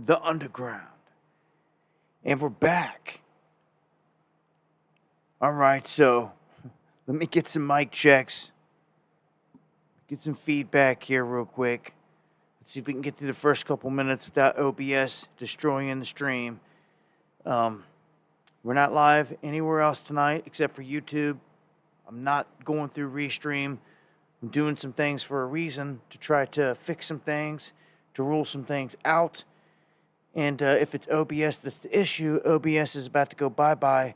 the underground. And we're back. All right, so let me get some mic checks. Get some feedback here real quick. Let's see if we can get through the first couple minutes without OBS destroying the stream. We're not live anywhere else tonight except for YouTube. I'm not going through Restream. I'm doing some things for a reason, to try to fix some things, to rule some things out. And if it's OBS that's the issue, OBS is about to go bye-bye,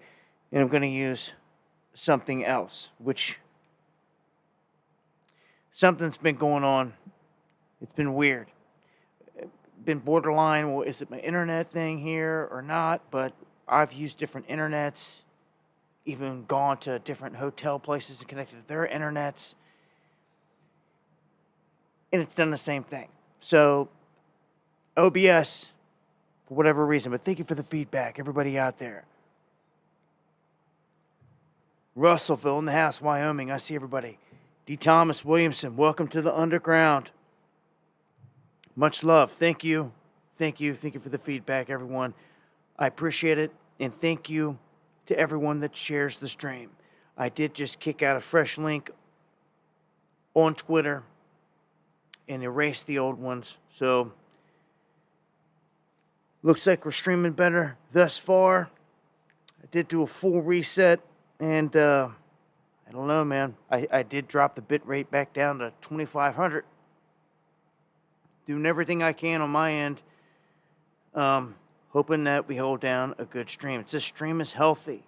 and I'm going to use something else, which something's been going on. It's been weird. Been borderline, well, is it my internet thing here or not? But I've used different internets, even gone to different hotel places and connected to their internets, and it's done the same thing. So, OBS, for whatever reason, but thank you for the feedback, everybody out there. Russellville in the house, Wyoming, I see everybody. D. Thomas Williamson, welcome to the underground. Much love. Thank you. Thank you. Thank you for the feedback, everyone. I appreciate it. And thank you to everyone that shares the stream. I did just kick out a fresh link on Twitter and erase the old ones. So, looks like we're streaming better thus far. I did do a full reset, and I don't know, man. I did drop the bit rate back down to 2,500. Doing everything I can on my end, hoping that we hold down a good stream. It says stream is healthy.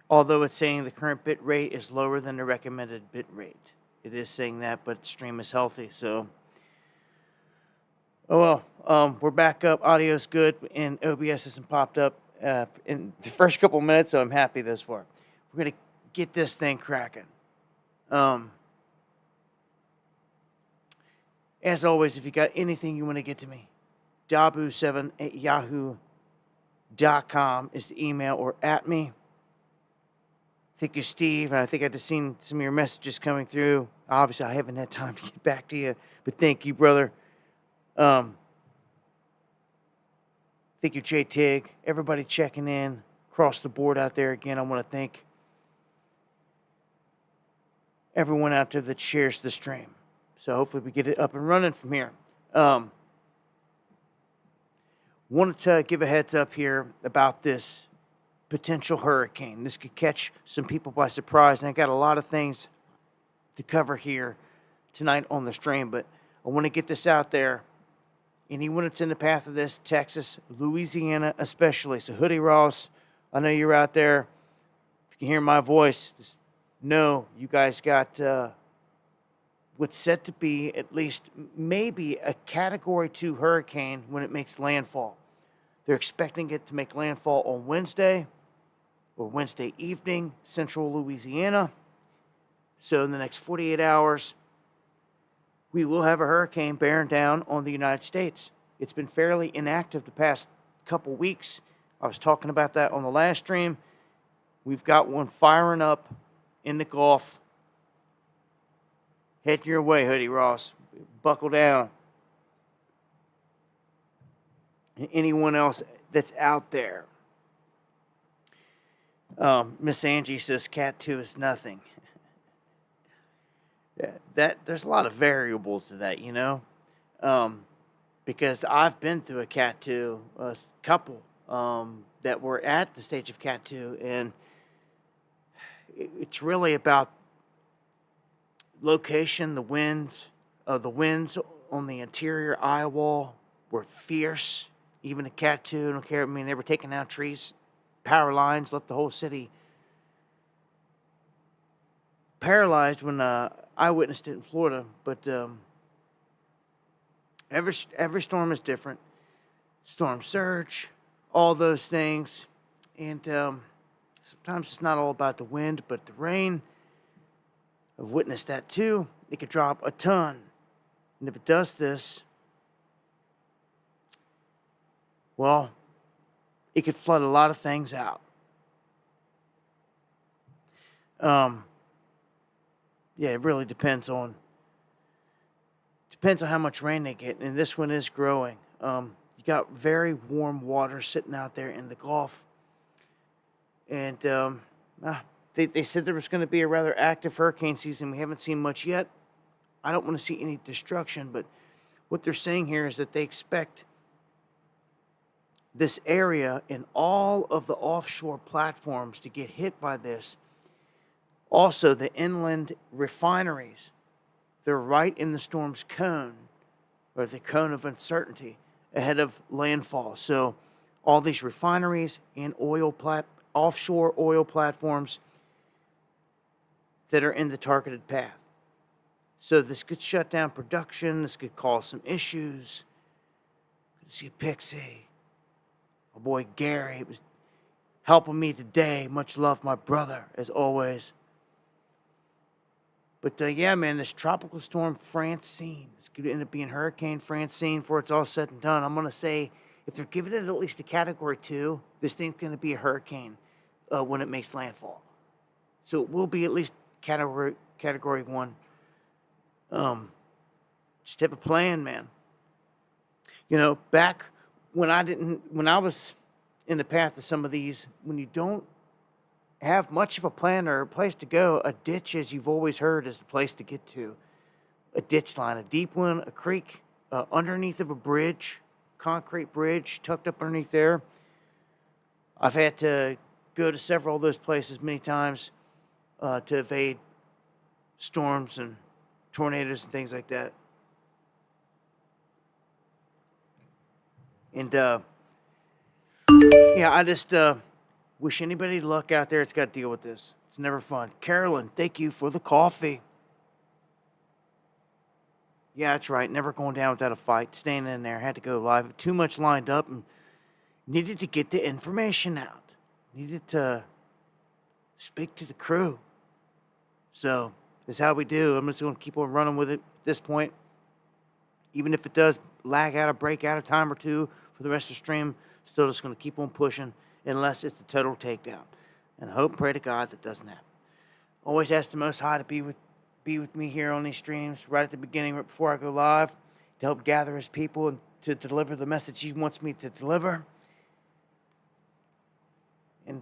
Although it's saying the current bit rate is lower than the recommended bit rate. It is saying that, but stream is healthy, so. Oh well, we're back up. Audio's good, and OBS hasn't popped up in the first couple minutes, so I'm happy thus far. We're going to get this thing cracking. As always, if you got anything you want to get to me, dabu7@yahoo.com is the email, or at me. Thank you, Steve. I think I just seen some of your messages coming through. Obviously, I haven't had time to get back to you, but thank you, brother. Thank you, J. Tig. Everybody checking in across the board out there. Again, I want to thank everyone out there that shares the stream. So hopefully we get it up and running from here. Wanted to give a heads up here about this potential hurricane. This could catch some people by surprise, and I got a lot of things to cover here tonight on the stream, but I want to get this out there. Anyone that's in the path of this, Texas, Louisiana especially. So Hoodie Ross, I know you're out there. If you can hear my voice, just know you guys got what's set to be at least maybe a Category 2 hurricane when it makes landfall. They're expecting it to make landfall on Wednesday or Wednesday evening, central Louisiana. So in the next 48 hours, we will have a hurricane bearing down on the United States. It's been fairly inactive the past couple weeks. I was talking about that on the last stream. We've got one firing up in the Gulf. Heading your way, Hoodie Ross. Buckle down. And anyone else that's out there. Miss Angie says Cat 2 is nothing. That there's a lot of variables to that, you know, because I've been through a Cat 2, a couple that were at the stage of Cat 2, and it's really about location. The winds on the interior eye wall were fierce. Even a Cat 2, I don't care. I mean, they were taking down trees, power lines, left the whole city paralyzed when I witnessed it in Florida. But every storm is different. Storm surge, all those things. And sometimes it's not all about the wind, but the rain. I've witnessed that too. It could drop a ton. And if it does this, well, it could flood a lot of things out. Yeah, it really depends on Depends on how much rain they get, and this one is growing. You got very warm water sitting out there in the Gulf, and they said there was going to be a rather active hurricane season. We haven't seen much yet. I don't want to see any destruction, but what they're saying here is that they expect this area and all of the offshore platforms to get hit by this. Also, the inland refineries, they're right in the storm's cone, or the cone of uncertainty, ahead of landfall. So all these refineries and offshore oil platforms that are in the targeted path. So this could shut down production. This could cause some issues. Good to see Pixie. My boy Gary was helping me today. Much love, my brother, as always. But yeah, man, this tropical storm Francine, it's going to end up being Hurricane Francine before it's all said and done. I'm going to say, if they're giving it at least a Category 2, this thing's going to be a hurricane when it makes landfall. So it will be at least Category 1. Just have a plan, man. You know, back when I was in the path of some of these, when you don't have much of a plan or a place to go, a ditch, as you've always heard, is the place to get to. A ditch line, a deep one, a creek, underneath of a bridge, concrete bridge, tucked up underneath there. I've had to go to several of those places many times to evade storms and tornadoes and things like that. And yeah, I just wish anybody luck out there that's got to deal with this. It's never fun. Carolyn, thank you for the coffee. Yeah, that's right. Never going down without a fight. Staying in there. Had to go live. Too much lined up and needed to get the information out. Needed to speak to the crew. So, that's how we do. I'm just going to keep on running with it at this point. Even if it does lag out, break out a time or two for the rest of the stream, still just going to keep on pushing unless it's a total takedown. And I hope and pray to God that doesn't happen. Always ask the Most High to be with me here on these streams right at the beginning, right before I go live, to help gather His people and to deliver the message He wants me to deliver. And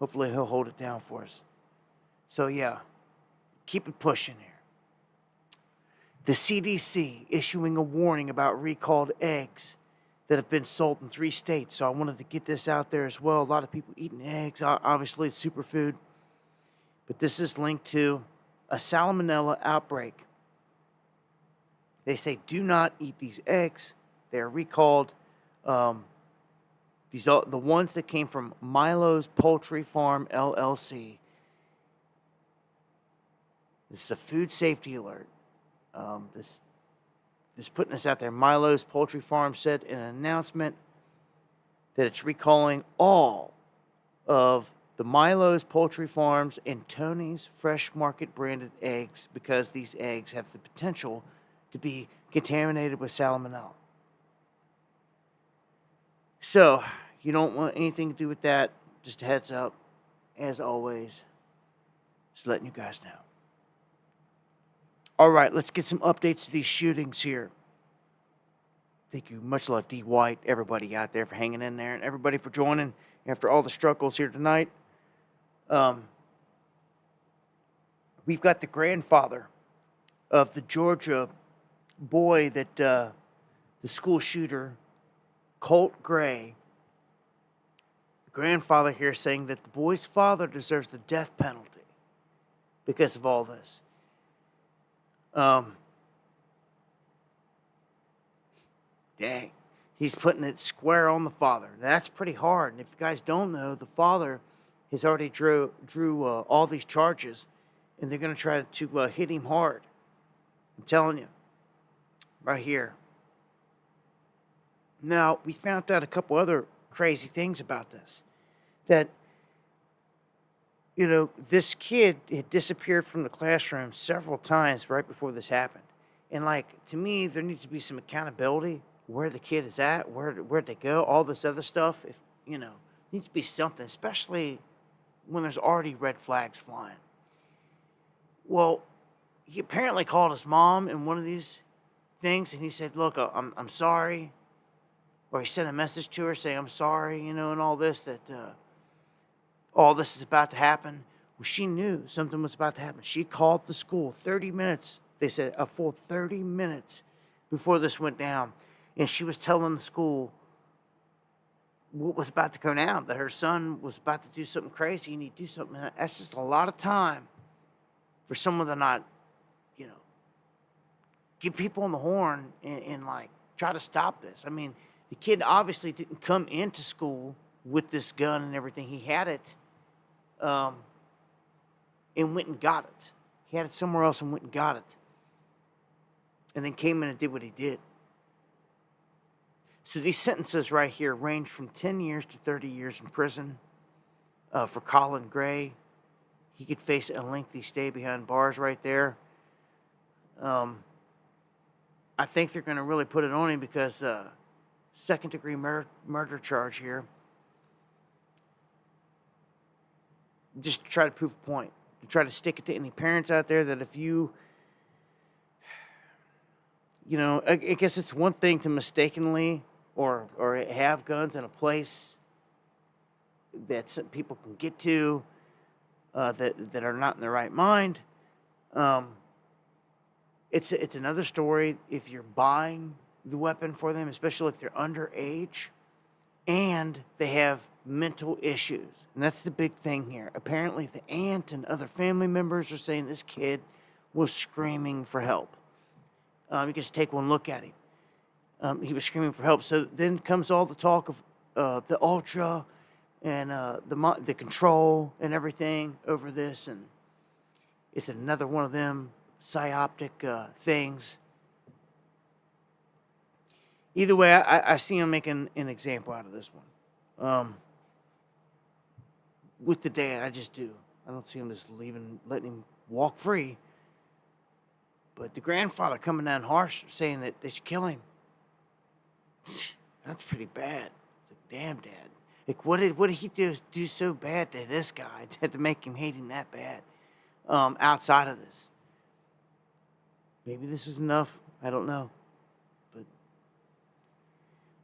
hopefully He'll hold it down for us. So yeah, keep it pushing here. The CDC issuing a warning about recalled eggs that have been sold in 3 states. So I wanted to get this out there as well. A lot of people eating eggs. Obviously, it's superfood. But this is linked to a salmonella outbreak. They say do not eat these eggs. They are recalled. These are the ones that came from Milo's Poultry Farm, LLC. This is a food safety alert. This putting this out there. Milo's Poultry Farm said in an announcement that it's recalling all of the Milo's Poultry Farms and Tony's Fresh Market branded eggs because these eggs have the potential to be contaminated with salmonella. So, you don't want anything to do with that. Just a heads up. As always, just letting you guys know. All right, let's get some updates to these shootings here. Thank you. Much love, D. White, everybody out there for hanging in there, and everybody for joining after all the struggles here tonight. We've got the grandfather of the Georgia boy that the school shooter, Colt Gray. The grandfather here saying that the boy's father deserves the death penalty because of all this. Dang. He's putting it square on the father. That's pretty hard. And if you guys don't know, the father has already drew all these charges, and they're going to try to hit him hard. I'm telling you. Right here. Now, we found out a couple other crazy things about this. That, you know, this kid had disappeared from the classroom several times right before this happened. And, like, to me, there needs to be some accountability. Where the kid is at, where'd they go, all this other stuff. If you know, needs to be something, especially when there's already red flags flying. Well, he apparently called his mom in one of these things, and he said, "Look, I'm sorry," or he sent a message to her saying, "I'm sorry," and all this, that all this is about to happen. Well, she knew something was about to happen. She called the school 30 minutes. They said a full 30 minutes before this went down, and she was telling the school what was about to go down, that her son was about to do something crazy, and he'd do something. That's just a lot of time for someone to not, give people on the horn and like try to stop this. I mean, the kid obviously didn't come into school with this gun and everything. He had it, and went and got it. He had it somewhere else and went and got it, and then came in and did what he did. So these sentences right here range from 10 years to 30 years in prison. For Colin Gray, he could face a lengthy stay behind bars right there. I think they're going to really put it on him because second-degree murder charge here. Just to try to prove a point. To try to stick it to any parents out there that if I guess it's one thing to mistakenly or have guns in a place that some people can get to that are not in their right mind. It's another story if you're buying the weapon for them, especially if they're underage and they have mental issues. And that's the big thing here. Apparently, the aunt and other family members are saying this kid was screaming for help. You just take one look at him. He was screaming for help. So then comes all the talk of the ultra and the control and everything over this. And is it another one of them psyoptic things? Either way, I see him making an example out of this one. With the dad, I just do. I don't see him just letting him walk free. But the grandfather coming down harsh, saying that they should kill him. That's pretty bad. Like, damn, Dad. Like, what did he do so bad to this guy to make him hate him that bad? Outside of this, maybe this was enough. I don't know. But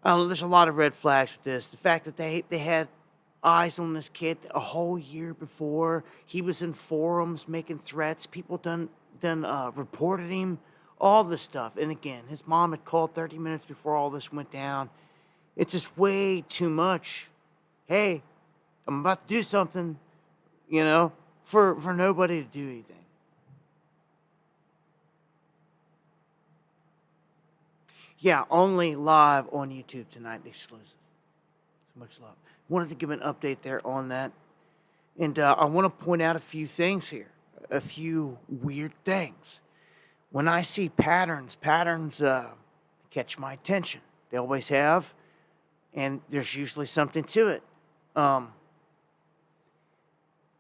I don't know. There's a lot of red flags with this. The fact that they had eyes on this kid a whole year before. He was in forums making threats. People done reported him, all this stuff. And again, his mom had called 30 minutes before all this went down. It's just way too much. Hey, I'm about to do something, for nobody to do anything. Yeah, only live on YouTube tonight, exclusive. So much love. Wanted to give an update there on that. And I want to point out a few things here. A few weird things. When I see patterns catch my attention. They always have. And there's usually something to it.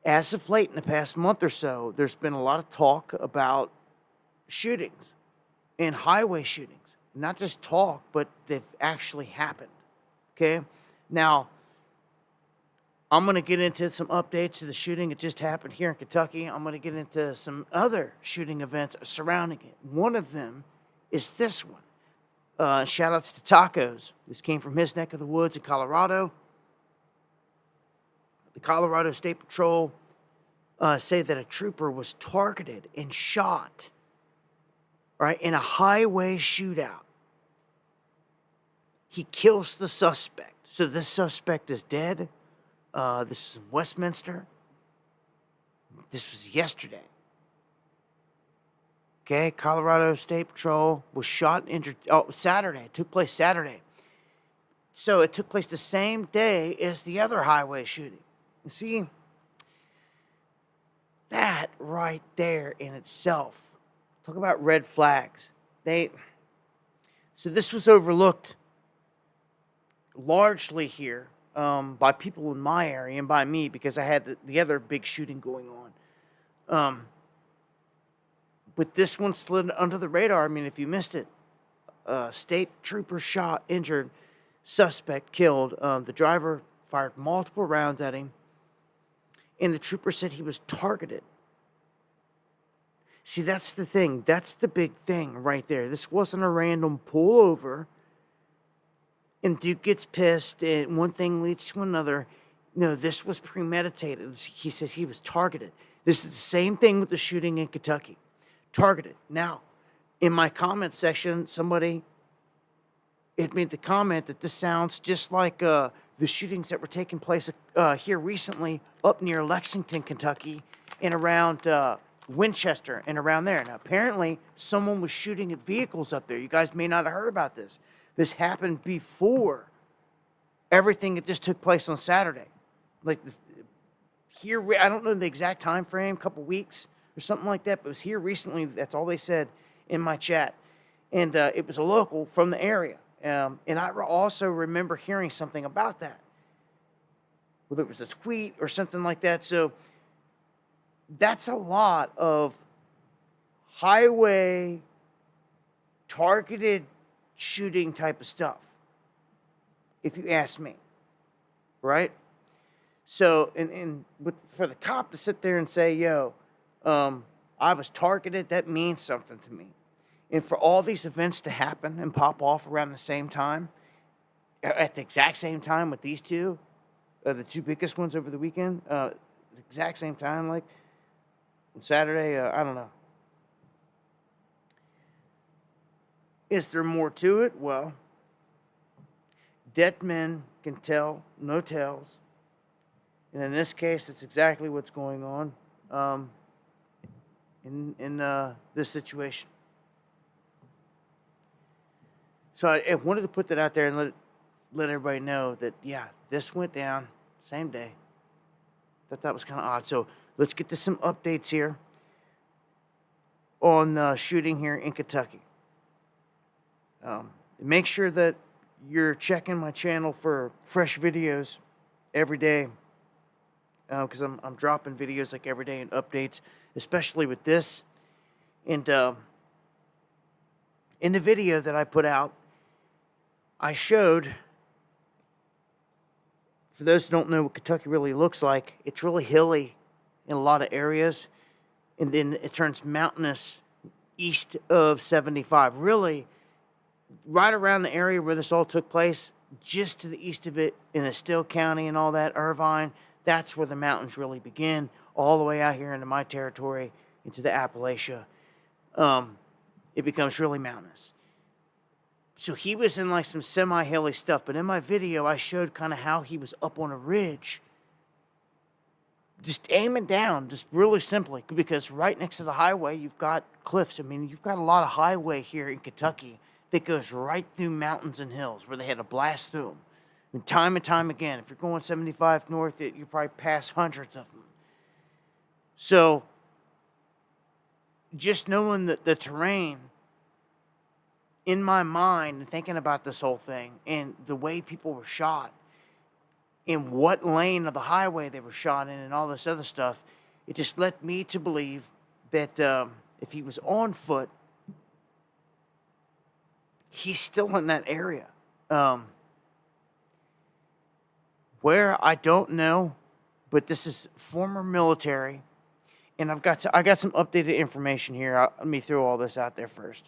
As of late, in the past month or so, there's been a lot of talk about shootings and highway shootings. Not just talk, but they've actually happened. Okay? Now, I'm going to get into some updates to the shooting that just happened here in Kentucky. I'm going to get into some other shooting events surrounding it. One of them is this one. Shout outs to Tacos. This came from his neck of the woods in Colorado. The Colorado State Patrol say that a trooper was targeted and shot, right, in a highway shootout. He kills the suspect. So this suspect is dead. This was in Westminster. This was yesterday. Okay, Colorado State Patrol was shot and injured. Oh, Saturday. It took place Saturday. So it took place the same day as the other highway shooting. You see, that right there in itself. Talk about red flags. So this was overlooked largely here by people in my area and by me because I had the other big shooting going on. But this one slid under the radar. I mean, if you missed it, state trooper shot, injured, suspect killed. The driver fired multiple rounds at him, and the trooper said he was targeted. See, that's the thing. That's the big thing right there. This wasn't a random pullover, and Duke gets pissed, and one thing leads to another. No, this was premeditated. He says he was targeted. This is the same thing with the shooting in Kentucky. Targeted. Now, in my comment section, somebody had made the comment that this sounds just like the shootings that were taking place here recently up near Lexington, Kentucky, and around Winchester and around there. Now, apparently, someone was shooting at vehicles up there. You guys may not have heard about this. This happened before everything that just took place on Saturday. Like, here, I don't know the exact time frame, couple weeks or something like that, but it was here recently. That's all they said in my chat. And it was a local from the area. And I also remember hearing something about that, whether it was a tweet or something like that. So that's a lot of highway targeted shooting type of stuff, if you ask me, right? So, for the cop to sit there and say, yo, I was targeted, that means something to me. And for all these events to happen and pop off around the same time, at the exact same time with these two, the two biggest ones over the weekend, the exact same time, like on Saturday, I don't know. Is there more to it? Well, dead men can tell no tales. And in this case, that's exactly what's going on in this situation. So I wanted to put that out there and let everybody know that, yeah, this went down same day. Thought that was kind of odd. So let's get to some updates here on the shooting here in Kentucky. Make sure that you're checking my channel for fresh videos every day, because I'm dropping videos like every day and updates, especially with this. And in the video that I put out, I showed, for those who don't know what Kentucky really looks like, it's really hilly in a lot of areas, and then it turns mountainous east of 75. Really, right around the area where this all took place, just to the east of it, in Estill County and all that, Irvine, that's where the mountains really begin, all the way out here into my territory, into the Appalachia. It becomes really mountainous. So he was in like some semi-hilly stuff, but in my video, I showed kind of how he was up on a ridge, just aiming down, just really simply, because right next to the highway, you've got cliffs. I mean, you've got a lot of highway here in Kentucky that goes right through mountains and hills where they had to blast through them. And time again, if you're going 75 north, you probably pass hundreds of them. So just knowing the terrain, in my mind, and thinking about this whole thing, and the way people were shot, in what lane of the highway they were shot in, and all this other stuff, it just led me to believe that if he was on foot, he's still in that area. Where, I don't know, but this is former military, and I got some updated information here. Let me throw all this out there first.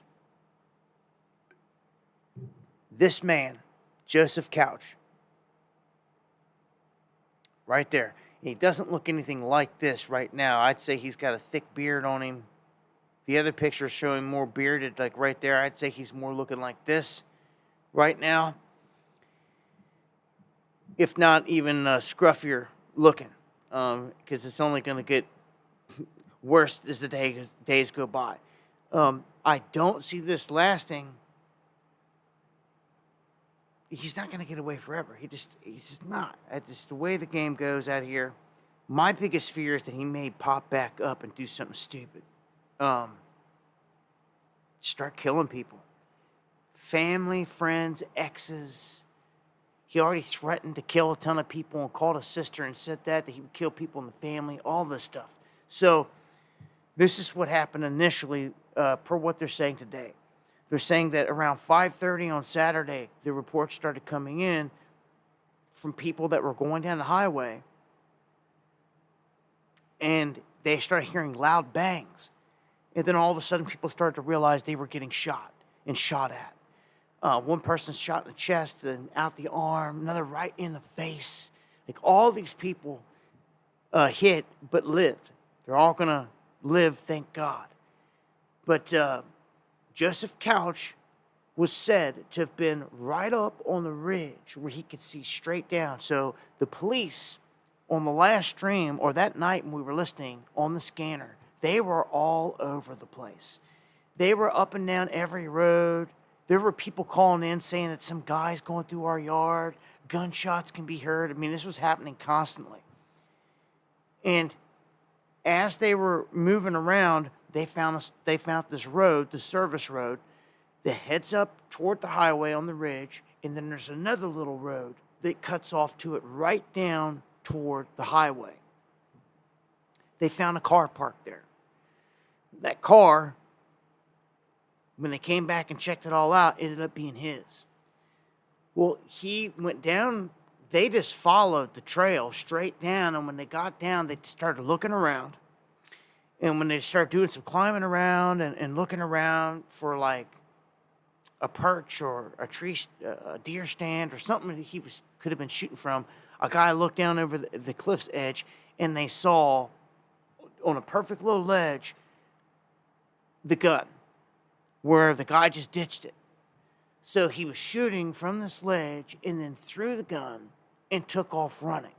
This man, Joseph Couch, right there. He doesn't look anything like this right now. I'd say he's got a thick beard on him. The other picture is showing more bearded, like right there. I'd say he's more looking like this right now, if not even scruffier looking, because it's only going to get worse as the days go by. I don't see this lasting. He's not going to get away forever. He's just not. It's the way the game goes out here. My biggest fear is that he may pop back up and do something stupid. Start killing people. Family, friends, exes. He already threatened to kill a ton of people and called a sister and said that he would kill people in the family, all this stuff. So this is what happened initially, per what they're saying today. They're saying that around 5:30 on Saturday, the reports started coming in from people that were going down the highway, and they started hearing loud bangs. And then all of a sudden, people started to realize they were getting shot and shot at. One person shot in the chest and out the arm, another right in the face. Like all these people hit but lived. They're all going to live, thank God. But Joseph Couch was said to have been right up on the ridge where he could see straight down. So the police on the last stream, or that night when we were listening on the scanner, they were all over the place. They were up and down every road. There were people calling in saying that some guy's going through our yard. Gunshots can be heard. I mean, this was happening constantly. And as they were moving around, they found this road, the service road, that heads up toward the highway on the ridge, and then there's another little road that cuts off to it right down toward the highway. They found a car parked there. That car, when they came back and checked it all out, ended up being his. Well, he went down. They just followed the trail straight down, and when they got down, they started looking around. And when they started doing some climbing around and looking around for like a perch or a deer stand or something that he could have been shooting from, a guy looked down over the cliff's edge, and they saw on a perfect little ledge the gun where the guy just ditched it. So he was shooting from this ledge and then threw the gun and took off running.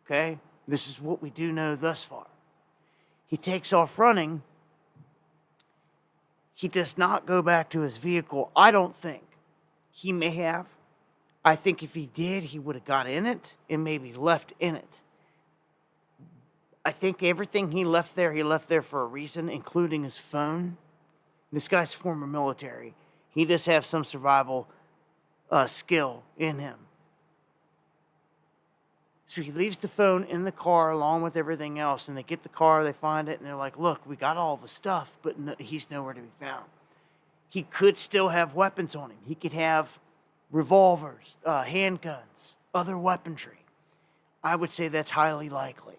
Okay? This is what we do know thus far. He takes off running. He does not go back to his vehicle, I don't think. He may have. I think if he did, he would have got in it and maybe left in it. I think everything he left there for a reason, including his phone. This guy's former military. He does have some survival skill in him. So he leaves the phone in the car along with everything else, and they get the car, they find it, and they're like, look, we got all the stuff, but he's nowhere to be found. He could still have weapons on him. He could have revolvers, handguns, other weaponry. I would say that's highly likely.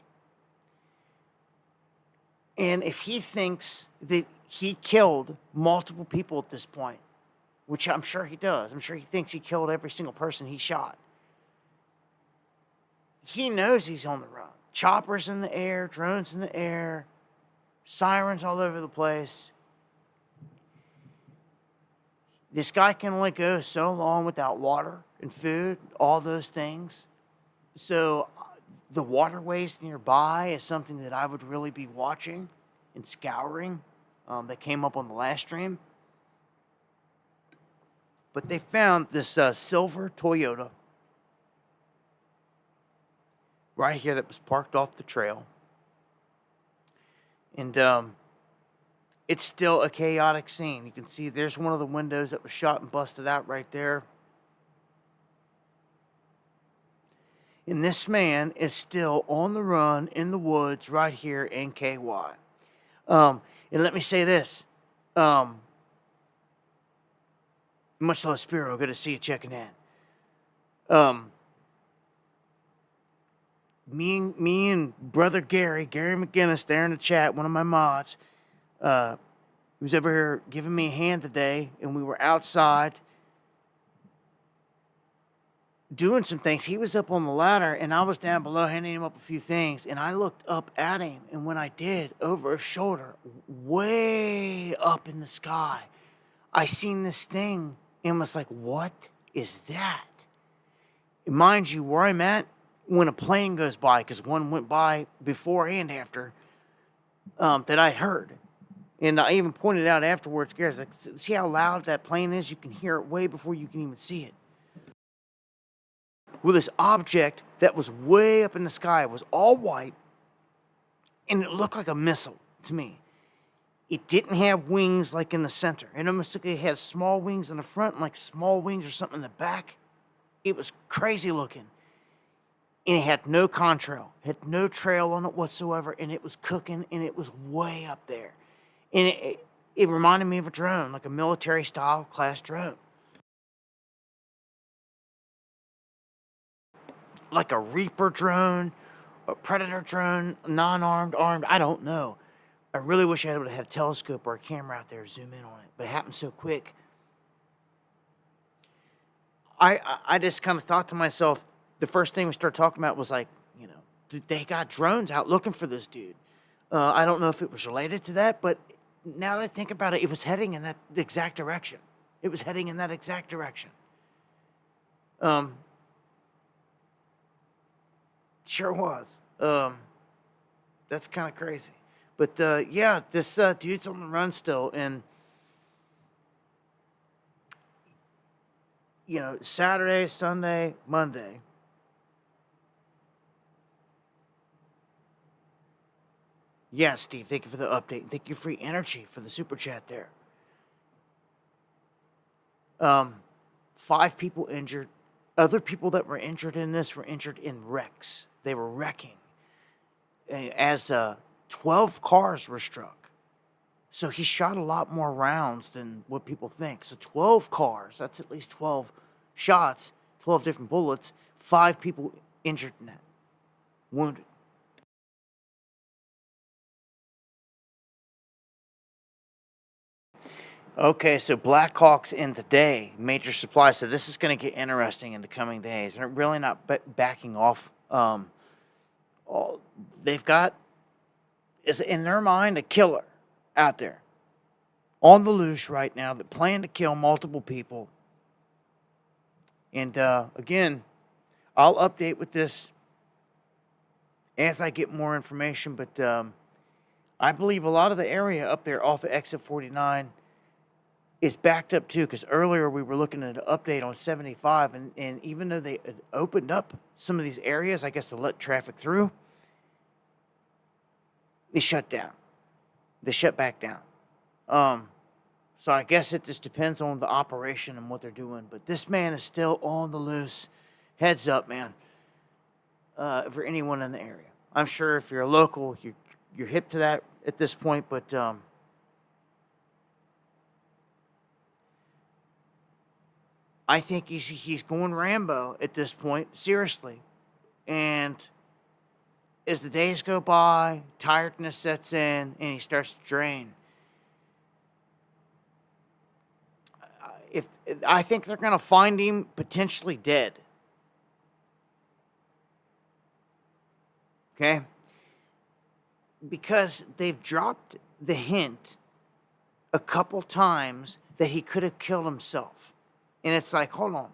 And if he thinks that he killed multiple people at this point, which I'm sure he does, I'm sure he thinks he killed every single person he shot, he knows he's on the run. Choppers in the air, drones in the air, sirens all over the place. This guy can only go so long without water and food, all those things. So the waterways nearby is something that I would really be watching and scouring. That came up on the last stream. But they found this silver Toyota right here that was parked off the trail. And it's still a chaotic scene. You can see there's one of the windows that was shot and busted out right there. And this man is still on the run in the woods right here in KY. And let me say this. Much love, Spiro. Good to see you checking in. Me and brother Gary McGinnis there in the chat, one of my mods, who's over here giving me a hand today, and we were outside doing some things. He was up on the ladder, and I was down below handing him up a few things, and I looked up at him, and when I did, over his shoulder, way up in the sky, I seen this thing and was like, what is that? And mind you, where I'm at, when a plane goes by, because one went by before and after, that I heard. And I even pointed out afterwards, Gary's like, see how loud that plane is? You can hear it way before you can even see it. Well, this object that was way up in the sky was all white, and it looked like a missile to me. It didn't have wings like in the center. It almost looked like it had small wings in the front and like small wings or something in the back. It was crazy looking. And it had no contrail. It had no trail on it whatsoever, and it was cooking, and it was way up there. And it reminded me of a drone, like a military-style class drone. Like a Reaper drone, a Predator drone, non-armed, armed, I don't know. I really wish I would have had a telescope or a camera out there to zoom in on it, but it happened so quick. I just kind of thought to myself, the first thing we started talking about was like, they got drones out looking for this dude. I don't know if it was related to that, but now that I think about it, it was heading in that exact direction. It was heading in that exact direction. Sure was. That's kind of crazy. But yeah, this dude's on the run still, and Saturday, Sunday, Monday. Yeah, Steve, thank you for the update. Thank you, Free Energy, for the super chat there. 5 people injured. Other people that were injured in this were injured in wrecks. They were wrecking. As 12 cars were struck. So he shot a lot more rounds than what people think. So 12 cars, that's at least 12 shots, 12 different bullets, 5 people injured in that, wounded. Okay, so Blackhawks in the day, major supply. So this is going to get interesting in the coming days. They're really not backing off. They've got, is in their mind, a killer out there on the loose right now that plan to kill multiple people. And again, I'll update with this as I get more information. But I believe a lot of the area up there off of exit 49 is backed up too, because earlier we were looking at an update on 75, and even though they had opened up some of these areas, I guess, to let traffic through, they shut down. They shut back down. So I guess it just depends on the operation and what they're doing. But this man is still on the loose. Heads up, man, for anyone in the area. I'm sure if you're a local, you're hip to that at this point, but I think he's going Rambo at this point, seriously. And as the days go by, tiredness sets in, and he starts to drain. I think they're going to find him potentially dead. Okay? Because they've dropped the hint a couple times that he could have killed himself. And it's like, hold on.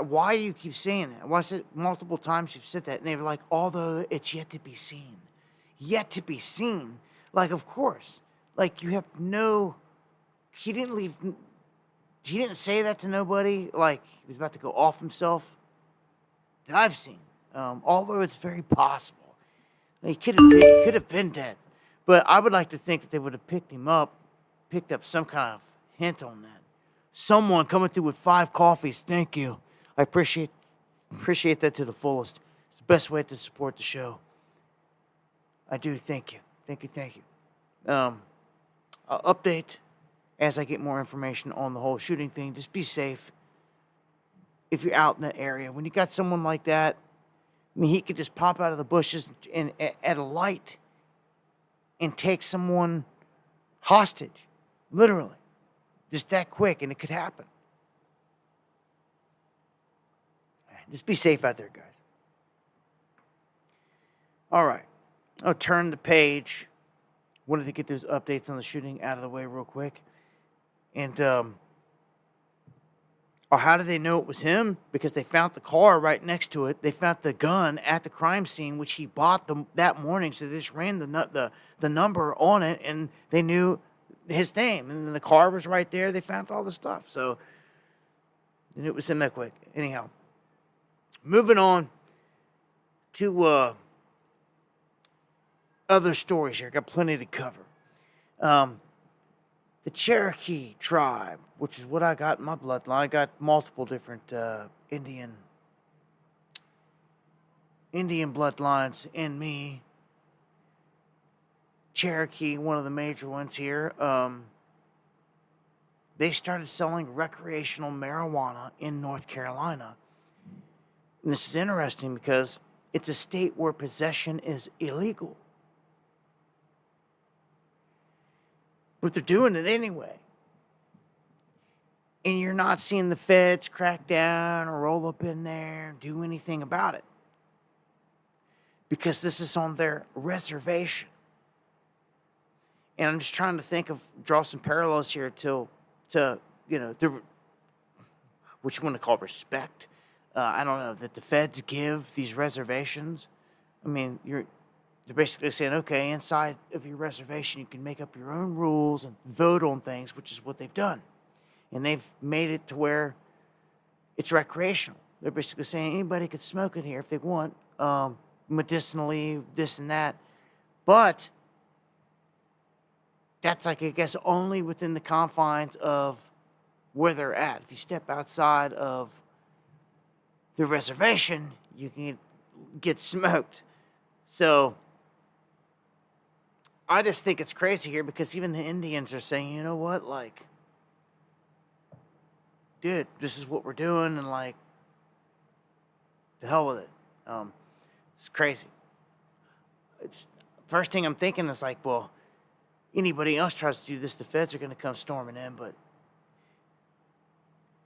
Why do you keep saying that? Why is it multiple times you've said that? And they were like, although it's yet to be seen. Yet to be seen. Like, of course. Like, you have no... He didn't say that to nobody. Like, he was about to go off himself. That I've seen. Although it's very possible. He could have been dead. But I would like to think that they would have picked up some kind of hint on that. Someone coming through with 5 coffees. Thank you. I appreciate that to the fullest. It's the best way to support the show. I do. Thank you. Thank you. I'll update as I get more information on the whole shooting thing. Just be safe if you're out in that area. When you got someone like that, I mean, he could just pop out of the bushes and at a light and take someone hostage, literally. Just that quick, and it could happen. Just be safe out there, guys. All right. I'll turn the page. Wanted to get those updates on the shooting out of the way real quick. And, how did they know it was him? Because they found the car right next to it. They found the gun at the crime scene, which he bought that morning. So they just ran the number on it, and they knew his name. And then the car was right there. They found all the stuff. So and it was him that quick. Anyhow, moving on to other stories here. Got plenty to cover. The Cherokee tribe, which is what I got in my bloodline. I got multiple different Indian bloodlines in me. Cherokee, one of the major ones here. They started selling recreational marijuana in North Carolina. And this is interesting because it's a state where possession is illegal. but they're doing it anyway. And you're not seeing the feds crack down or roll up in there and do anything about it. Because this is on their reservation. And I'm just trying to draw some parallels here to what you want to call respect. I don't know, that the feds give these reservations. I mean, they're basically saying, okay, inside of your reservation, you can make up your own rules and vote on things, which is what they've done. And they've made it to where it's recreational. They're basically saying anybody could smoke it here if they want, medicinally, this and that. But that's like, I guess, only within the confines of where they're at. If you step outside of the reservation, you can get smoked. So I just think it's crazy here because even the Indians are saying, you know what, like, dude, this is what we're doing, and like, the hell with it. It's crazy. It's first thing I'm thinking is like, well, anybody else tries to do this, the feds are going to come storming in. But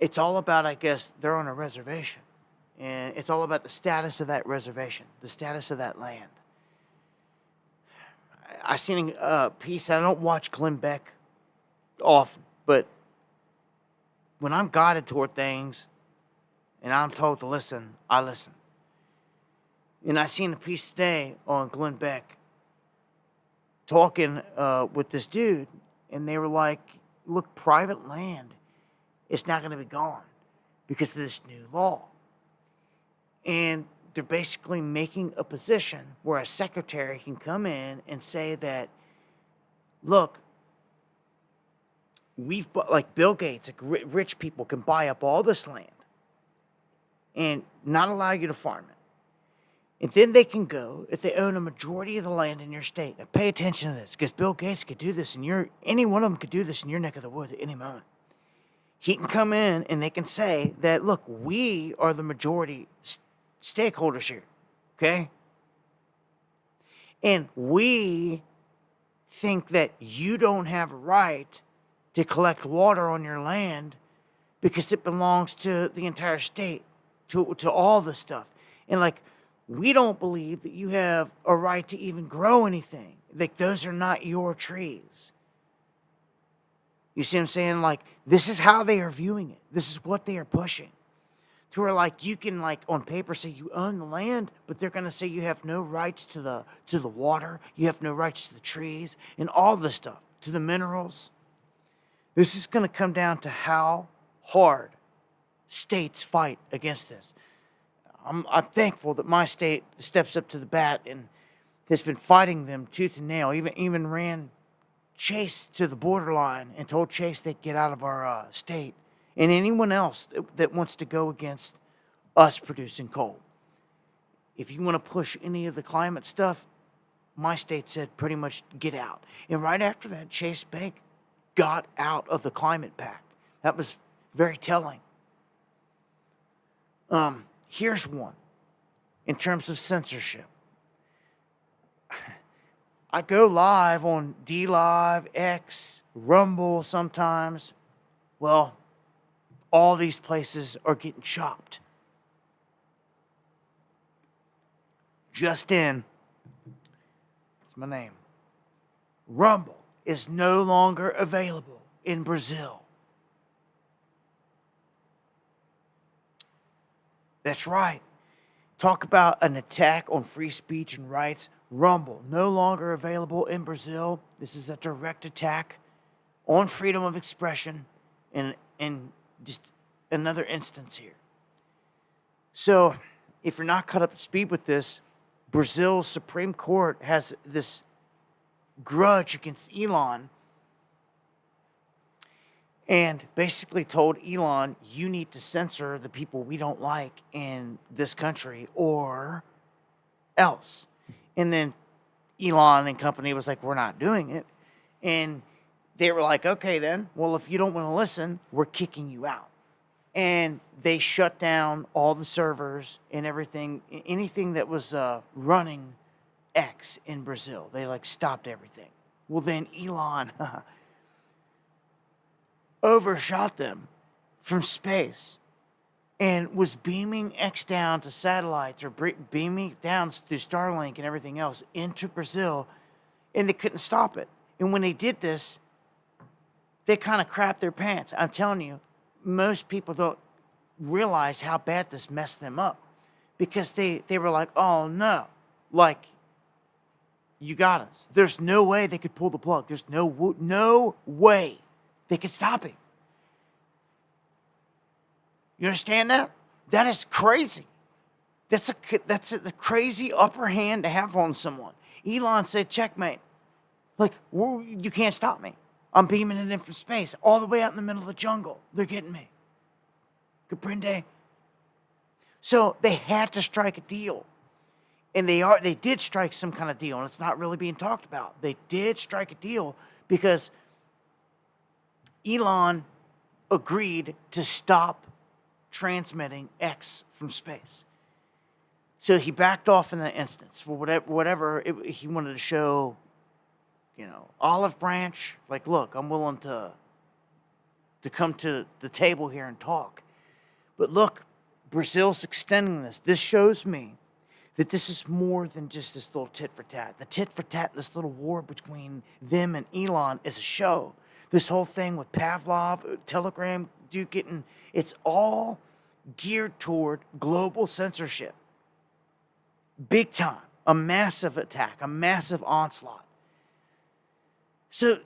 it's all about, I guess, they're on a reservation, and it's all about the status of that reservation, the status of that land. I seen a piece. I don't watch Glenn Beck often, but when I'm guided toward things and I'm told to listen, I listen. And I seen a piece today on Glenn Beck talking with this dude, and they were like, look, private land is not going to be gone because of this new law. And they're basically making a position where a secretary can come in and say that, look, like Bill Gates, like rich people can buy up all this land and not allow you to farm it. And then they can go, if they own a majority of the land in your state. Now pay attention to this, because Bill Gates could do this any one of them could do this in your neck of the woods at any moment. He can come in and they can say that, look, we are the majority stakeholders here, okay? And we think that you don't have a right to collect water on your land because it belongs to the entire state, to all the stuff. And like, we don't believe that you have a right to even grow anything. Like, those are not your trees. You see what I'm saying? Like, this is how they are viewing it. This is what they are pushing. To where, like, you can, like, on paper say you own the land, but they're going to say you have no rights to the water, you have no rights to the trees, and all this stuff, to the minerals. This is going to come down to how hard states fight against this. I'm thankful that my state steps up to the bat and has been fighting them tooth and nail. Even ran Chase to the borderline and told Chase they'd get out of our state. And anyone else that wants to go against us producing coal. If you want to push any of the climate stuff, my state said pretty much get out. And right after that, Chase Bank got out of the climate pact. That was very telling. Here's one. In terms of censorship, I go live on DLive, X, Rumble sometimes. Well, all these places are getting chopped. Justin, that's my name. Rumble is no longer available in Brazil. That's right. Talk about an attack on free speech and rights. Rumble, no longer available in Brazil. This is a direct attack on freedom of expression and just another instance here. So, if you're not caught up to speed with this, Brazil's Supreme Court has this grudge against Elon and basically told Elon, you need to censor the people we don't like in this country or else. And then Elon and company was like, we're not doing it. And they were like, okay then, well, if you don't want to listen, we're kicking you out. And they shut down all the servers and everything, anything that was running X in Brazil. They like stopped everything. Well then Elon overshot them from space and was beaming X down to satellites or beaming down through Starlink and everything else into Brazil, and they couldn't stop it. And when they did this, they kind of crapped their pants. I'm telling you, most people don't realize how bad this messed them up, because they were like, oh no, like, you got us. There's no way they could pull the plug. There's no way they could stop him. You understand that? That is crazy. That's a crazy upper hand to have on someone. Elon said, checkmate. Like, you can't stop me. I'm beaming it in from space, all the way out in the middle of the jungle. They're getting me. Comprende? So they had to strike a deal. And they did strike some kind of deal, and it's not really being talked about. They did strike a deal because Elon agreed to stop transmitting X from space. So he backed off in that instance for whatever he wanted to show, olive branch. Like, look, I'm willing to come to the table here and talk. But look, Brazil's extending this. This shows me that this is more than just this little tit for tat. The tit for tat, this little war between them and Elon is a show. This whole thing with Pavlov, Telegram, it's all geared toward global censorship. Big time. A massive attack, a massive onslaught. So,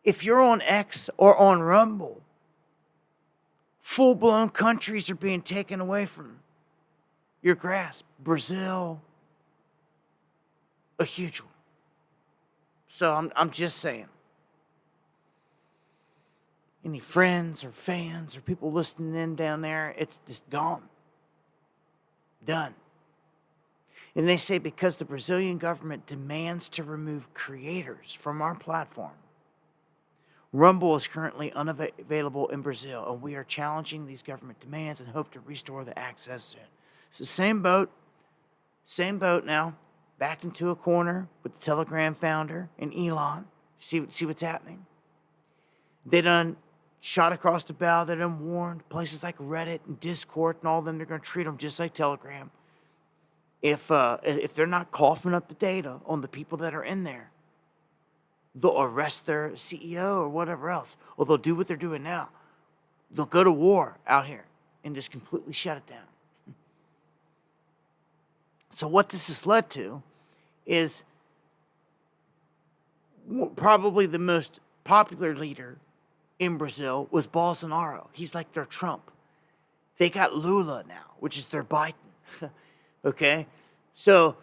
if you're on X or on Rumble, full-blown countries are being taken away from your grasp. Brazil, a huge one. So I'm just saying. Any friends or fans or people listening in down there, it's just gone. Done. And they say because the Brazilian government demands to remove creators from our platform, Rumble is currently unavailable in Brazil, and we are challenging these government demands and hope to restore the access soon. It's the same boat now, backed into a corner with the Telegram founder and Elon. See what's happening? They done shot across the bow. They done warned places like Reddit and Discord and all of them. They're going to treat them just like Telegram. If they're not coughing up the data on the people that are in there, they'll arrest their CEO or whatever else. Or they'll do what they're doing now. They'll go to war out here and just completely shut it down. So what this has led to is probably the most popular leader in Brazil was Bolsonaro. He's like their Trump. They got Lula now, which is their Biden. Okay? So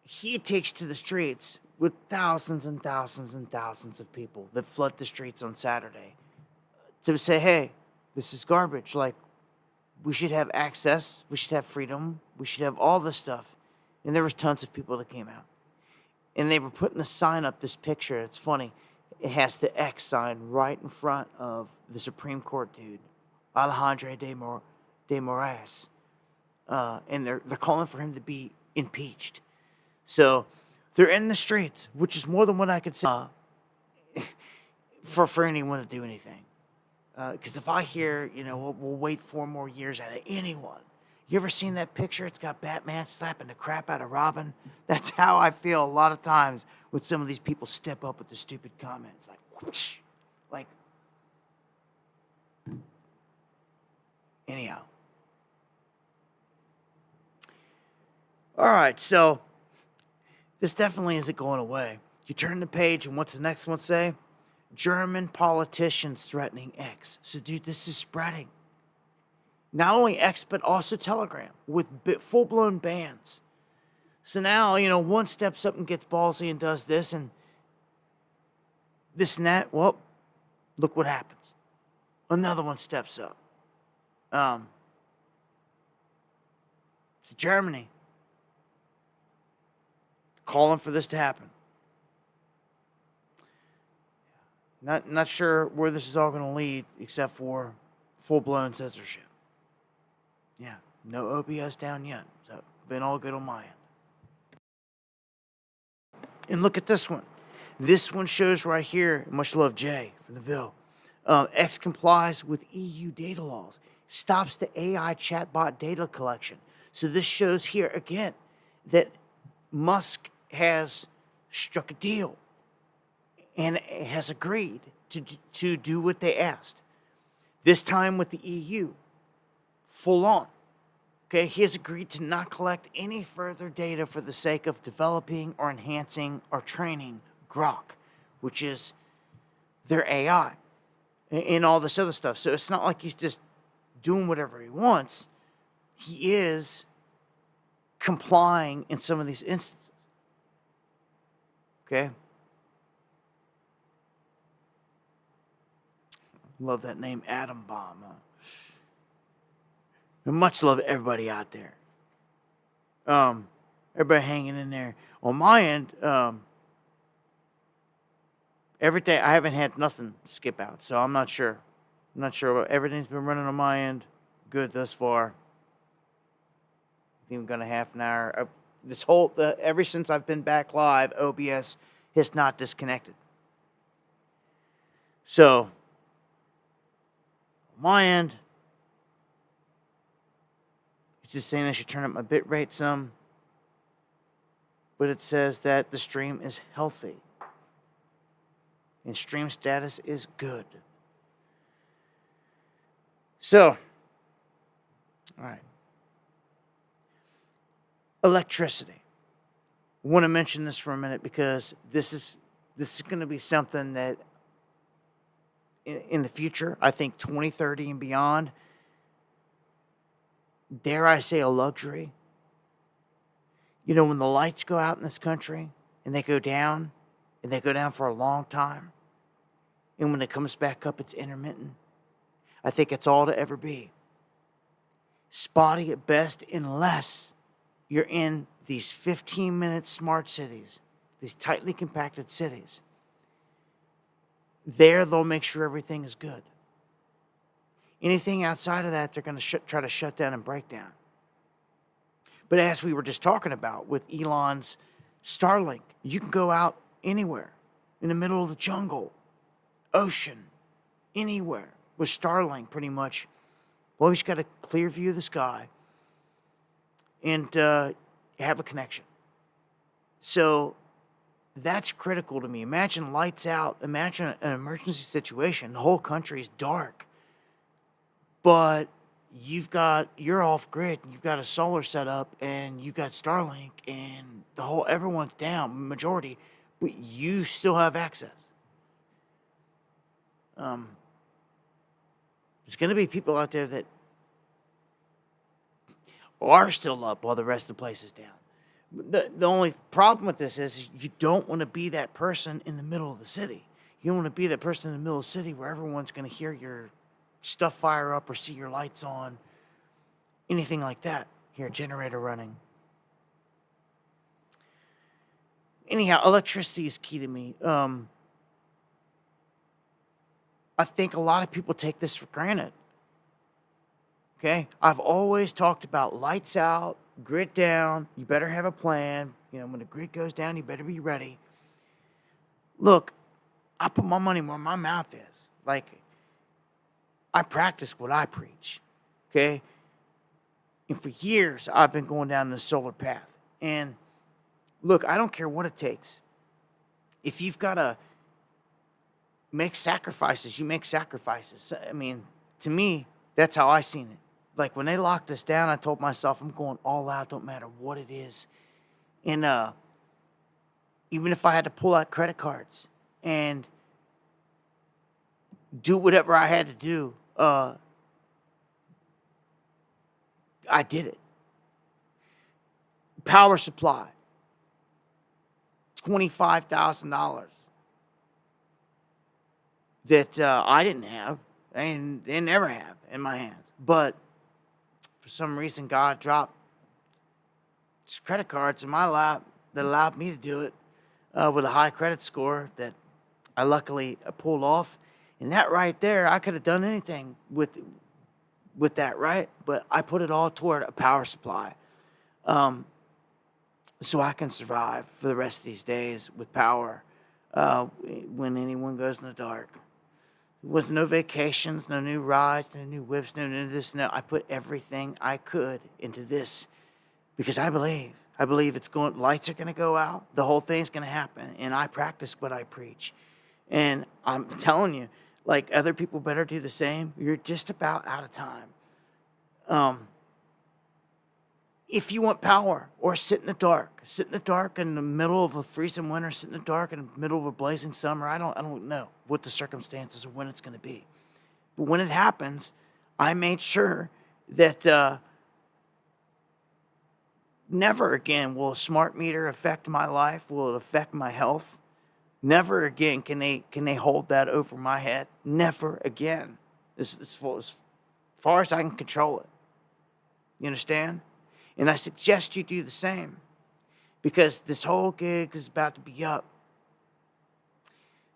he takes to the streets with thousands and thousands and thousands of people that flood the streets on Saturday to say, hey, this is garbage. Like, we should have access. We should have freedom. We should have all this stuff. And there was tons of people that came out. And they were putting a sign up, this picture. It's funny. It has the X sign right in front of the Supreme Court dude, Alexandre de Moraes. And they're calling for him to be impeached. So they're in the streets, which is more than what I could say for anyone to do anything. Because if I hear, we'll wait 4 more years out of anyone. You ever seen that picture? It's got Batman slapping the crap out of Robin. That's how I feel a lot of times when some of these people step up with the stupid comments. Like, whoosh. Like, anyhow. All right, so this definitely isn't going away. You turn the page, and what's the next one say? German politicians threatening X. So, dude, this is spreading. Not only X, but also Telegram with full-blown bans. So now, one steps up and gets ballsy and does this and that. Well, look what happens. Another one steps up. It's Germany. Calling for this to happen. Not sure where this is all going to lead, except for full-blown censorship. Yeah, no OBS down yet, so been all good on my end. And look at this one. This one shows right here, much love, Jay from the Ville. X complies with EU data laws, stops the AI chatbot data collection. So this shows here again that Musk has struck a deal and has agreed to do what they asked. This time with the EU, full on. Okay, he has agreed to not collect any further data for the sake of developing or enhancing or training Grok, which is their AI, and all this other stuff. So it's not like he's just doing whatever he wants. He is complying in some of these instances. Okay? Love that name, Atom Bomb. And much love to everybody out there. Everybody hanging in there. On my end, everything, I haven't had nothing skip out, so I'm not sure. I'm not sure. Everything's been running on my end good thus far. I think we've gone a half an hour. Ever since I've been back live, OBS has not disconnected. So, on my end, it's just saying I should turn up my bit rate some. But it says that the stream is healthy. And stream status is good. So, all right. Electricity. I want to mention this for a minute because this is going to be something that in the future, I think 2030 and beyond, dare I say a luxury. You know, when the lights go out in this country and they go down for a long time, and when it comes back up, it's intermittent. I think it's all to ever be. Spotty at best unless you're in these 15-minute smart cities, these tightly compacted cities. There, they'll make sure everything is good. Anything outside of that, they're going to try to shut down and break down. But as we were just talking about with Elon's Starlink, you can go out anywhere, in the middle of the jungle, ocean, anywhere with Starlink pretty much. Well, you just got a clear view of the sky and have a connection. So that's critical to me. Imagine lights out. Imagine an emergency situation. The whole country is dark. But you're off grid. You've got a solar setup and you've got Starlink and everyone's down, majority, but you still have access. There's going to be people out there that are still up while the rest of the place is down. The only problem with this is you don't want to be that person in the middle of the city. You don't want to be that person in the middle of the city where everyone's going to hear your stuff fire up or see your lights on, anything like that. Hear a generator running. Anyhow, electricity is key to me. I think a lot of people take this for granted. Okay? I've always talked about lights out, grid down. You better have a plan. You know, when the grid goes down, you better be ready. Look, I put my money where my mouth is. Like, I practice what I preach. Okay? And for years, I've been going down the solar path. And look, I don't care what it takes. If you've got to make sacrifices, you make sacrifices. I mean, to me, that's how I seen it. Like, when they locked us down, I told myself, I'm going all out, don't matter what it is. And even if I had to pull out credit cards and do whatever I had to do, I did it. Power supply, $25,000 that I didn't have and never have in my hands. But for some reason, God dropped credit cards in my lap that allowed me to do it with a high credit score that I luckily pulled off. And that right there, I could have done anything with that, right? But I put it all toward a power supply. So I can survive for the rest of these days with power. when anyone goes in the dark. There was no vacations, no new rides, no new whips, no new this, no. I put everything I could into this because I believe. I believe lights are going to go out. The whole thing's going to happen. And I practice what I preach. And I'm telling you, like other people better do the same. You're just about out of time. If you want power, or sit in the dark in the middle of a freezing winter, sit in the dark in the middle of a blazing summer. I don't know what the circumstances or when it's going to be. But when it happens, I made sure that never again will a smart meter affect my life. Will it affect my health? Never again can they hold that over my head. Never again. As far as I can control it. You understand? And I suggest you do the same. Because this whole gig is about to be up.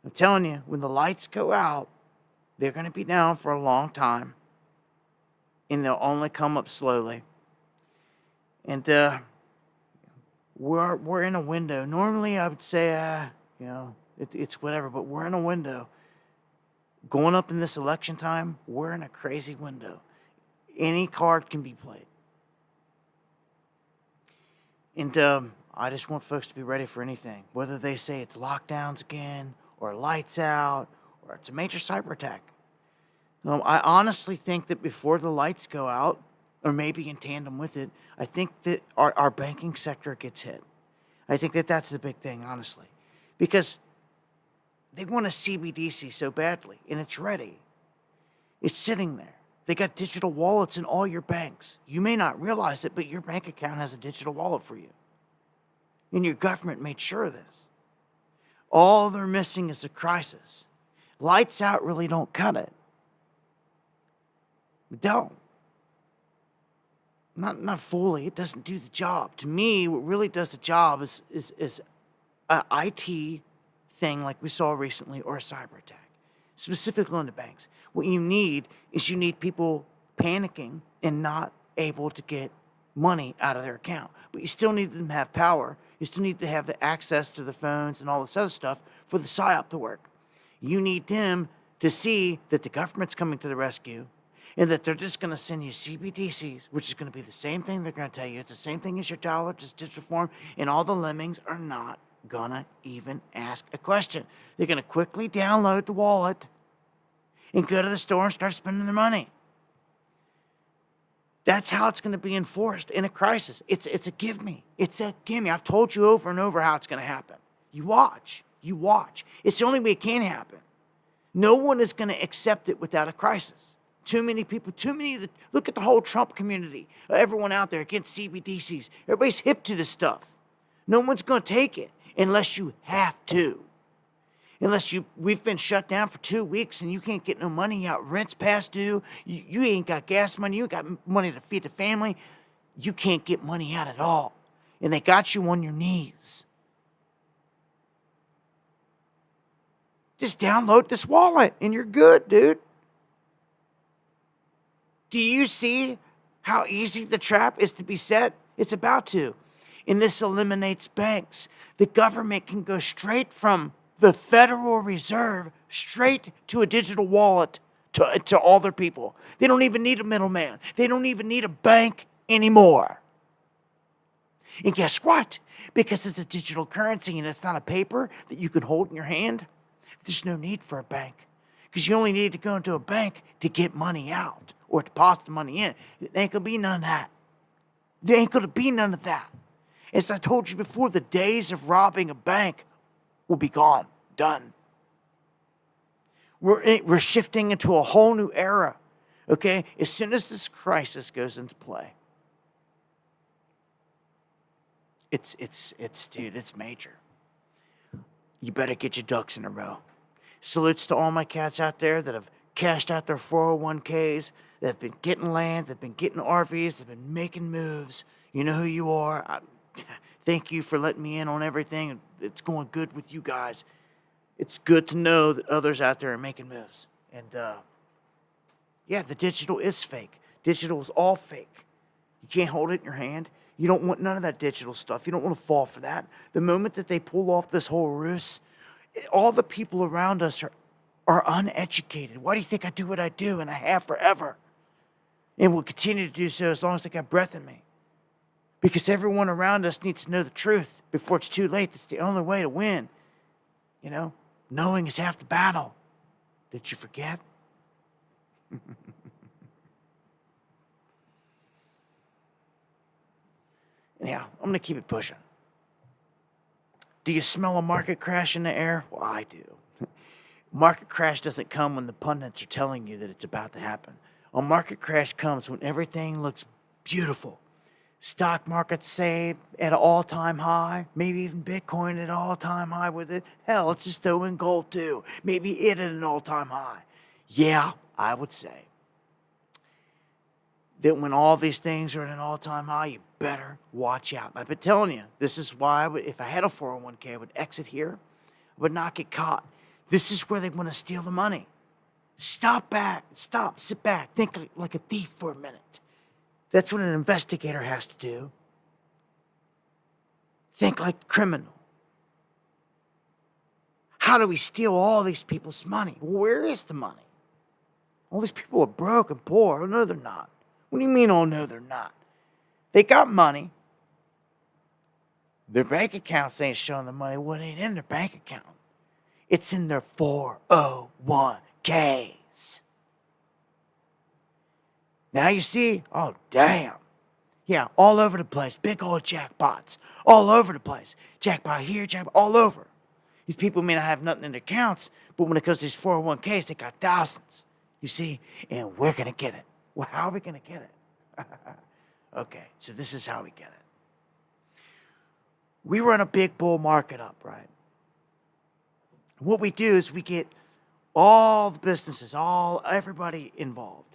I'm telling you, when the lights go out, they're going to be down for a long time. And they'll only come up slowly. And we're in a window. Normally I would say, it's whatever, but we're in a window. Going up in this election time, we're in a crazy window. Any card can be played. And I just want folks to be ready for anything. Whether they say it's lockdowns again, or lights out, or it's a major cyber attack. I honestly think that before the lights go out, or maybe in tandem with it, I think that our banking sector gets hit. I think that that's the big thing, honestly. Because they want a CBDC so badly, and it's ready. It's sitting there. They got digital wallets in all your banks. You may not realize it, but your bank account has a digital wallet for you. And your government made sure of this. All they're missing is a crisis. Lights out really don't cut it. It don't. Not fully. It doesn't do the job. To me, what really does the job is an IT thing like we saw recently, or a cyber attack, specifically on the banks. What you need is people panicking and not able to get money out of their account. But you still need them to have power. You still need to have the access to the phones and all this other stuff for the PSYOP to work. You need them to see that the government's coming to the rescue and that they're just going to send you CBDCs, which is going to be the same thing they're going to tell you. It's the same thing as your dollar, just digital form, and all the lemmings are not going to even ask a question. They're going to quickly download the wallet and go to the store and start spending their money. That's how it's going to be enforced in a crisis. It's a give me. It's a give me. I've told you over and over how it's going to happen. You watch. It's the only way it can happen. No one is going to accept it without a crisis. Too many people, look at the whole Trump community. Everyone out there against CBDCs. Everybody's hip to this stuff. No one's going to take it unless you have to. We've been shut down for 2 weeks and you can't get no money out. Rent's past due. You ain't got gas money. You ain't got money to feed the family. You can't get money out at all. And they got you on your knees. Just download this wallet and you're good, dude. Do you see how easy the trap is to be set? It's about to. And this eliminates banks. The government can go straight from the Federal Reserve straight to a digital wallet to all their people. They don't even need a middleman. They don't even need a bank anymore. And guess what? Because it's a digital currency and it's not a paper that you can hold in your hand, there's no need for a bank. Because you only need to go into a bank to get money out or deposit the money in. There ain't going to be none of that. There ain't going to be none of that. As I told you before, the days of robbing a bank will be gone, done. We're shifting into a whole new era, okay? As soon as this crisis goes into play, it's major. You better get your ducks in a row. Salutes to all my cats out there that have cashed out their 401ks, that have been getting land, that have been getting RVs, that have been making moves. You know who you are. Thank you for letting me in on everything. It's going good with you guys. It's good to know that others out there are making moves. And, the digital is fake. Digital is all fake. You can't hold it in your hand. You don't want none of that digital stuff. You don't want to fall for that. The moment that they pull off this whole ruse All the people around us are uneducated. Why do you think I do what I do, and I have forever? And will continue to do so as long as I got breath in me. Because everyone around us needs to know the truth before it's too late. That's the only way to win. You know, knowing is half the battle. Did you forget? Yeah, I'm going to keep it pushing. Do you smell a market crash in the air? Well, I do. Market crash doesn't come when the pundits are telling you that it's about to happen. A market crash comes when everything looks beautiful. Stock markets say at an all-time high, maybe even Bitcoin at an all-time high with it. Hell, let's just throw in gold too. Maybe it at an all-time high. Yeah, I would say that when all these things are at an all-time high, you better watch out. I've been telling you, this is why if I had a 401k, I would exit here. I would not get caught. This is where they want to steal the money. Sit back, think like a thief for a minute. That's what an investigator has to do. Think like a criminal. How do we steal all these people's money? Well, where is the money? All these people are broke and poor. Oh, no, they're not. What do you mean, oh, no, they're not? They got money. Their bank accounts ain't showing the money. What ain't in their bank account? It's in their 401ks. Now you see? Oh, damn. Yeah, all over the place. Big old jackpots. All over the place. Jackpot here, jackpot all over. These people may not have nothing in their accounts, but when it comes to these 401ks, they got thousands. You see? And we're going to get it. Well, how are we going to get it? Okay, so this is how we get it. We run a big bull market up, right? What we do is we get all the businesses, everybody involved.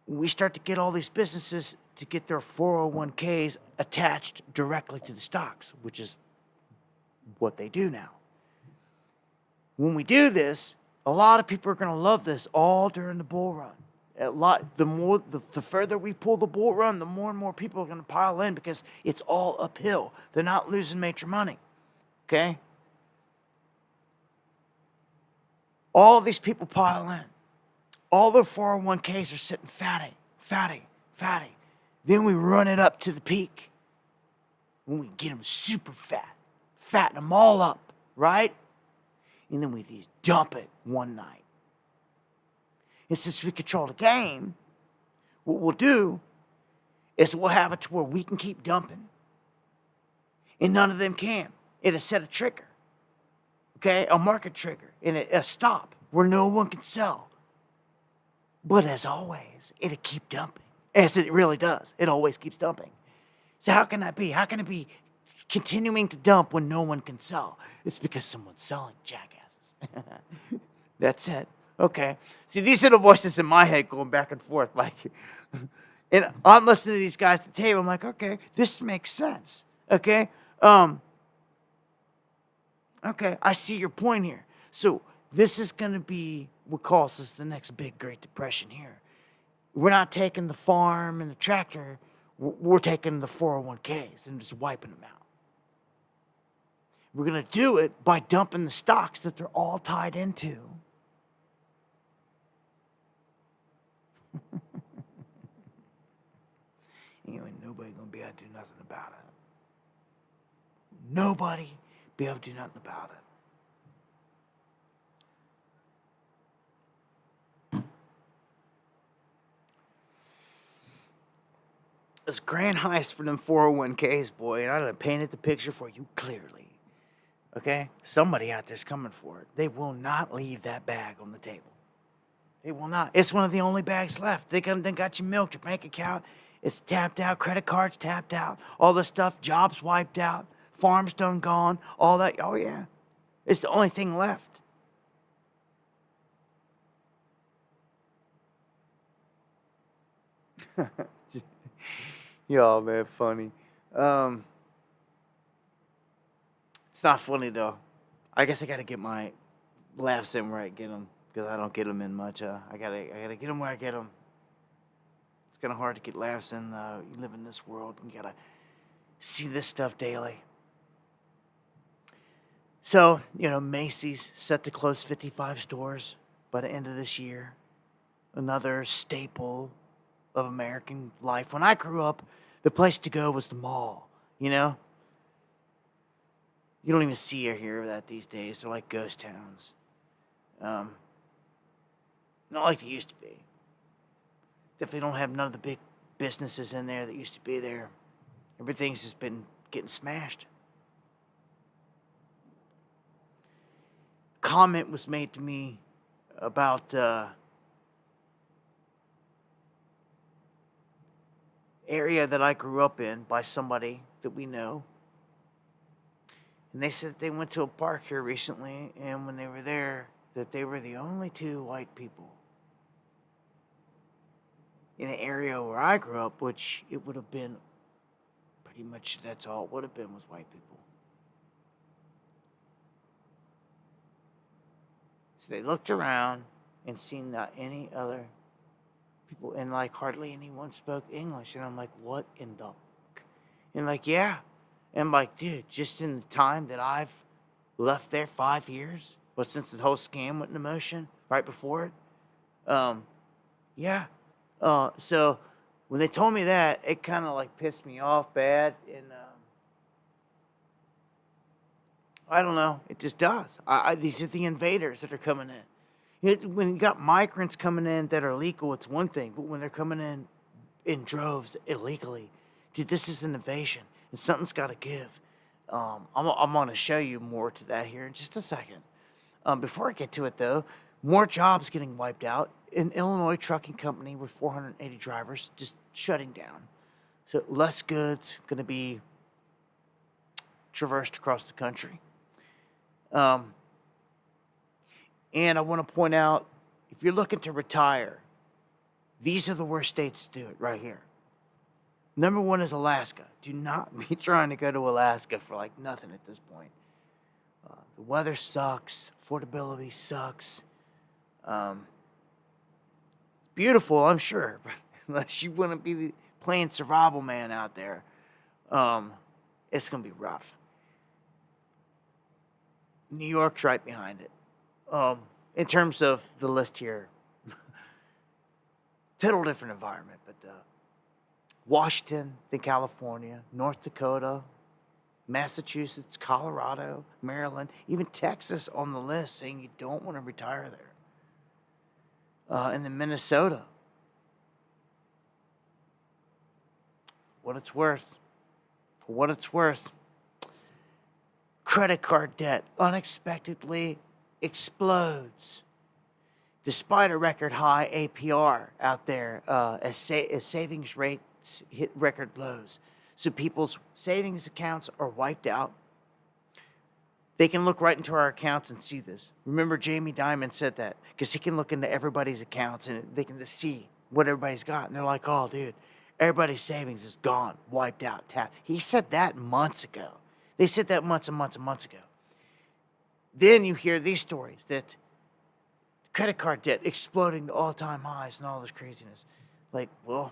We start to get all these businesses to get their 401ks attached directly to the stocks, which is what they do now. When we do this, a lot of people are going to love this all during the bull run. The further we pull the bull run, the more and more people are going to pile in because it's all uphill. They're not losing major money. Okay? All of these people pile in. All their 401ks are sitting fatty. Then we run it up to the peak. When we get them super fat. Fatten them all up, right? And then we just dump it one night. And since we control the game, what we'll do is we'll have it to where we can keep dumping. And none of them can. It'll set a trigger. Okay? A market trigger. And a stop where no one can sell. But as always, it'll keep dumping. As it really does. It always keeps dumping. So how can that be? How can it be continuing to dump when no one can sell? It's because someone's selling, jackasses. That's it. Okay. See, these are the voices in my head going back and forth. And I'm listening to these guys at the table. I'm like, okay, this makes sense. Okay. Okay, I see your point here. So this is going to be what causes the next big Great Depression here. We're not taking the farm and the tractor. We're taking the 401ks and just wiping them out. We're going to do it by dumping the stocks that they're all tied into. Nobody going to be able to do nothing about it. Nobody be able to do nothing about it. This grand heist for them 401ks, boy, and I done painted the picture for you clearly. Okay? Somebody out there's coming for it. They will not leave that bag on the table. They will not. It's one of the only bags left. They got you milked, your bank account. It's tapped out, credit cards tapped out, all this stuff, jobs wiped out, farms done gone, all that. Oh, yeah. It's the only thing left. Y'all, man, funny. It's not funny, though. I guess I got to get my laughs in where I get them, because I don't get them in much. I gotta get them where I get them. It's kind of hard to get laughs in. You live in this world, and you got to see this stuff daily. So, Macy's set to close 55 stores by the end of this year. Another staple of American life. When I grew up, the place to go was the mall, you know? You don't even see or hear of that these days. They're like ghost towns. Um, Not like they used to be. Definitely don't have none of the big businesses in there that used to be there. Everything's just been getting smashed. Comment was made to me about area that I grew up in by somebody that we know. And they said they went to a park here recently, and when they were there, that they were the only two white people in an area where I grew up, which it would have been pretty much that's all it would have been was white people. So they looked around and seen not any other people, and like hardly anyone spoke English. And I'm like, what in the? And like, yeah. And I'm like, dude, just in the time that I've left there 5 years, well, since the whole scam went into motion, right before it, yeah. So when they told me that, it kind of like pissed me off bad, and I don't know, it just does. These are the invaders that are coming in. When you got migrants coming in that are legal, it's one thing, but when they're coming in droves illegally, dude, this is an invasion, and something's got to give. I'm going to show you more to that here in just a second. Before I get to it, though, more jobs getting wiped out. An Illinois trucking company with 480 drivers just shutting down. So less goods going to be traversed across the country. And I want to point out, if you're looking to retire, these are the worst states to do it right here. Number one is Alaska. Do not be trying to go to Alaska for like nothing at this point. The weather sucks. Affordability sucks. Beautiful, I'm sure, but unless you want to be playing survival man out there, it's going to be rough. New York's right behind it. In terms of the list here, total different environment, but Washington, then California, North Dakota, Massachusetts, Colorado, Maryland, even Texas on the list, saying you don't want to retire there. And then Minnesota. For what it's worth, credit card debt unexpectedly explodes. Despite a record high APR out there, as savings rates hit record lows. So people's savings accounts are wiped out. They can look right into our accounts and see this. Remember, Jamie Dimon said that because he can look into everybody's accounts and they can just see what everybody's got. And they're like, oh, dude, everybody's savings is gone, wiped out, tapped. He said that months ago. They said that months and months and months ago. Then you hear these stories that credit card debt exploding to all-time highs and all this craziness. Like, well,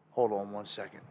hold on one second.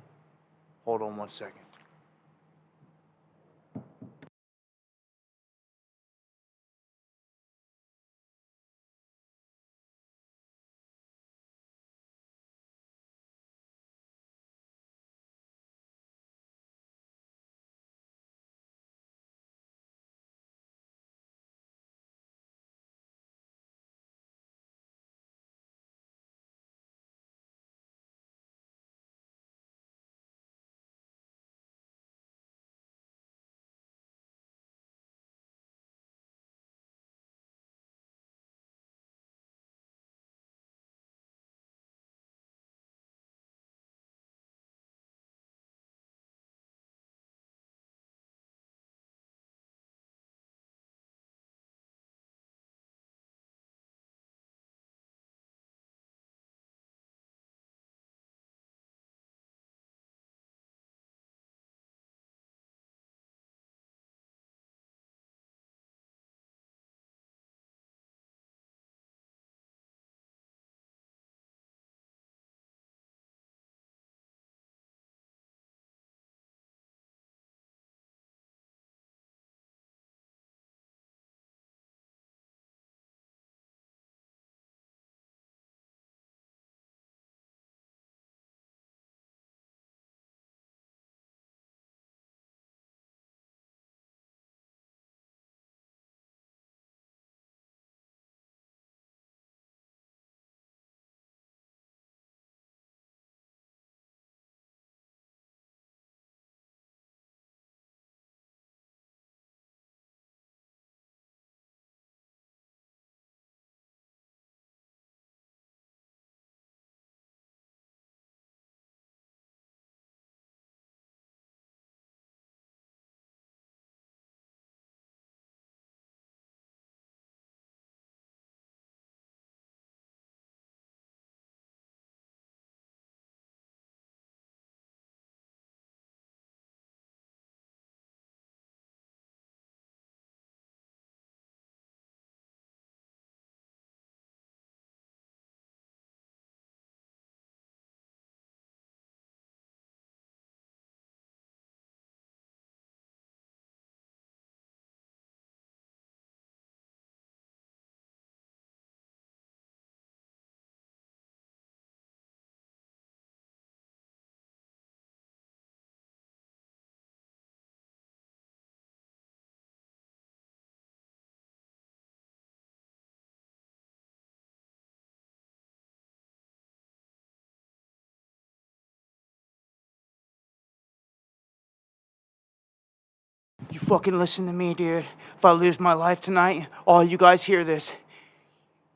fucking listen to me, dude. If I lose my life tonight, all you guys hear this.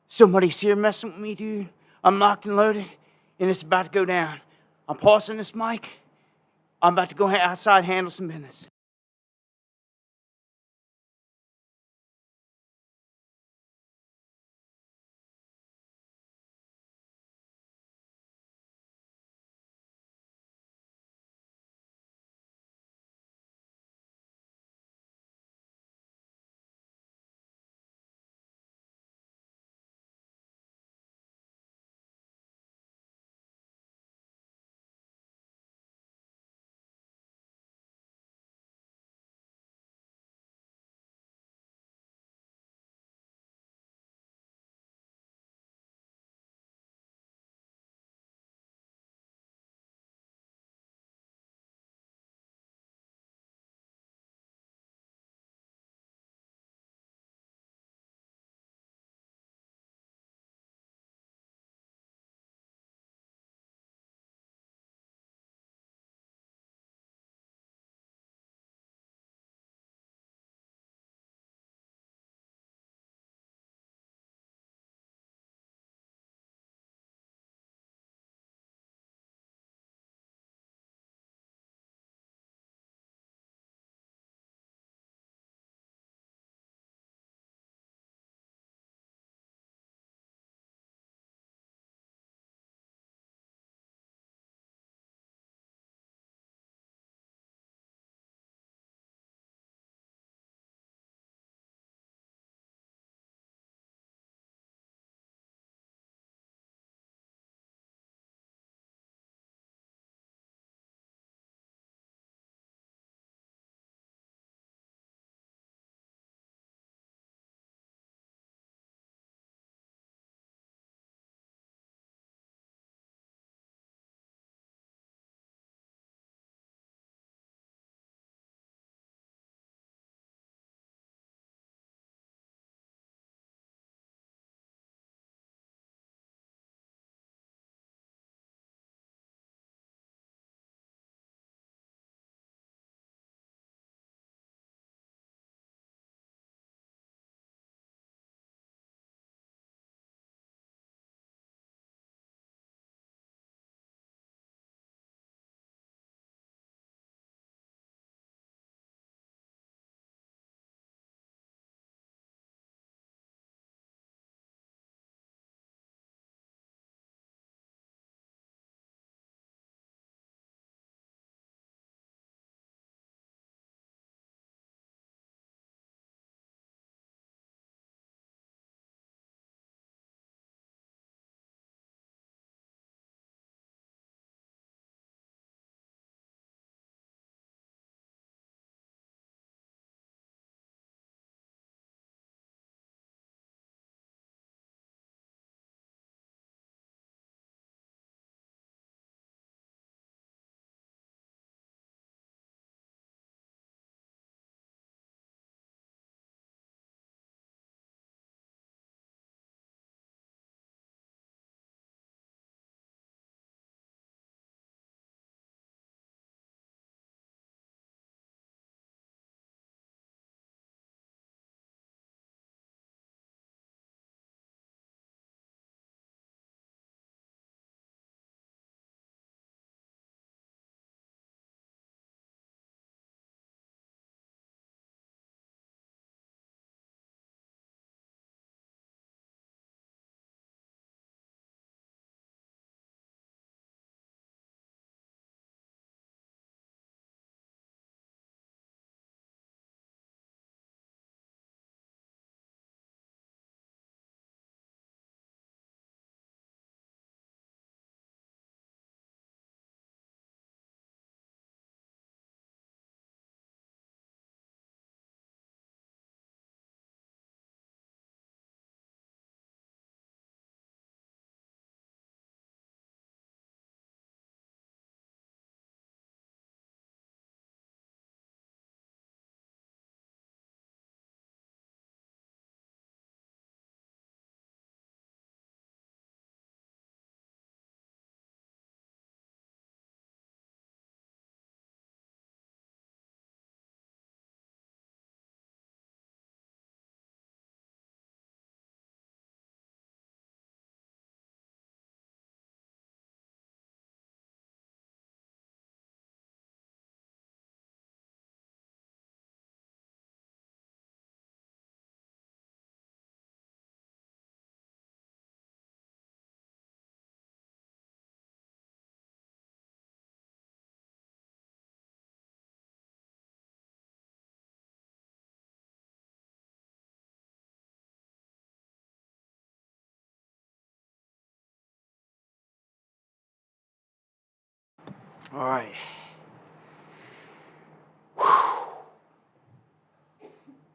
Somebody's here messing with me, dude. I'm locked and loaded, and it's about to go down. I'm pausing this mic. I'm about to go outside and handle some business. All right.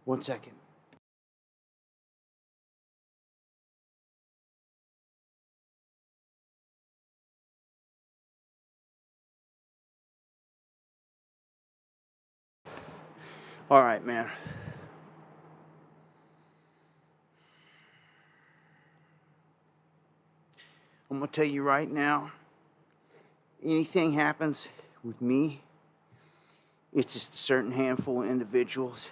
One second. All right, man. I'm going to tell you right now, anything happens with me, it's just a certain handful of individuals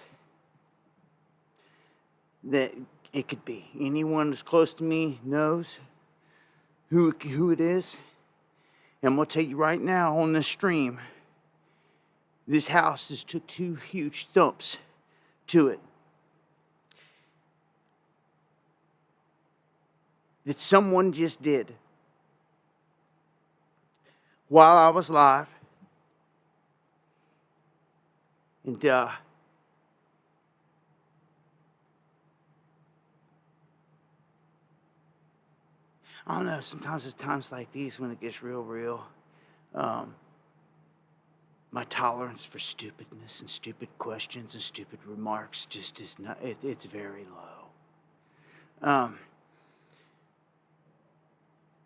that it could be. Anyone that's close to me knows who it is. And I'm going to tell you right now on this stream, this house just took 2 huge thumps to it. That someone just did while I was live. And I don't know, sometimes it's times like these when it gets real. My tolerance for stupidness and stupid questions and stupid remarks just is not, it's very low.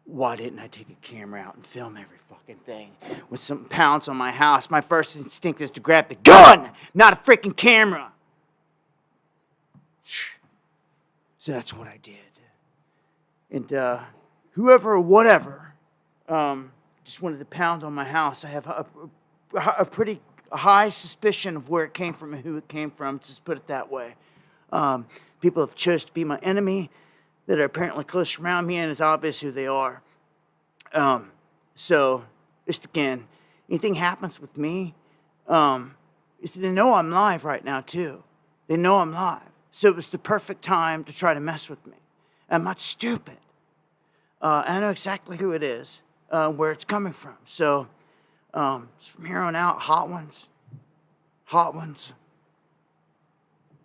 Why didn't I take a camera out and film every fucking thing? When something pounds on my house, my first instinct is to grab the gun, not a freaking camera. So that's what I did. And whoever or whatever just wanted to pound on my house. I have a pretty high suspicion of where it came from and who it came from, just put it that way. People have chosen to be my enemy that are apparently close around me, and it's obvious who they are. So, just again, anything happens with me, they know I'm live right now, too. They know I'm live. So it was the perfect time to try to mess with me. I'm not stupid. I know exactly who it is, where it's coming from. So, from here on out, hot ones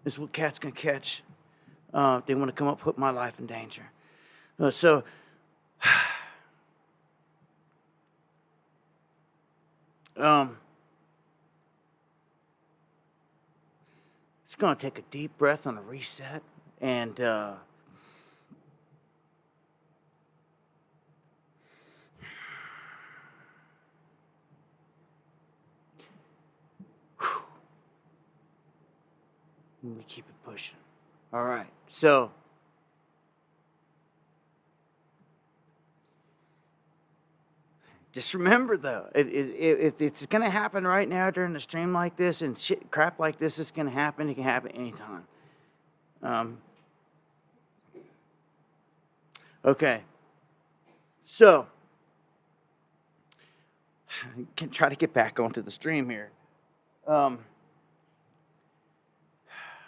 is what cat's gonna catch. They want to come up, put my life in danger. So, it's gonna take a deep breath on a reset, and we keep it pushing. All right, so just remember, though, if it's going to happen right now during a stream like this and crap like this is going to happen, it can happen anytime. Okay, so I can try to get back onto the stream here.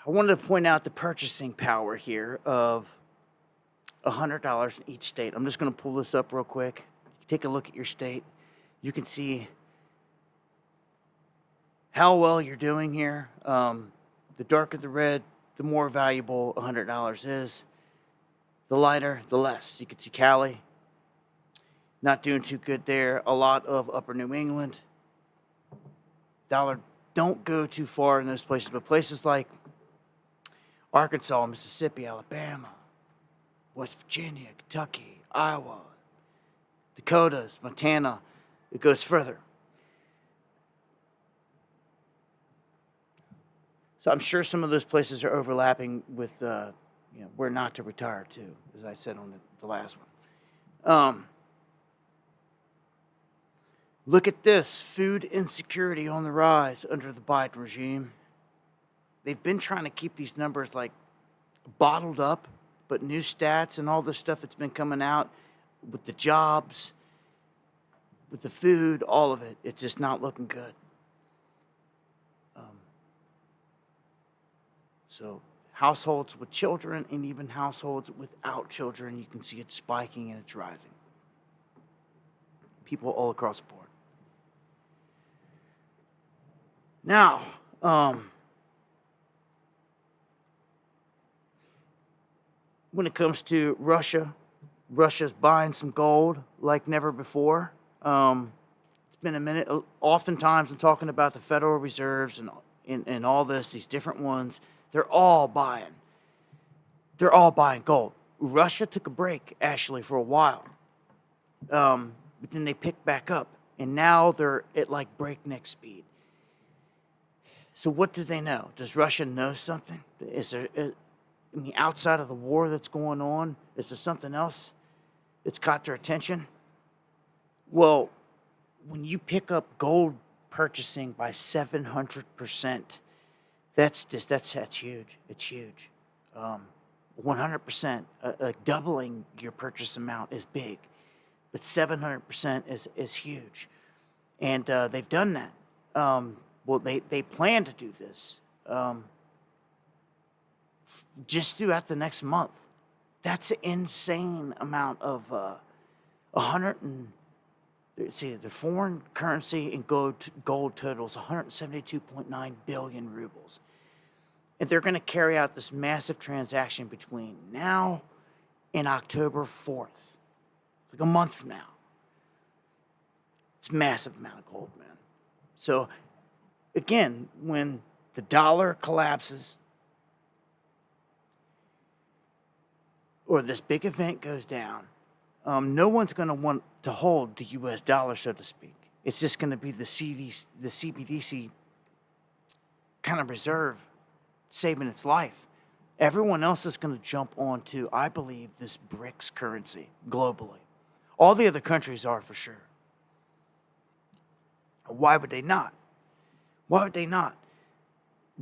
I wanted to point out the purchasing power here of $100 in each state. I'm just going to pull this up real quick. Take a look at your state. You can see how well you're doing here. The darker the red, the more valuable $100 is. The lighter, the less. You can see Cali, not doing too good there. A lot of upper New England. Dollar don't go too far in those places, but places like Arkansas, Mississippi, Alabama, West Virginia, Kentucky, Iowa, Dakotas, Montana, it goes further. So I'm sure some of those places are overlapping with, where not to retire to, as I said on the last one. Look at this, food insecurity on the rise under the Biden regime. They've been trying to keep these numbers like bottled up, but new stats and all this stuff that's been coming out with the jobs, with the food, all of it, it's just not looking good. So households with children and even households without children, you can see it spiking and it's rising. People all across the board. Now, when it comes to Russia, Russia's buying some gold like never before. It's been a minute. Oftentimes, I'm talking about the Federal Reserves and all these different ones. They're all buying. They're all buying gold. Russia took a break, actually, for a while. But then they picked back up. And now they're at like breakneck speed. So what do they know? Does Russia know something? Is there, outside of the war that's going on, is there something else that's caught their attention? Well, when you pick up gold purchasing by 700%, that's huge. It's huge. 100%, doubling your purchase amount is big, but 700% is huge, and they've done that. Well, they plan to do this just throughout the next month. That's an insane amount of the foreign currency and gold totals 172.9 billion rubles. And they're going to carry out this massive transaction between now and October 4th. It's like a month from now. It's a massive amount of gold, man. So, again, when the dollar collapses or this big event goes down, no one's going to want to hold the U.S. dollar, so to speak. It's just going to be the CBDC kind of reserve saving its life. Everyone else is going to jump onto, I believe, this BRICS currency globally. All the other countries are for sure. Why would they not? Why would they not?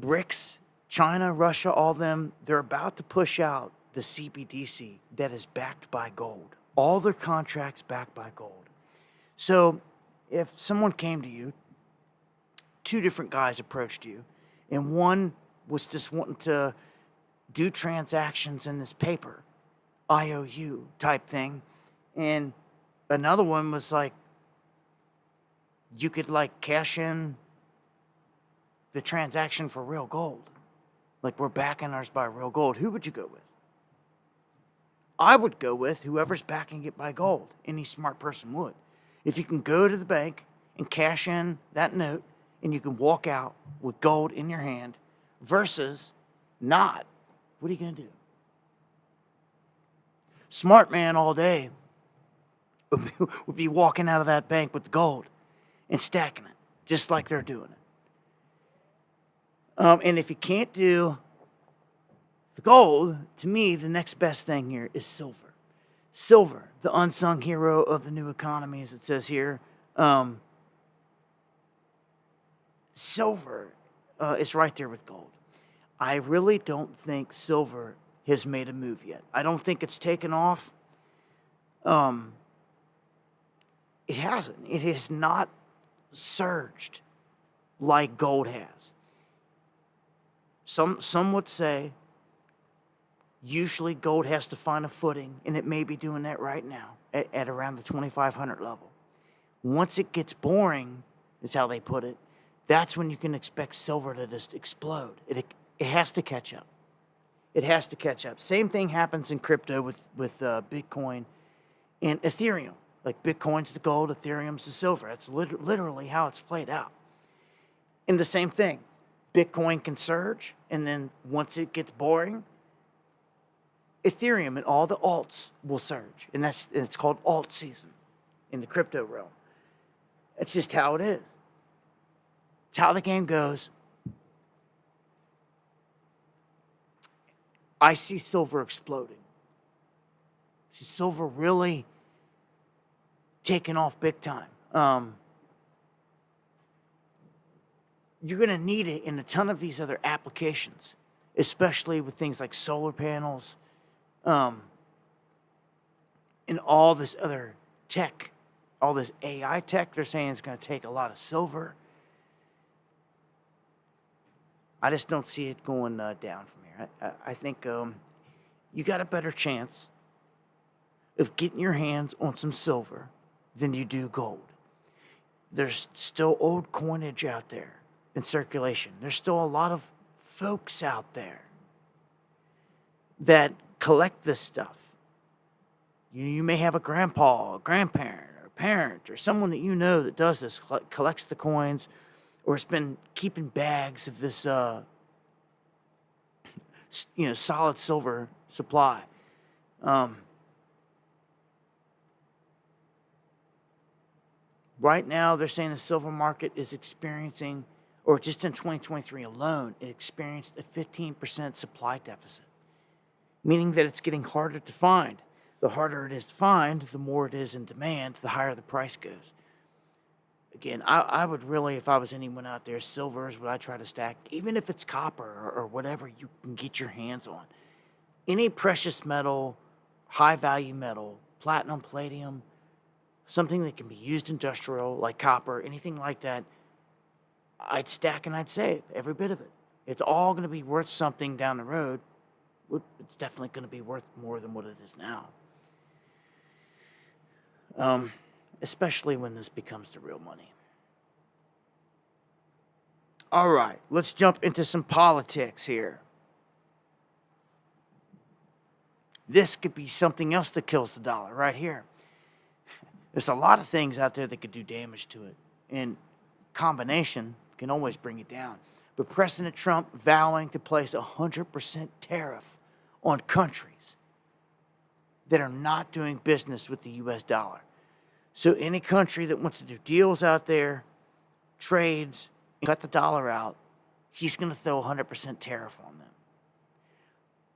BRICS, China, Russia, all them, they're about to push out the CBDC that is backed by gold. All their contracts backed by gold. So if someone came to you, two different guys approached you, and one was just wanting to do transactions in this paper, IOU type thing, and another one was like, you could like cash in the transaction for real gold. Like, we're backing ours by real gold. Who would you go with? I would go with whoever's backing it by gold. Any smart person would. If you can go to the bank and cash in that note and you can walk out with gold in your hand versus not, what are you going to do? Smart man all day would be walking out of that bank with the gold and stacking it, just like they're doing it. And if you can't do the gold, to me, the next best thing here is silver. Silver, the unsung hero of the new economy, as it says here. Silver is right there with gold. I really don't think silver has made a move yet. I don't think it's taken off. It hasn't. It has not surged like gold has. Some would say usually gold has to find a footing, and it may be doing that right now at around the 2,500 level. Once it gets boring, is how they put it, that's when you can expect silver to just explode. It has to catch up. It has to catch up. Same thing happens in crypto with Bitcoin and Ethereum. Like, Bitcoin's the gold, Ethereum's the silver. That's literally how it's played out. And the same thing. Bitcoin can surge, and then once it gets boring, Ethereum and all the alts will surge. And it's called alt season in the crypto realm. It's just how it is. It's how the game goes. I see silver exploding. I see silver really taking off big time. You're going to need it in a ton of these other applications, especially with things like solar panels, and all this other tech, all this AI tech. They're saying it's going to take a lot of silver. I just don't see it going down from here. I think you got a better chance of getting your hands on some silver than you do gold. There's still old coinage out there in circulation. There's still a lot of folks out there that collect this stuff. You may have a grandpa, a grandparent, or parent or someone that you know that does this, collects the coins, or has been keeping bags of this, solid silver supply. Right now, they're saying the silver market is experiencing, or just in 2023 alone, it experienced a 15% supply deficit, meaning that it's getting harder to find. The harder it is to find, the more it is in demand, the higher the price goes. Again, I would really, if I was anyone out there, silver is what I try to stack, even if it's copper or whatever you can get your hands on. Any precious metal, high value metal, platinum, palladium, something that can be used industrial, like copper, anything like that, I'd stack and I'd save every bit of it. It's all going to be worth something down the road. It's definitely going to be worth more than what it is now. Especially when this becomes the real money. All right, let's jump into some politics here. This could be something else that kills the dollar right here. There's a lot of things out there that could do damage to it, and combination can always bring it down. But President Trump vowing to place 100% tariff on countries that are not doing business with the U.S. dollar. So any country that wants to do deals out there, trades, cut the dollar out, he's going to throw 100% tariff on them.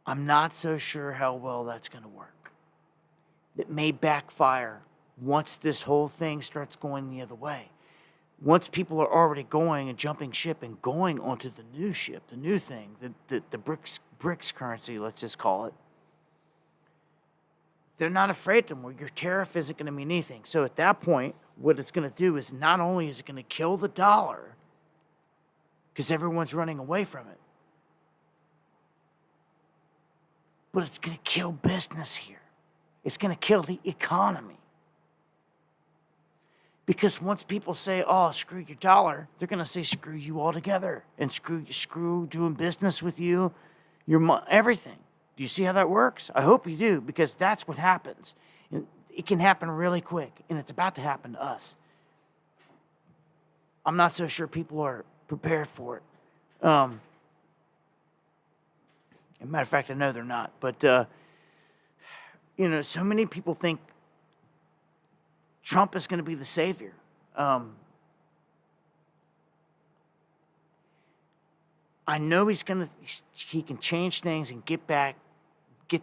I'm not so sure how well that's going to work. It may backfire once this whole thing starts going the other way. Once people are already going and jumping ship and going onto the new ship, the new thing, the BRICS currency, let's just call it, they're not afraid anymore. Your tariff isn't going to mean anything. So at that point, what it's going to do is not only is it going to kill the dollar, because everyone's running away from it, but it's going to kill business here. It's going to kill the economy. Because once people say, oh, screw your dollar, they're going to say, screw you altogether. And screw doing business with you, everything. Do you see how that works? I hope you do, because that's what happens. And it can happen really quick, and it's about to happen to us. I'm not so sure people are prepared for it. As a matter of fact, I know they're not. But, so many people think Trump is going to be the savior. I know he can change things and get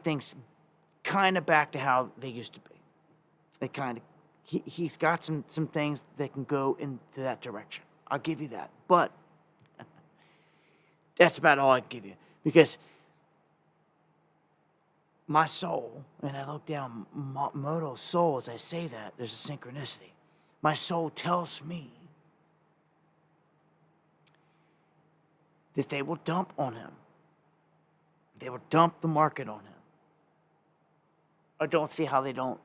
things kind of back to how they used to be. He's got some things that can go into that direction. I'll give you that. But that's about all I can give you. Because my soul, and I look down Moto's soul as I say that, there's a synchronicity. My soul tells me that they will dump on him. They will dump the market on him. I don't see how they don't.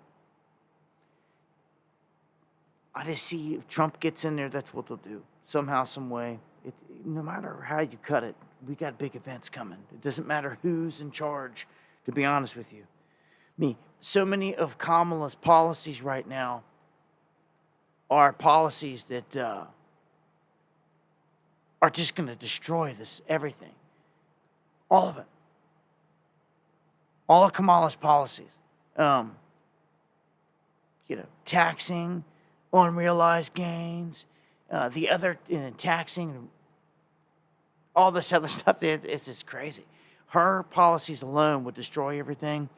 I just see if Trump gets in there, that's what they'll do. Somehow, some way. No matter how you cut it, we got big events coming. It doesn't matter who's in charge, to be honest with you. So many of Kamala's policies right now are policies that are just going to destroy everything. All of it. All of Kamala's policies. Taxing unrealized gains, the other taxing, all this other stuff. It's just crazy. Her policies alone would destroy everything.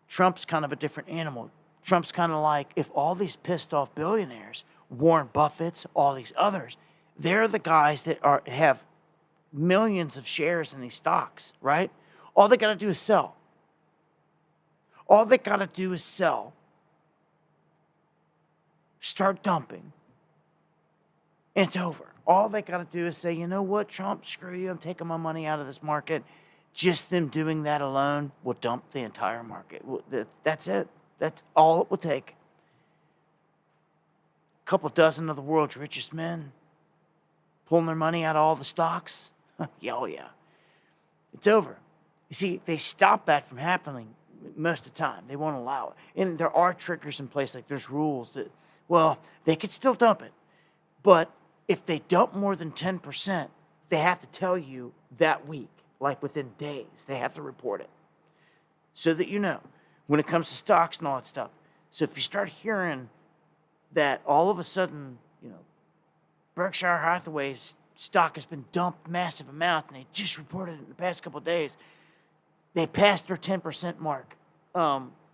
Trump's kind of a different animal. Trump's kind of like if all these pissed off billionaires, Warren Buffett's, all these others, they're the guys that have millions of shares in these stocks, right? All they got to do is sell. All they got to do is sell. Start dumping. And it's over. All they got to do is say, you know what, Trump, screw you. I'm taking my money out of this market. Just them doing that alone will dump the entire market. That's it. That's all it will take. A couple dozen of the world's richest men pulling their money out of all the stocks. Yeah, oh yeah. It's over. You see, they stopped that from happening. most of the time. They won't allow it. And there are triggers in place, like there's rules that, well, they could still dump it. But if they dump more than 10%, they have to tell you that week, like within days. They have to report it so that you know when it comes to stocks and all that stuff. So if you start hearing that all of a sudden, Berkshire Hathaway's stock has been dumped massive amounts, and they just reported it in the past couple of days, they passed their 10% mark.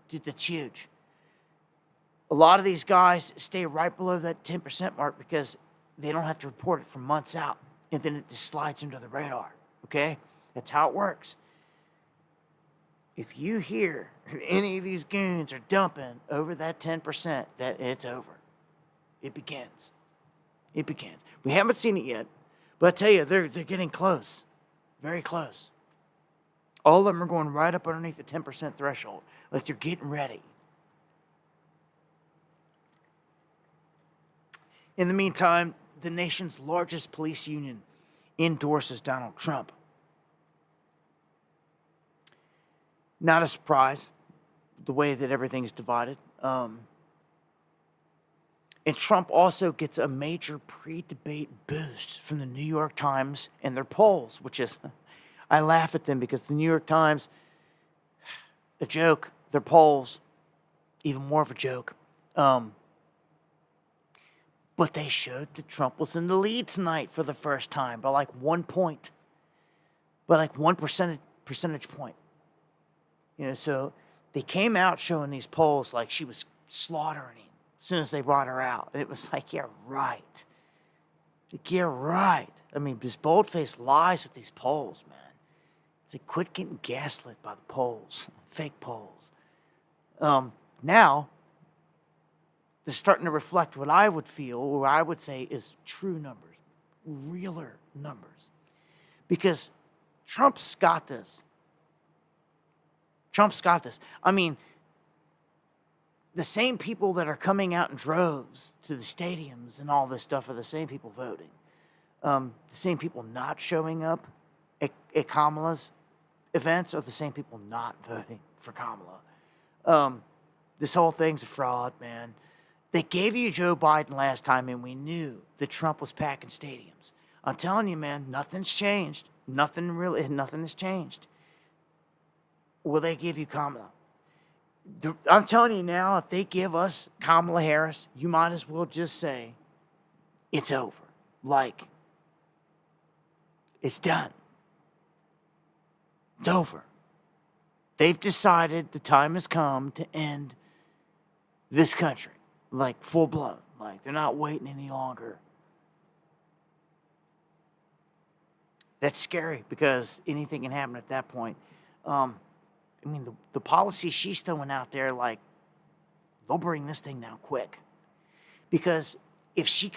Dude, that's huge. A lot of these guys stay right below that 10% mark because they don't have to report it for months out, and then it just slides under the radar, okay? That's how it works. If you hear any of these goons are dumping over that 10%, that it's over. It begins. It begins. We haven't seen it yet, but I tell you, they're getting close. Very close. All of them are going right up underneath the 10% threshold. Like they're getting ready. In the meantime, the nation's largest police union endorses Donald Trump. Not a surprise, the way that everything is divided. And Trump also gets a major pre-debate boost from the New York Times and their polls, which is, I laugh at them because the New York Times, a joke, their polls, even more of a joke. But they showed that Trump was in the lead tonight for the first time by like 1 point, by like 1 percentage point. So they came out showing these polls like she was slaughtering him as soon as they brought her out. And it was like, yeah, right. Yeah, right. I mean, this bold-faced lies with these polls, man. It's like, quit getting gaslit by the polls, fake polls. Now, they're starting to reflect what I would feel, or I would say is true numbers, realer numbers. Because Trump's got this. Trump's got this. I mean, the same people that are coming out in droves to the stadiums and all this stuff are the same people voting. The same people not showing up at Kamala's events are the same people not voting for Kamala. This whole thing's a fraud, man. They gave you Joe Biden last time, and we knew that Trump was packing stadiums. I'm telling you, man, nothing's changed. Nothing has changed. Will they give you Kamala? I'm telling you now, if they give us Kamala Harris, you might as well just say, it's over. Like, it's done. It's over. They've decided the time has come to end this country. Like, full blown. Like, they're not waiting any longer. That's scary because anything can happen at that point. I mean, the policy she's throwing out there, like, they'll bring this thing down quick. Because if she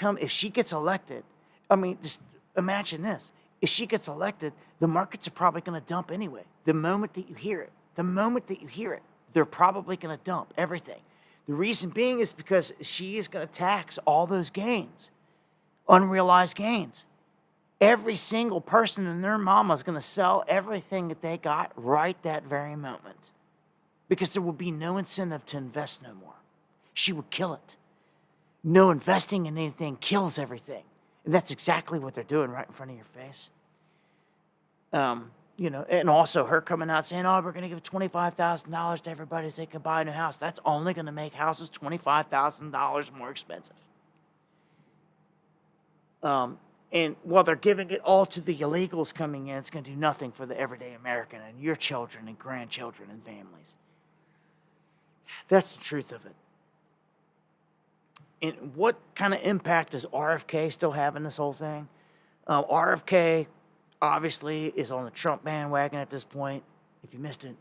gets elected, I mean, just imagine this. If she gets elected, the markets are probably going to dump anyway. The moment that you hear it, they're probably going to dump everything. The reason being is because she is going to tax all those gains, unrealized gains. Every single person and their mama is going to sell everything that they got right that very moment. Because there will be no incentive to invest no more. She would kill it. No investing in anything kills everything. And that's exactly what they're doing right in front of your face. And also her coming out saying, we're going to give $25,000 to everybody so they can buy a new house. That's only going to make houses $25,000 more expensive. And while they're giving it all to the illegals coming in, it's going to do nothing for the everyday American and your children and grandchildren and families. That's the truth of it. And what kind of impact does RFK still have in this whole thing? RFK, obviously, is on the Trump bandwagon at this point, if you missed it.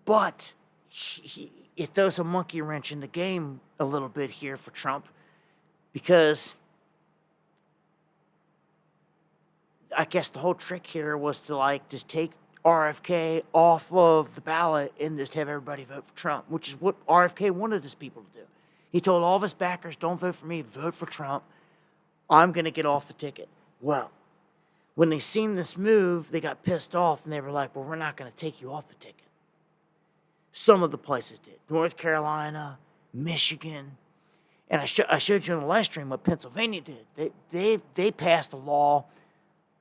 But it throws a monkey wrench in the game a little bit here for Trump. Because I guess the whole trick here was to just take RFK off of the ballot and just have everybody vote for Trump, which is what RFK wanted his people to do. He told all of his backers, don't vote for me, vote for Trump. I'm going to get off the ticket. Well, When they seen this move, they got pissed off and they were like, well, we're not going to take you off the ticket. Some of the places did. North Carolina, Michigan. And I showed you in the live stream what Pennsylvania did. They passed a law,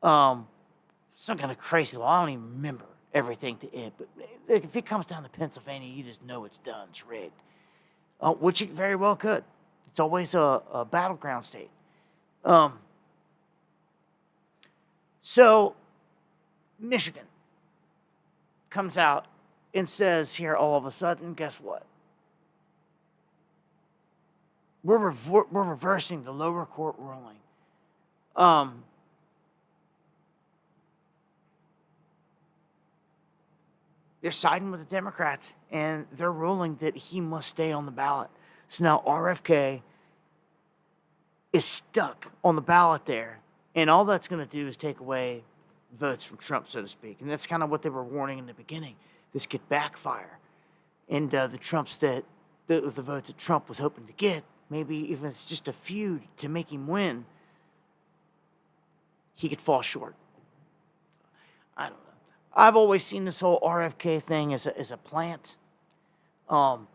some kind of crazy law. I don't even remember everything to it. But if it comes down to Pennsylvania, you just know it's done. It's rigged. Which it very well could. It's always a battleground state. So Michigan comes out and says here all of a sudden, guess what? We're reversing the lower court ruling. They're siding with the Democrats, and they're ruling that he must stay on the ballot. So now RFK is stuck on the ballot there, and all that's going to do is take away votes from Trump, so to speak. And that's kind of what they were warning in the beginning. This could backfire. And the votes that Trump was hoping to get, maybe even if it's just a few to make him win, he could fall short. I don't know. I've always seen this whole RFK thing as a plant.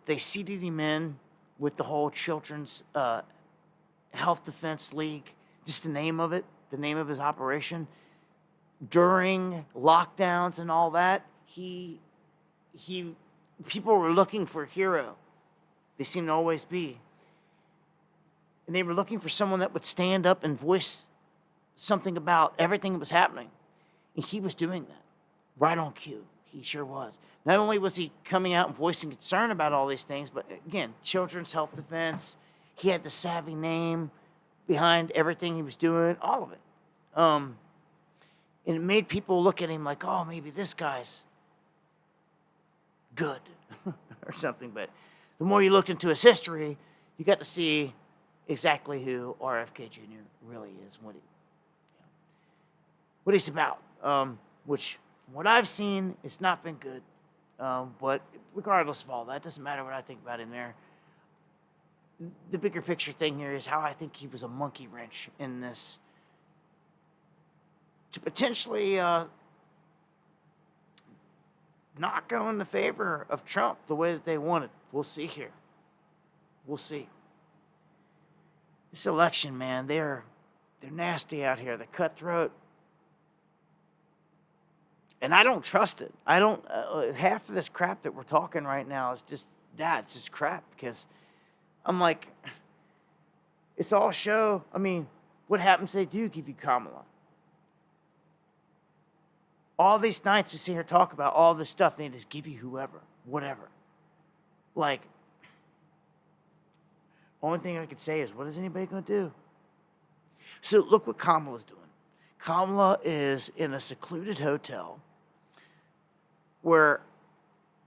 They seeded him in with the whole Children's Health Defense League, just the name of it, the name of his operation. During lockdowns and all that, people were looking for a hero. They seem to always be. And they were looking for someone that would stand up and voice something about everything that was happening. And he was doing that. Right on cue. He sure was. Not only was he coming out and voicing concern about all these things, but again, Children's Health Defense. He had the savvy name behind everything he was doing, all of it. And it made people look at him like, oh, maybe this guy's good or something. But the more you looked into his history, you got to see exactly who RFK Jr. really is, what he's about. Which, from what I've seen, it's not been good. But regardless of all that, doesn't matter what I think about him there. The bigger picture thing here is how I think he was a monkey wrench in this to potentially not go in the favor of Trump the way that they wanted. We'll see here. We'll see. This election, man, they're nasty out here. They're cutthroat. And I don't trust it. I don't, half of this crap that we're talking right now is just that. It's just crap because I'm like, it's all show. I mean, what happens if they do give you Kamala? All these nights we sit here talk about all this stuff, and they just give you whoever, whatever. Like, only thing I could say is, what is anybody going to do? So look what Kamala's doing. Kamala is in a secluded hotel where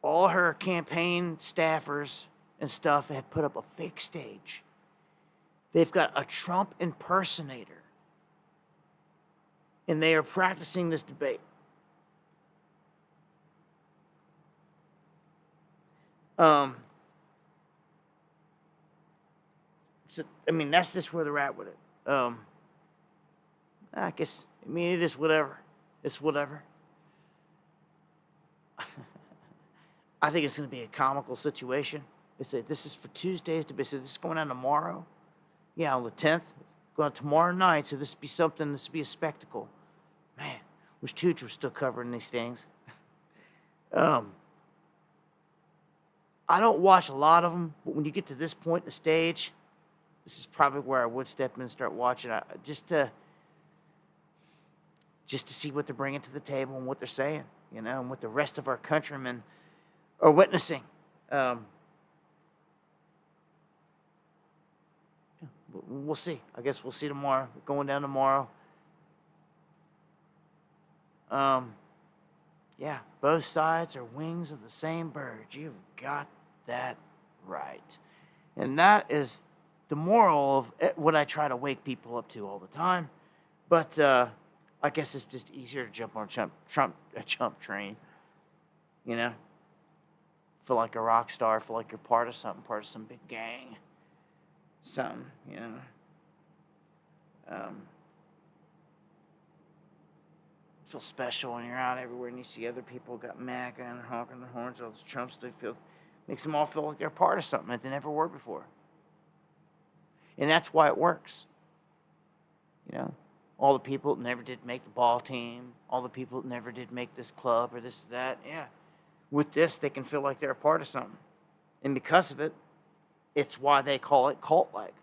all her campaign staffers and stuff have put up a fake stage. They've got a Trump impersonator, and they are practicing this debate. So, I mean, that's just where they're at with it. I guess, I mean, it is whatever. It's whatever. I think it's going to be a comical situation. They say this is for Tuesday's debate. So this is going on tomorrow. Yeah, on the 10th. Going on tomorrow night. So this would be something, this would be a spectacle. Man, wish Tooch was still covering these things. I don't watch a lot of them, but when you get to this point in the stage, this is probably where I would step in and start watching, just to see what they're bringing to the table and what they're saying, you know, and what the rest of our countrymen are witnessing. We'll see. I guess we'll see tomorrow. Going down tomorrow. Yeah, both sides are wings of the same bird. You've got that right. And that is the moral of what I try to wake people up to all the time. But I guess it's just easier to jump on a Trump train. You know? Feel like a rock star, feel like you're part of something, part of some big gang. Something, you know. feel special when you're out everywhere and you see other people got MAGA and they're honking their horns, all this Trump stuff. Makes them all feel like they're part of something that they never were before. And that's why it works. You know, all the people that never did make the ball team, all the people that never did make this club or this or that, yeah. With this, they can feel like they're a part of something. And because of it, it's why they call it cult-like.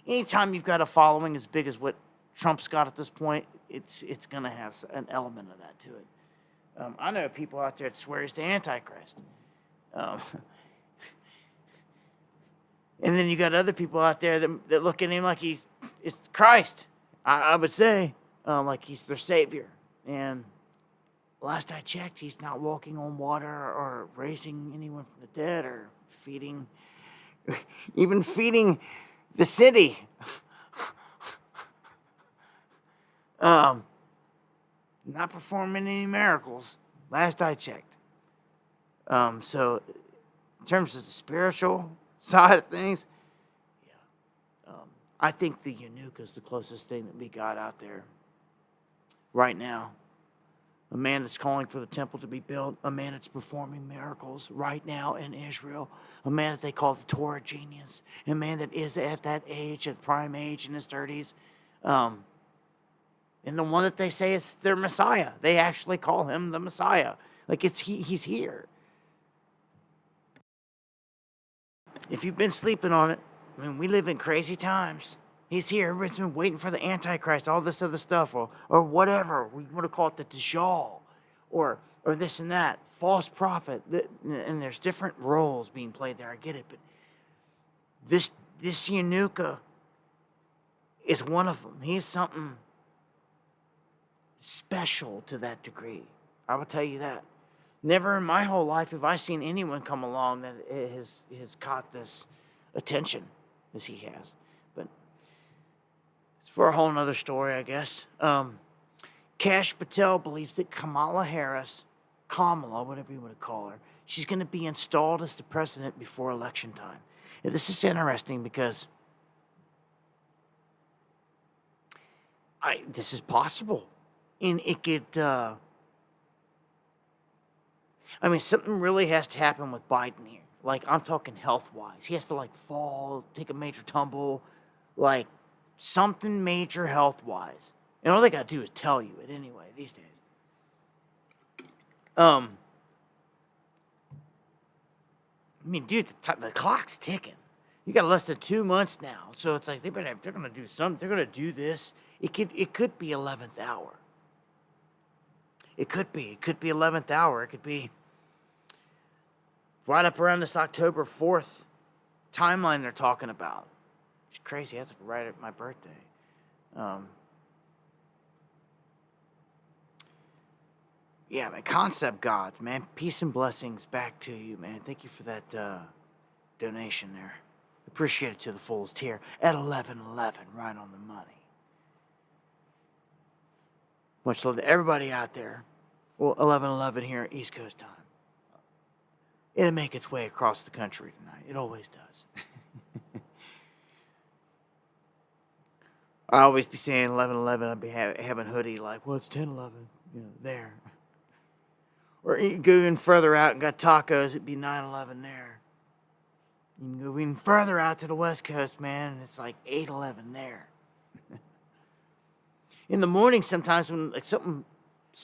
Anytime you've got a following as big as what Trump's got at this point, it's going to have an element of that to it. I know people out there that swear he's the Antichrist. And then you got other people out there that look at him like he is Christ. I would say, like he's their savior. And last I checked, he's not walking on water or raising anyone from the dead or even feeding the city. Not performing any miracles, last I checked. So, in terms of the spiritual side of things, yeah, I think the eunuch is the closest thing that we got out there right now. A man that's calling for the temple to be built, a man that's performing miracles right now in Israel, a man that they call the Torah genius, a man that is at that age, at prime age in his 30s, and the one that they say is their Messiah. They actually call him the Messiah. Like he's here. If you've been sleeping on it, I mean, we live in crazy times. He's here. Everybody's been waiting for the Antichrist, all this other stuff, or whatever. We want to call it the Dajjal, or this and that. False prophet. And there's different roles being played there. I get it. But this eunuch is one of them. He's something special to that degree. I will tell you that. Never in my whole life have I seen anyone come along that has caught this attention as he has. But it's for a whole nother story, I guess. Kash Patel believes that Kamala, whatever you want to call her, she's going to be installed as the president before election time. And this is interesting because this is possible. And it could... something really has to happen with Biden here. Like, I'm talking health-wise. He has to, fall, take a major tumble, something major health-wise. And all they got to do is tell you it anyway these days. Dude, the clock's ticking. You got less than 2 months now. So it's like, they're going to do something. They're going to do this. It could be 11th hour. It could be 11th hour. It could be right up around this October 4th timeline they're talking about. It's crazy. That's right at my birthday. Yeah, man. Concept gods, man. Peace and blessings back to you, man. Thank you for that donation there. Appreciate it to the fullest here at 11:11, right on the money. Much love to everybody out there. Well, 11:11 here, East Coast time. It'll make its way across the country tonight. It always does. I always be saying 11:11. I'd be having hoodie like, well, it's 10:11. There. Or you go even further out and got tacos. It'd be 9:11 there. You can go even further out to the West Coast, man, and it's like 8:11 there. In the morning, sometimes when something's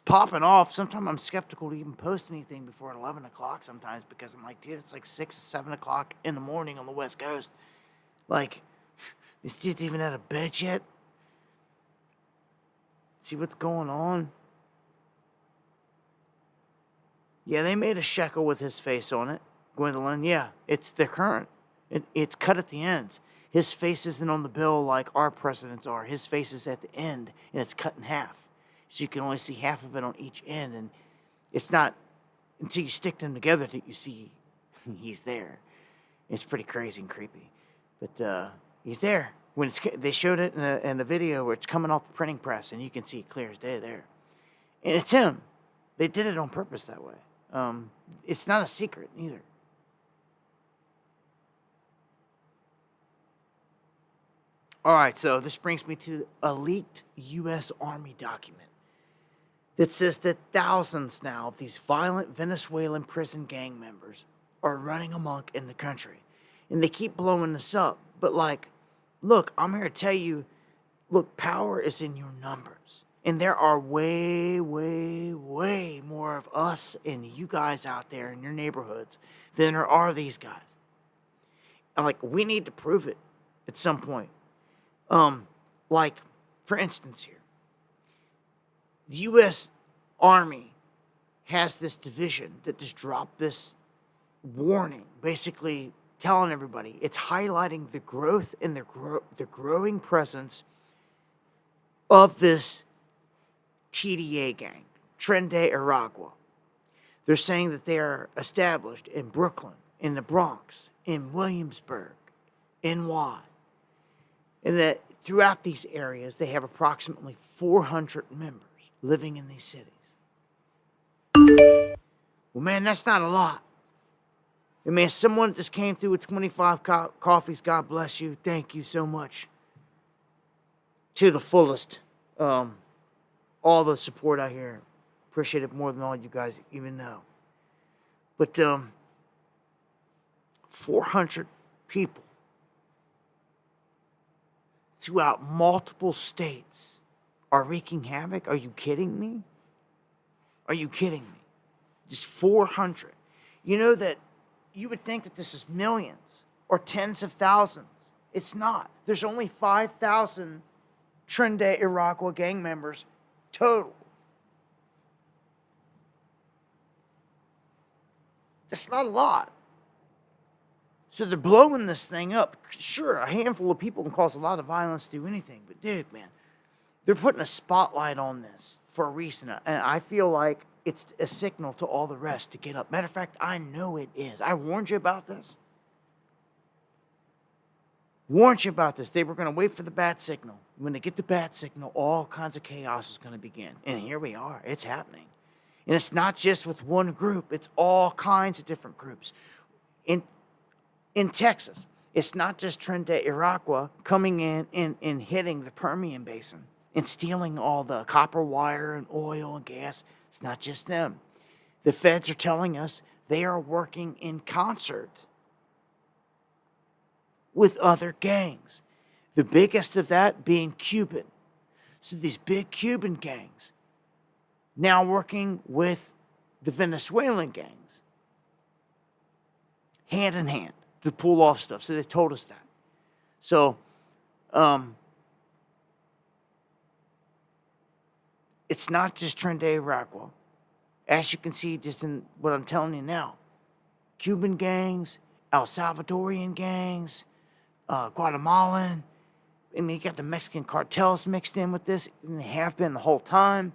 popping off, sometimes I'm skeptical to even post anything before 11 o'clock sometimes because I'm like, dude, it's like 6, 7 o'clock in the morning on the West Coast. Like, this dude's even out of bed yet? See what's going on? Yeah, they made a shekel with his face on it. Gwendolyn, yeah, it's the current. It's cut at the ends. His face isn't on the bill like our presidents are. His face is at the end, and it's cut in half. So you can only see half of it on each end, and it's not until you stick them together that you see he's there. It's pretty crazy and creepy. But he's there. They showed it in a video where it's coming off the printing press, and you can see it clear as day there. And it's him. They did it on purpose that way. It's not a secret either. All right, so this brings me to a leaked U.S. Army document that says that thousands now of these violent Venezuelan prison gang members are running amok in the country. And they keep blowing this up. But, like, look, I'm here to tell you, look, power is in your numbers. And there are way, way, way more of us and you guys out there in your neighborhoods than there are these guys. And, like, we need to prove it at some point. Like, for instance here, the U.S. Army has this division that just dropped this warning, basically telling everybody, it's highlighting the growth and the growing presence of this TDA gang, Tren de Aragua. They're saying that they are established in Brooklyn, in the Bronx, in Williamsburg, NY, and that throughout these areas, they have approximately 400 members living in these cities. Well, man, that's not a lot. I mean, someone just came through with 25 coffees. God bless you. Thank you so much. To the fullest. All the support out here. Appreciate it more than all you guys even know. But 400 people throughout multiple states are wreaking havoc. Are you kidding me? Are you kidding me? Just 400. You know that you would think that this is millions or tens of thousands. It's not. There's only 5,000 Tren de Aragua gang members total. That's not a lot. So they're blowing this thing up. Sure, a handful of people can cause a lot of violence, do anything. But dude, man, they're putting a spotlight on this for a reason. And I feel like it's a signal to all the rest to get up. Matter of fact, I know it is. I warned you about this. Warned you about this. They were going to wait for the bat signal. When they get the bat signal, all kinds of chaos is going to begin. And here we are. It's happening. And it's not just with one group. It's all kinds of different groups. In Texas, it's not just Tren de Aragua coming in and hitting the Permian Basin and stealing all the copper wire and oil and gas. It's not just them. The feds are telling us they are working in concert with other gangs. The biggest of that being Cuban. So these big Cuban gangs now working with the Venezuelan gangs, hand in hand, to pull off stuff. So they told us that. So, it's not just Tren de Aragua. As you can see just in what I'm telling you now. Cuban gangs, El Salvadorian gangs, Guatemalan. I mean, you got the Mexican cartels mixed in with this, and they have been the whole time,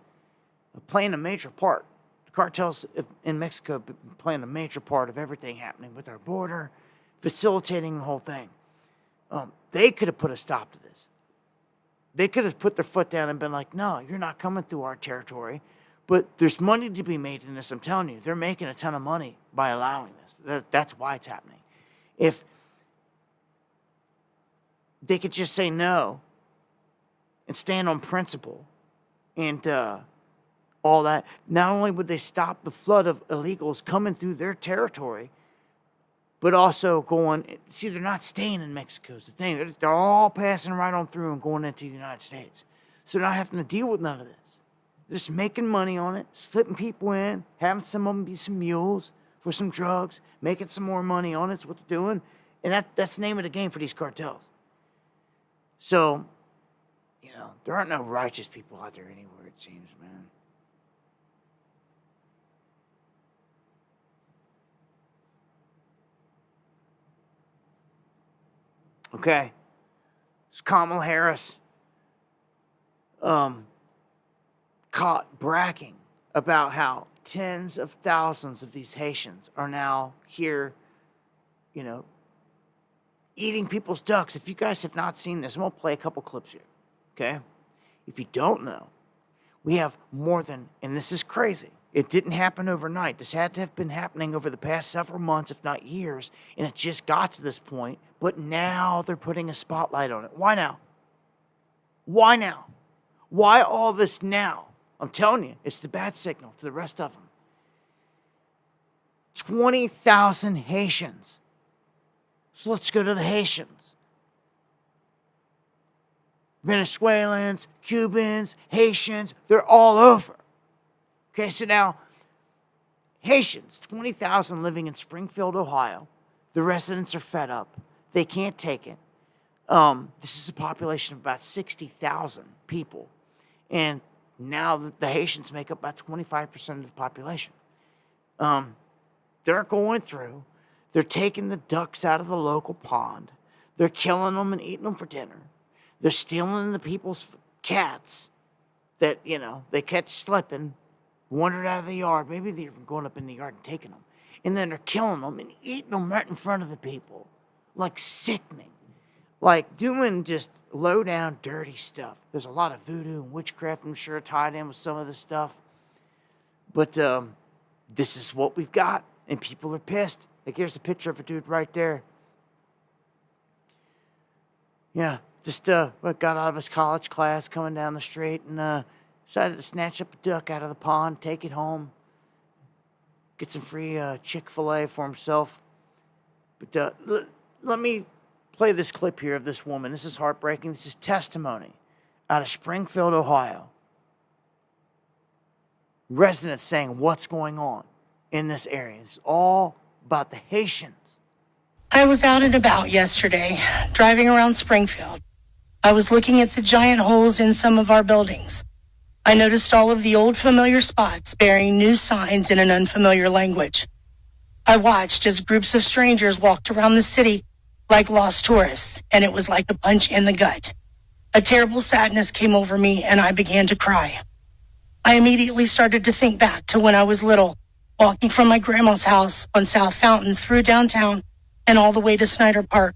playing a major part. The cartels in Mexico have been playing a major part of everything happening with our border, facilitating the whole thing. They could have put a stop to this. They could have put their foot down and been like, no, you're not coming through our territory. But there's money to be made in this, I'm telling you. They're making a ton of money by allowing this. That's why it's happening. If they could just say no and stand on principle and all that, not only would they stop the flood of illegals coming through their territory, but also going, see, they're not staying in Mexico is the thing. They're all passing right on through and going into the United States. So they're not having to deal with none of this. They're just making money on it, slipping people in, having some of them be some mules for some drugs, making some more money on it. That's what they're doing. And that's the name of the game for these cartels. So, you know, there aren't no righteous people out there anywhere, it seems, man. Okay, it's Kamala Harris caught bragging about how tens of thousands of these Haitians are now here, you know, eating people's ducks. If you guys have not seen this, I'm going to play a couple clips here, okay? If you don't know, we have more than, and this is crazy, it didn't happen overnight. This had to have been happening over the past several months, if not years, and it just got to this point, but now they're putting a spotlight on it. Why now? Why now? Why all this now? I'm telling you, it's the bad signal to the rest of them. 20,000 Haitians. So let's go to the Haitians. Venezuelans, Cubans, Haitians, they're all over. Okay, so now, Haitians, 20,000 living in Springfield, Ohio. The residents are fed up. They can't take it. This is a population of about 60,000 people. And now the Haitians make up about 25% of the population. They're going through. They're taking the ducks out of the local pond. They're killing them and eating them for dinner. They're stealing the people's cats that, they catch slipping, wandered out of the yard. Maybe they're even going up in the yard and taking them. And then they're killing them and eating them right in front of the people. Like sickening. Like doing just low down, dirty stuff. There's a lot of voodoo and witchcraft, I'm sure, tied in with some of this stuff. But this is what we've got. And people are pissed. Like, here's a picture of a dude right there. Yeah, just got out of his college class, coming down the street, and decided to snatch up a duck out of the pond, take it home, get some free Chick-fil-A for himself. But let me play this clip here of this woman. This is heartbreaking. This is testimony out of Springfield, Ohio. Residents saying what's going on in this area. It's all about the Haitians. I was out and about yesterday, driving around Springfield. I was looking at the giant holes in some of our buildings. I noticed all of the old familiar spots bearing new signs in an unfamiliar language. I watched as groups of strangers walked around the city like lost tourists, and it was like a punch in the gut. A terrible sadness came over me, and I began to cry. I immediately started to think back to when I was little, walking from my grandma's house on South Fountain through downtown and all the way to Snyder Park,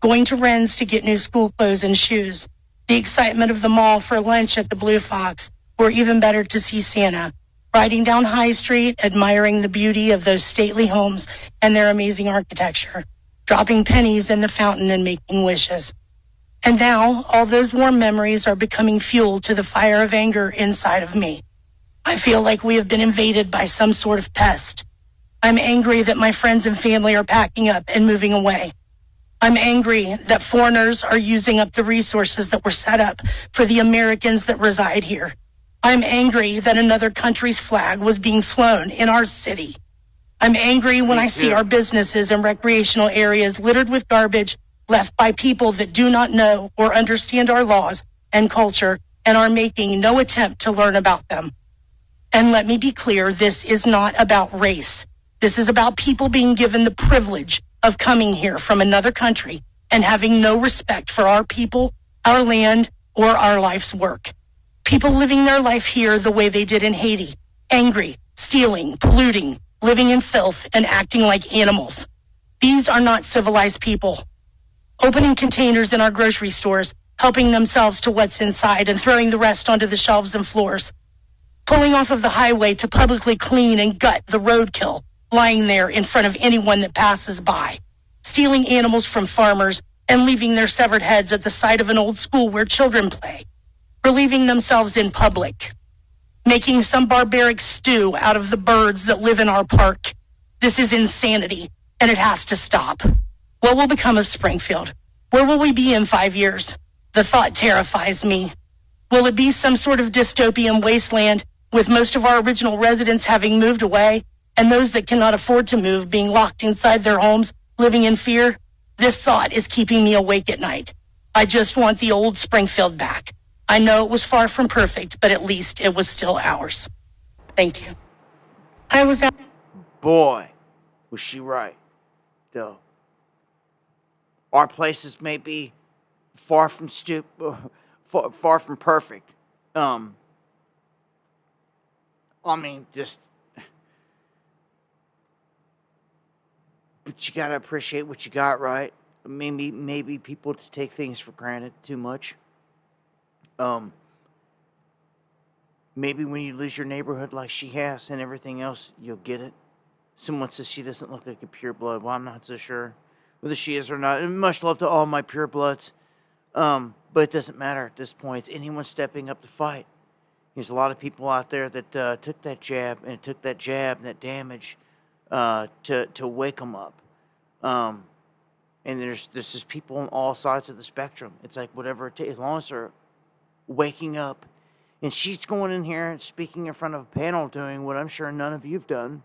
going to Wren's to get new school clothes and shoes, the excitement of the mall for lunch at the Blue Fox, or even better to see Santa, riding down High Street, admiring the beauty of those stately homes and their amazing architecture, dropping pennies in the fountain and making wishes. And now, all those warm memories are becoming fuel to the fire of anger inside of me. I feel like we have been invaded by some sort of pest. I'm angry that my friends and family are packing up and moving away. I'm angry that foreigners are using up the resources that were set up for the Americans that reside here. I'm angry that another country's flag was being flown in our city. I'm angry when I see our businesses and recreational areas littered with garbage left by people that do not know or understand our laws and culture and are making no attempt to learn about them. And let me be clear, this is not about race. This is about people being given the privilege of coming here from another country and having no respect for our people, our land, or our life's work. People living their life here the way they did in Haiti, angry, stealing, polluting, living in filth, and acting like animals. These are not civilized people. Opening containers in our grocery stores, helping themselves to what's inside and throwing the rest onto the shelves and floors. Pulling off of the highway to publicly clean and gut the roadkill lying there in front of anyone that passes by. Stealing animals from farmers and leaving their severed heads at the side of an old school where children play. Relieving themselves in public. Making some barbaric stew out of the birds that live in our park. This is insanity, and it has to stop. What will become of Springfield? Where will we be in 5 years? The thought terrifies me. Will it be some sort of dystopian wasteland with most of our original residents having moved away and those that cannot afford to move being locked inside their homes, living in fear? This thought is keeping me awake at night. I just want the old Springfield back. I know it was far from perfect, but at least it was still ours. Thank you. I was out. Boy, was she right, though. Our places may be far from far from perfect. Just, but you gotta appreciate what you got, right? Maybe people just take things for granted too much. Maybe when you lose your neighborhood like she has and everything else, you'll get it. Someone says she doesn't look like a pureblood. Well, I'm not so sure whether she is or not. And much love to all my purebloods. But it doesn't matter at this point. It's anyone stepping up to fight. There's a lot of people out there that took that jab and that damage to wake them up. And there's just people on all sides of the spectrum. It's like whatever it takes, as long as they're waking up. And she's going in here and speaking in front of a panel doing what I'm sure none of you've done.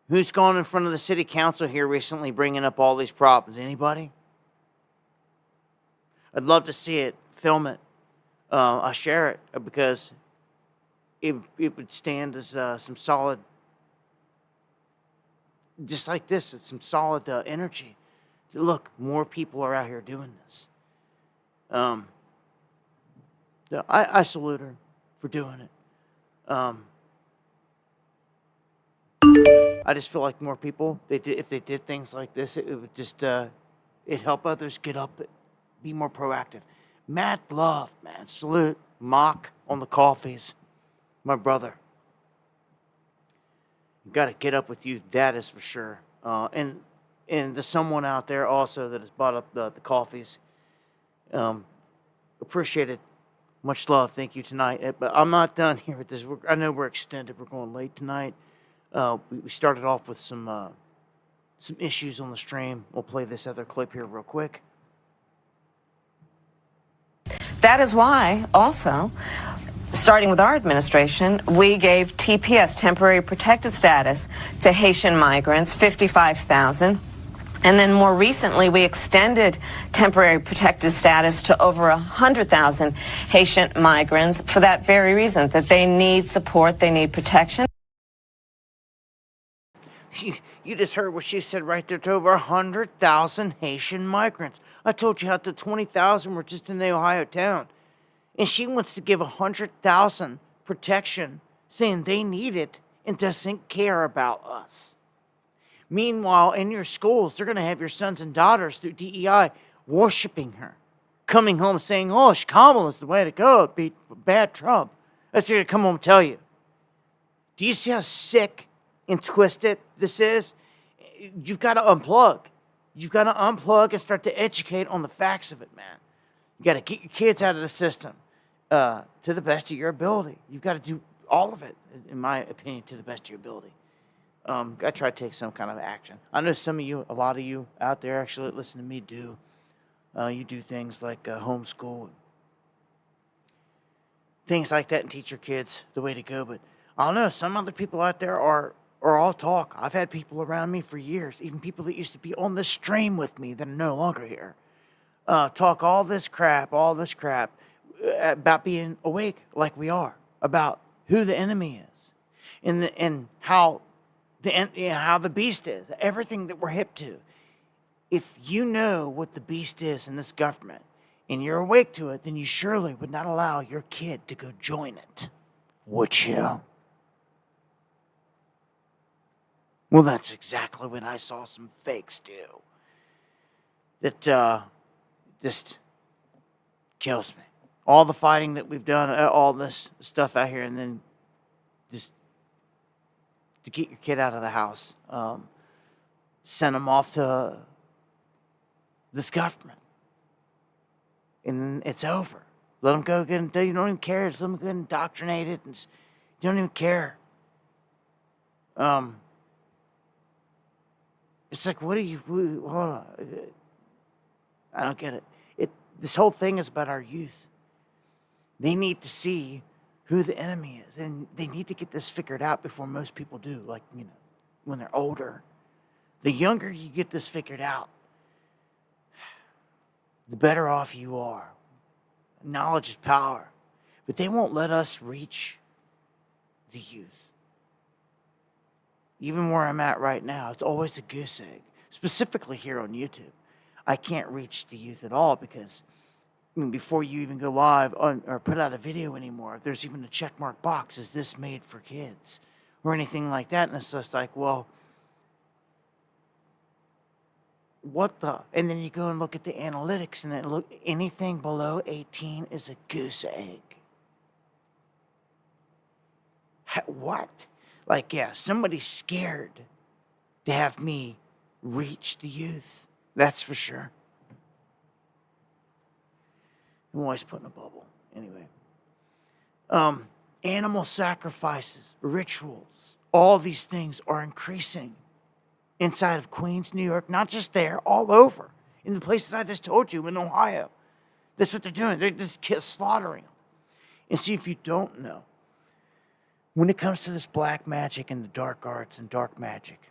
Who's gone in front of the city council here recently bringing up all these problems? Anybody? I'd love to see it. Film it. I'll share it because it would stand as some solid, just like this, it's some solid energy. Look, more people are out here doing this. So I salute her for doing it. I just feel like more people, if they did things like this, it would just it help others get up, be more proactive. Mad love, man. Salute. Mock on the coffees. My brother. You got to get up with you, that is for sure. And there's someone out there also that has bought up the coffees. Appreciate it. Much love. Thank you tonight. But I'm not done here with this. I know we're extended. We're going late tonight. We started off with some issues on the stream. We'll play this other clip here real quick. That is why, also, starting with our administration, we gave TPS, temporary protected status, to Haitian migrants, 55,000. And then more recently, we extended temporary protected status to over 100,000 Haitian migrants for that very reason, that they need support, they need protection. You just heard what she said right there, to over 100,000 Haitian migrants. I told you how the 20,000 were just in the Ohio town. And she wants to give 100,000 protection, saying they need it and doesn't care about us. Meanwhile, in your schools, they're going to have your sons and daughters through DEI worshiping her, coming home saying, oh, Kamala is the way to go, beat bad Trump. That's what they're going to come home and tell you. Do you see how sick and twisted this is? You've got to unplug. You've got to unplug and start to educate on the facts of it, man. You got to get your kids out of the system to the best of your ability. You've got to do all of it, in my opinion, to the best of your ability. Got to try to take some kind of action. I know some of you, a lot of you out there actually that listen to me do. You do things like homeschool, things like that, and teach your kids the way to go. But I don't know, some other people out there are all talk. I've had people around me for years, even people that used to be on the stream with me that are no longer here, talk all this crap about being awake like we are, about who the enemy is, and how the beast is, everything that we're hip to. If you know what the beast is in this government and you're awake to it, then you surely would not allow your kid to go join it, would you? Well, that's exactly what I saw some fakes do. That just kills me. All the fighting that we've done, all this stuff out here, and then just to get your kid out of the house, send them off to this government, and then it's over. Let them go get, you don't even care. Just let them get indoctrinated, and you don't even care. It's like, hold on. I don't get it. This whole thing is about our youth. They need to see who the enemy is, and they need to get this figured out before most people do, like, when they're older. The younger you get this figured out, the better off you are. Knowledge is power. But they won't let us reach the youth. Even where I'm at right now, it's always a goose egg. Specifically here on YouTube. I can't reach the youth at all because before you even go live or put out a video anymore, there's even a checkmark box. Is this made for kids? Or anything like that. And it's just like, well, what the? And then you go and look at the analytics, and then look, anything below 18 is a goose egg. What? Like, yeah, somebody's scared to have me reach the youth. That's for sure. I'm always put in a bubble. Anyway. Animal sacrifices, rituals, all these things are increasing inside of Queens, New York, not just there, all over. In the places I just told you, in Ohio. That's what they're doing. They're just slaughtering them. And see, if you don't know, when it comes to this black magic and the dark arts and dark magic,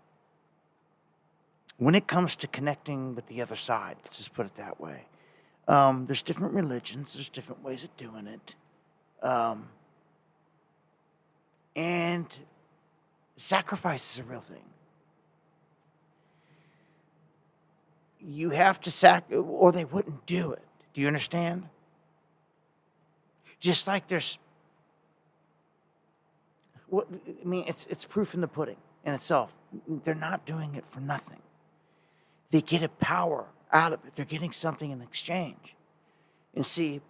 when it comes to connecting with the other side, let's just put it that way, there's different religions, there's different ways of doing it. And sacrifice is a real thing. You have to or they wouldn't do it. Do you understand? Just like there's, it's proof in the pudding in itself. They're not doing it for nothing. They get a power out of it. They're getting something in exchange. And see,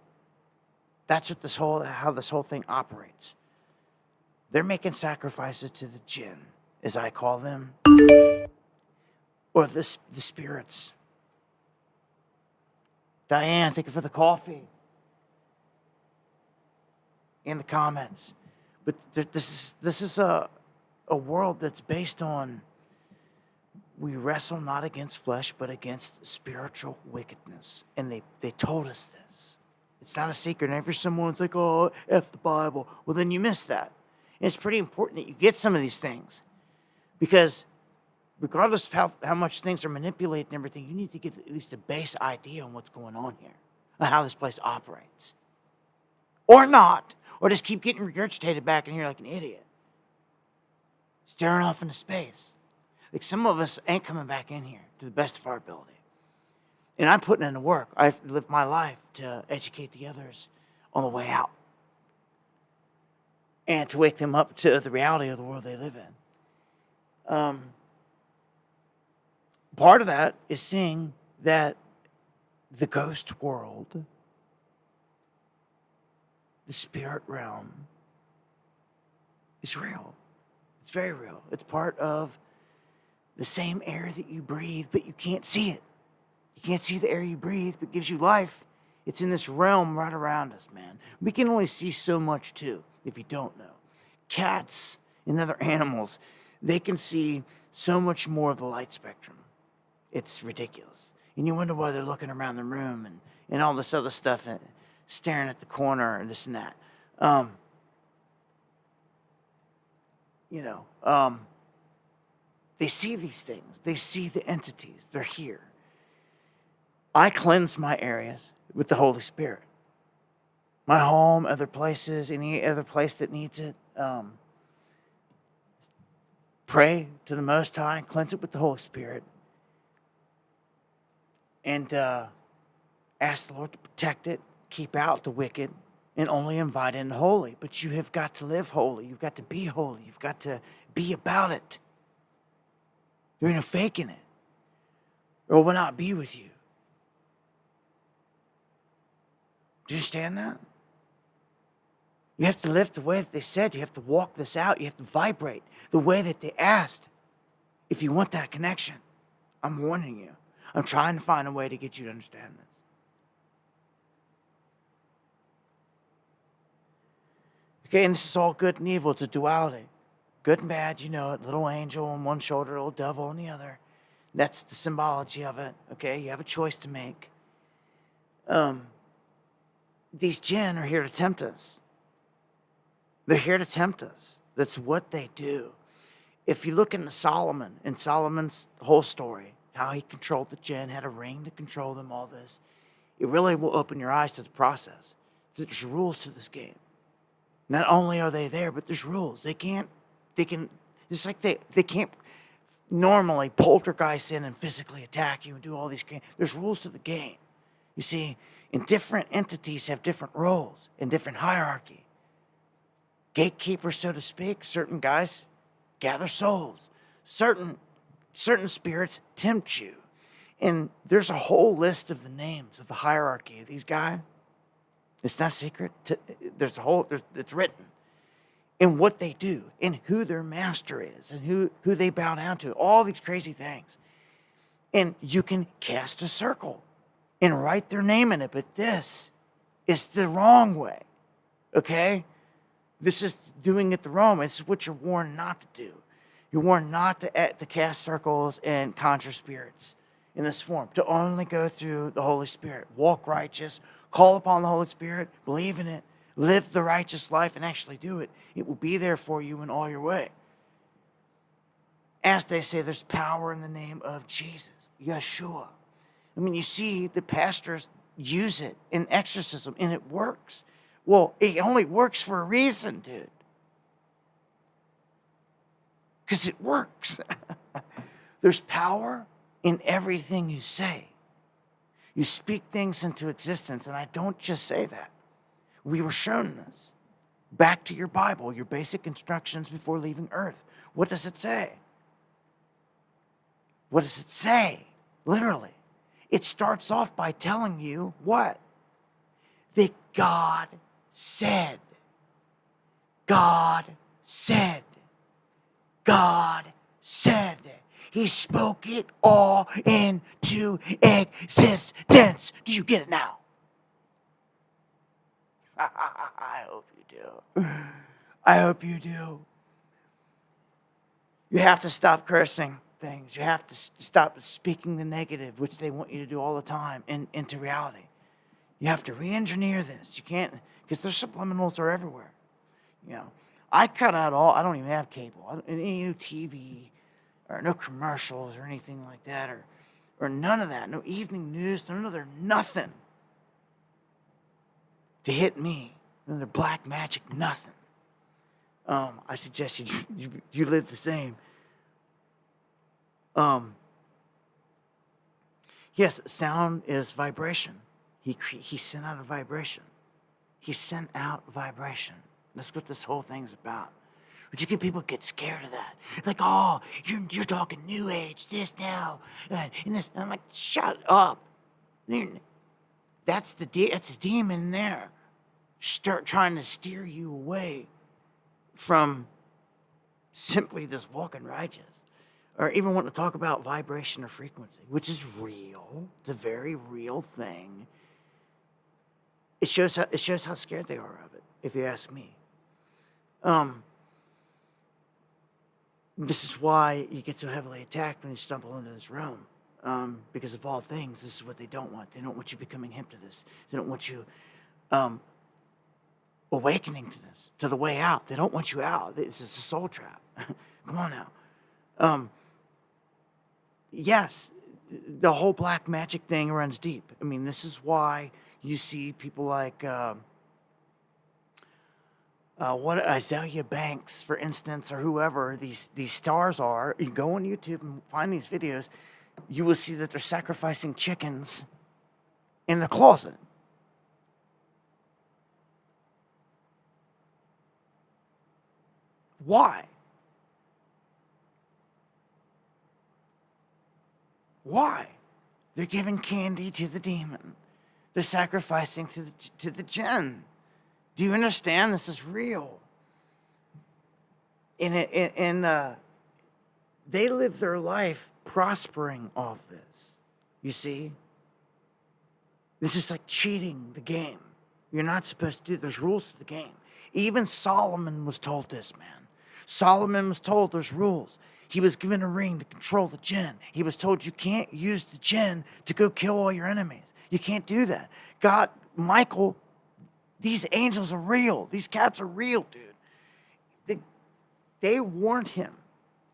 that's what how this whole thing operates. They're making sacrifices to the jinn, as I call them, or the spirits. Diane, thank you for the coffee. In the comments. But this is a world that's based on, we wrestle not against flesh, but against spiritual wickedness. And they told us this. It's not a secret. And if someone's like, oh, F the Bible, well, then you miss that. And it's pretty important that you get some of these things. Because regardless of how much things are manipulated and everything, you need to get at least a base idea on what's going on here, on how this place operates. Or not. Or just keep getting regurgitated back in here like an idiot. Staring off into space. Like some of us ain't coming back in here to the best of our ability. And I'm putting in the work. I've lived my life to educate the others on the way out. And to wake them up to the reality of the world they live in. Part of that is seeing that the ghost world, the spirit realm, is real. It's very real. It's part of the same air that you breathe, but you can't see it. You can't see the air you breathe, but it gives you life. It's in this realm right around us, man. We can only see so much, too, if you don't know. Cats and other animals, they can see so much more of the light spectrum. It's ridiculous. And you wonder why they're looking around the room and all this other stuff and staring at the corner and this and that. They see these things. They see the entities. They're here. I cleanse my areas with the Holy Spirit. My home, other places, any other place that needs it. Pray to the Most High, cleanse it with the Holy Spirit. And ask the Lord to protect it, keep out the wicked, and only invite in the holy. But you have got to live holy. You've got to be holy. You've got to be about it. There ain't no faking it. Or it will not be with you. Do you understand that? You have to live the way that they said. You have to walk this out. You have to vibrate the way that they asked. If you want that connection, I'm warning you. I'm trying to find a way to get you to understand this. Okay, and this is all good and evil. It's a duality. Good and bad, you know it. Little angel on one shoulder, little devil on the other. That's the symbology of it. Okay, you have a choice to make. These jinn are here to tempt us. They're here to tempt us. That's what they do. If you look into Solomon, in Solomon's whole story, how he controlled the jinn, had a ring to control them, all this, it really will open your eyes to the process. There's rules to this game. Not only are they there, but there's rules. They can, it's like they can't normally poltergeist in and physically attack you and do all these games. There's rules to the game. You see, and different entities have different roles and different hierarchy. Gatekeepers, so to speak, certain guys gather souls. Certain spirits tempt you. And there's a whole list of the names of the hierarchy of these guys. It's not secret. It's written. And what they do, and who their master is, and who they bow down to. All these crazy things. And you can cast a circle and write their name in it, but this is the wrong way, okay? This is doing it the wrong way. This is what you're warned not to do. You're warned not to cast circles and conjure spirits in this form, to only go through the Holy Spirit. Walk righteous, call upon the Holy Spirit, believe in it, live the righteous life, and actually do it. It will be there for you in all your way. As they say, there's power in the name of Jesus, Yeshua. I mean, you see the pastors use it in exorcism, and it works. Well, it only works for a reason, dude. Because it works. There's power in everything you say. You speak things into existence, and I don't just say that. We were shown this. Back to your Bible, your basic instructions before leaving Earth. What does it say? What does it say? Literally. It starts off by telling you what? That God said. God said. God said. He spoke it all into existence. Do you get it now? I hope you do. I hope you do. You have to stop cursing things. You have to stop speaking the negative, which they want you to do all the time, into reality. You have to re-engineer this. You can't, because their subliminals are everywhere. You know, I cut out I don't even have cable. Any new TV, or no commercials or anything like that, or none of that. No evening news, nothing to hit me. And their black magic, nothing. I suggest you live the same. Yes, sound is vibration. He sent out a vibration. He sent out vibration. That's what this whole thing's about. But you get people get scared of that. Like, oh, you're talking New Age, this now, and this. And I'm like, shut up. That's the demon there. Start trying to steer you away from simply this walking righteous. Or even want to talk about vibration or frequency, which is real. It's a very real thing. It shows how scared they are of it, if you ask me. This is why you get so heavily attacked when you stumble into this realm. Because of all things, this is what they don't want. They don't want you becoming hip to this. They don't want you awakening to this, to the way out. They don't want you out. It's a soul trap. Come on now. Yes, the whole black magic thing runs deep. I mean, this is why you see people like Azalea Banks, for instance, or whoever these stars are. You go on YouTube and find these videos, you will see that they're sacrificing chickens in the closet. Why? Why? They're giving candy to the demon. They're sacrificing to the jinn. Do you understand? This is real. And they live their life prospering off this. You see? This is like cheating the game. You're not supposed to do. There's rules to the game. Even Solomon was told this, man. Solomon was told there's rules. He was given a ring to control the jinn. He was told you can't use the jinn to go kill all your enemies. You can't do that. God, Michael, these angels are real. These cats are real, dude. They warned him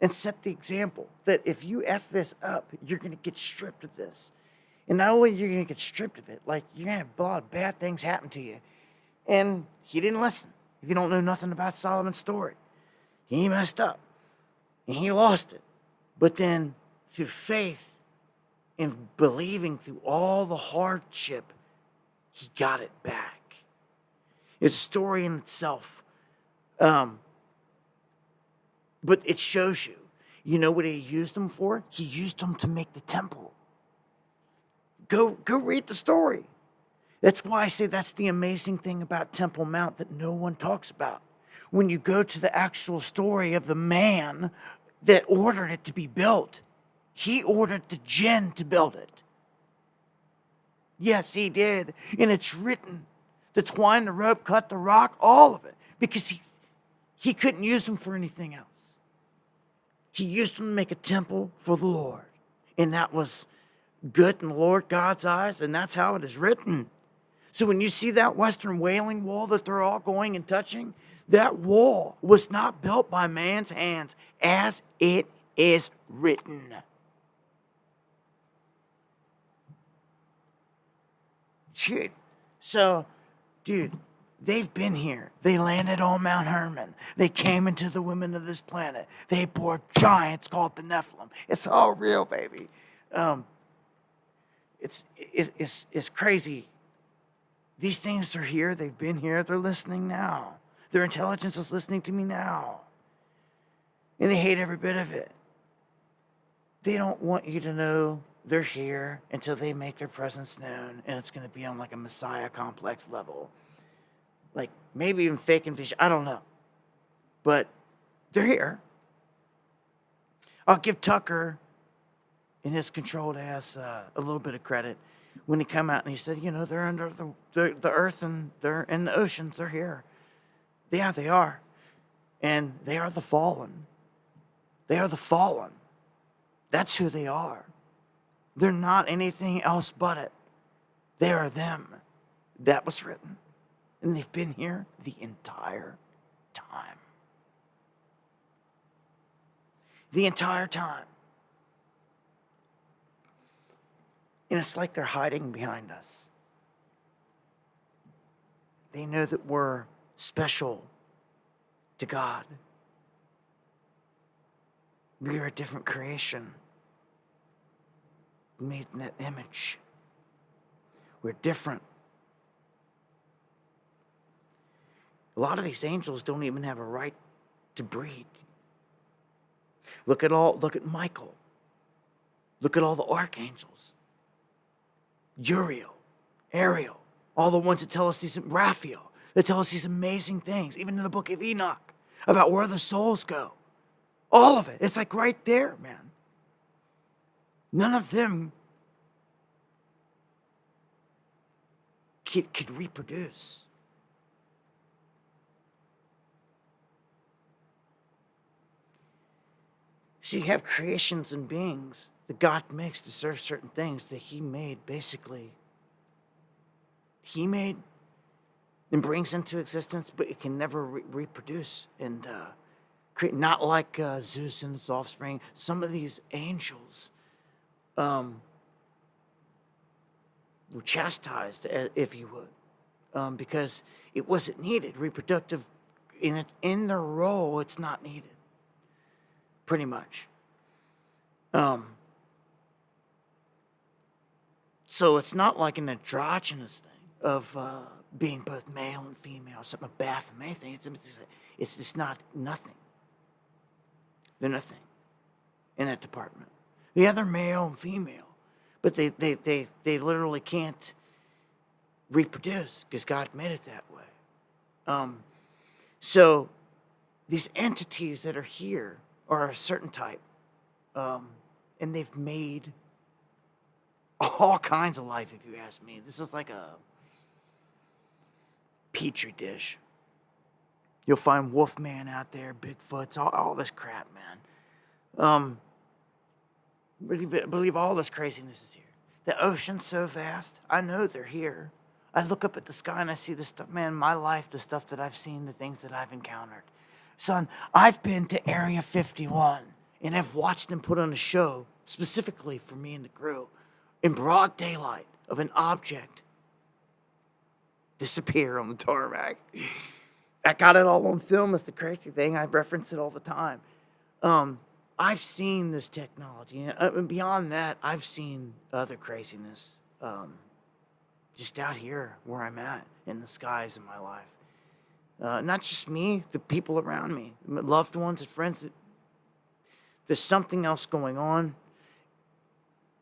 and set the example that if you F this up, you're going to get stripped of this. And not only you're going to get stripped of it, like you're going to have a lot of bad things happen to you. And he didn't listen. If you don't know nothing about Solomon's story, he messed up. And he lost it. But then through faith and believing through all the hardship, he got it back. It's a story in itself. But it shows you. You know what he used them for? He used them to make the temple. Go read the story. That's why I say that's the amazing thing about Temple Mount that no one talks about. When you go to the actual story of the man that ordered it to be built, He ordered the jinn to build it. Yes, he did. And it's written. The twine, the rope, cut the rock, all of it. Because he couldn't use them for anything else. He used them to make a temple for the Lord. And that was good in the Lord God's eyes. And that's how it is written. So when you see that Western Wailing Wall that they're all going and touching, that wall was not built by man's hands as it is written. Dude, they've been here. They landed on Mount Hermon. They came into the women of this planet. They bore giants called the Nephilim. It's all real, baby. It's crazy. These things are here. They've been here. They're listening now. Their intelligence is listening to me now. And they hate every bit of it. They don't want you to know they're here until they make their presence known. And it's going to be on like a Messiah complex level. Like maybe even fake and fish. I don't know. But they're here. I'll give Tucker and his controlled ass a little bit of credit when he come out and he said, they're under the earth and they're in the oceans. They're here. Yeah, they are. And they are the fallen. They are the fallen. That's who they are. They're not anything else but it. They are them. That was written. And they've been here the entire time. The entire time. And it's like they're hiding behind us. They know that we're special to God. We are a different creation, made in that image. We're different. A lot of these angels don't even have a right to breed. Look at Michael. Look at all the archangels. Uriel, Ariel, all the ones that tell us Raphael, that tell us these amazing things, even in the book of Enoch, about where the souls go. All of it. It's like right there, man. None of them could reproduce. So you have creations and beings that God makes to serve certain things that he made, basically. He made and brings into existence, but it can never reproduce and create. Not like Zeus and his offspring. Some of these angels were chastised, if you would, because it wasn't needed. Reproductive, in their role, it's not needed. Pretty much. So it's not like an androgynous thing of being both male and female, something a Baphomet thing. It's just nothing. They're nothing in that department. The other male and female, but they literally can't reproduce because God made it that way. So these entities that are here are a certain type, and they've made all kinds of life, if you ask me. This is like a petri dish. You'll find Wolfman out there, Bigfoots, all this crap, man. Believe all this craziness is here. The ocean's so vast, I know they're here. I look up at the sky and I see this stuff, man, my life, the stuff that I've seen, the things that I've encountered. Son, I've been to Area 51, and I've watched them put on a show, specifically for me and the crew, in broad daylight of an object disappear on the tarmac. I got it all on film. It's the crazy thing. I reference it all the time. I've seen this technology. And beyond that, I've seen other craziness just out here where I'm at in the skies in my life. Not just me, the people around me, loved ones and friends. There's something else going on,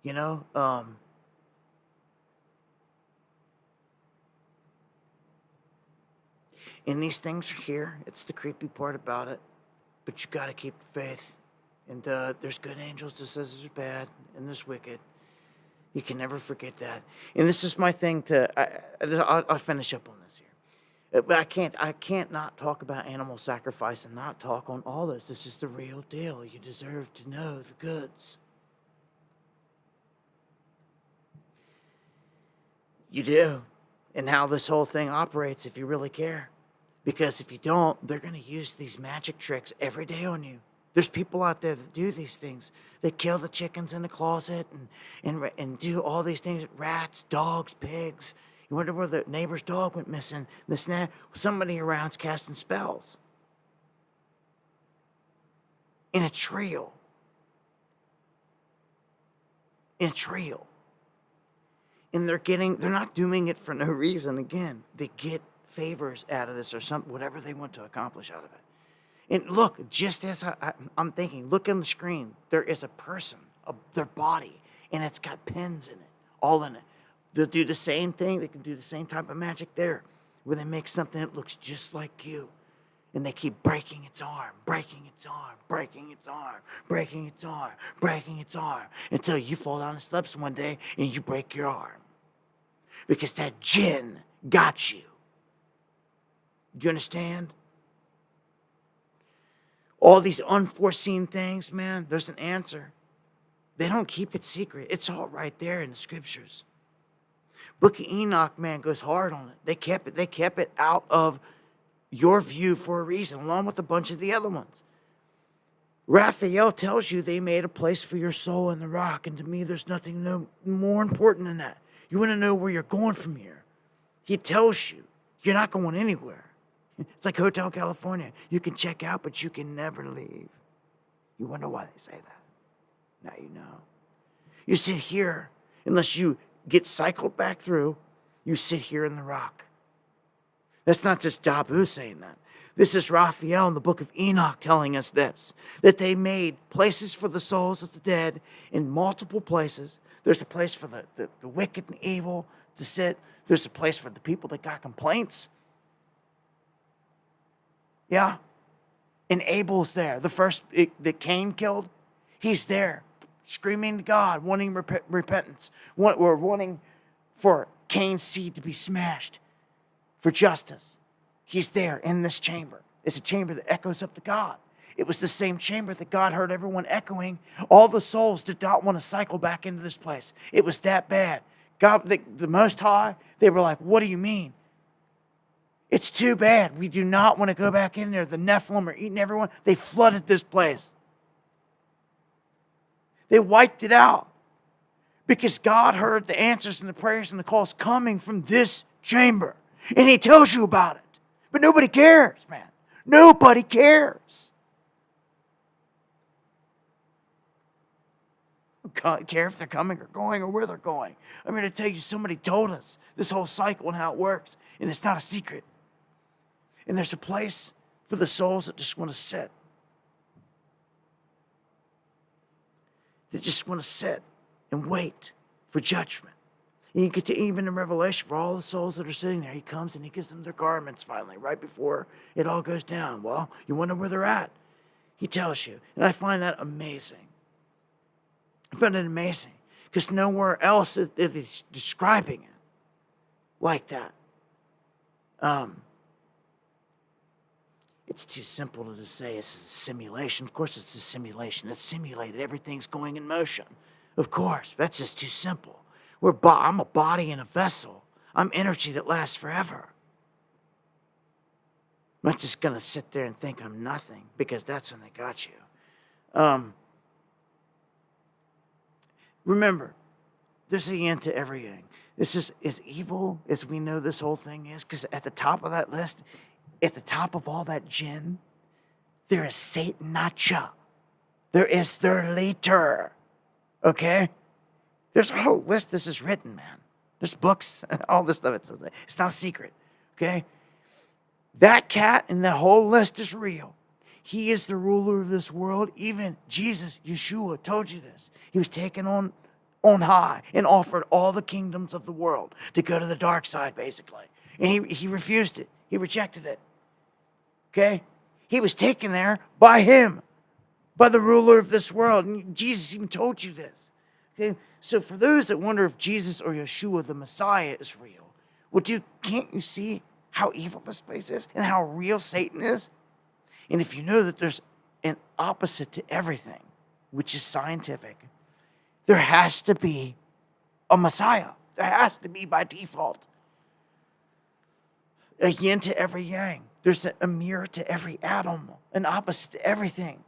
you know. And these things are here. It's the creepy part about it. But you got to keep the faith And there's good angels that says there's bad, and there's wicked. You can never forget that. And this is my thing I'll finish up on this here. But I can't not talk about animal sacrifice and not talk on all this. This is the real deal. You deserve to know the goods. You do. And how this whole thing operates if you really care. Because if you don't, they're going to use these magic tricks every day on you. There's people out there that do these things. They kill the chickens in the closet and do all these things. Rats, dogs, pigs. You wonder where the neighbor's dog went missing. This and that. Somebody around's casting spells. And it's real. It's real. And they're not doing it for no reason. Again, they get favors out of this or something, whatever they want to accomplish out of it. And look, just as I'm thinking, look on the screen. There is a person, their body, and it's got pins in it, all in it. They'll do the same thing. They can do the same type of magic there, where they make something that looks just like you. And they keep breaking its arm, breaking its arm, breaking its arm, breaking its arm, breaking its arm, until you fall down the steps one day and you break your arm. Because that jinn got you. Do you understand? All these unforeseen things, man, there's an answer. They don't keep it secret. It's all right there in the scriptures. Book of Enoch, man, goes hard on it. They kept it out of your view for a reason, along with a bunch of the other ones. Raphael tells you they made a place for your soul in the rock, and to me, there's nothing more important than that. You want to know where you're going from here. He tells you you're not going anywhere. It's like Hotel California. You can check out, but you can never leave. You wonder why they say that. Now you know. You sit here, unless you get cycled back through, you sit here in the rock. That's not just Jabu saying that. This is Raphael in the book of Enoch telling us this, that they made places for the souls of the dead in multiple places. There's a place for the wicked and evil to sit. There's a place for the people that got complaints. Yeah. And Abel's there. The first that Cain killed, he's there, screaming to God, wanting repentance, wanting for Cain's seed to be smashed, for justice. He's there in this chamber. It's a chamber that echoes up to God. It was the same chamber that God heard everyone echoing. All the souls did not want to cycle back into this place. It was that bad. God, the Most High, they were like, what do you mean? It's too bad. We do not want to go back in there. The Nephilim are eating everyone. They flooded this place. They wiped it out. Because God heard the answers and the prayers and the calls coming from this chamber. And He tells you about it. But nobody cares, man. Nobody cares. Don't care if they're coming or going or where they're going. I'm going to tell you, somebody told us this whole cycle and how it works. And it's not a secret. And there's a place for the souls that just want to sit. They just want to sit and wait for judgment. And you get to even in Revelation, for all the souls that are sitting there, He comes and He gives them their garments finally, right before it all goes down. Well, you wonder where they're at. He tells you. And I find that amazing. I find it amazing. Because nowhere else is He describing it like that. It's too simple to just say it's a simulation. Of course it's a simulation. It's simulated. Everything's going in motion. Of course. That's just too simple. I'm a body and a vessel. I'm energy that lasts forever. I'm not just going to sit there and think I'm nothing, because that's when they got you. Remember, there's an end to everything. This is as evil as we know this whole thing is, because at the top of that list, at the top of all that jinn, there is Satanacha. There is their leader. Okay? There's a whole list. This is written, man. There's books, all this stuff. It's not a secret. Okay? That cat and the whole list is real. He is the ruler of this world. Even Jesus, Yeshua, told you this. He was taken on high and offered all the kingdoms of the world to go to the dark side, basically. And he refused it. He rejected it. Okay? He was taken there by Him. by the ruler of this world. And Jesus even told you this. Okay? So for those that wonder if Jesus or Yeshua, the Messiah, is real, well, dude, can't you see how evil this place is and how real Satan is? And if you know that there's an opposite to everything, which is scientific, there has to be a Messiah. There has to be by default. A yin to every yang. There's a mirror to every atom, an opposite to everything.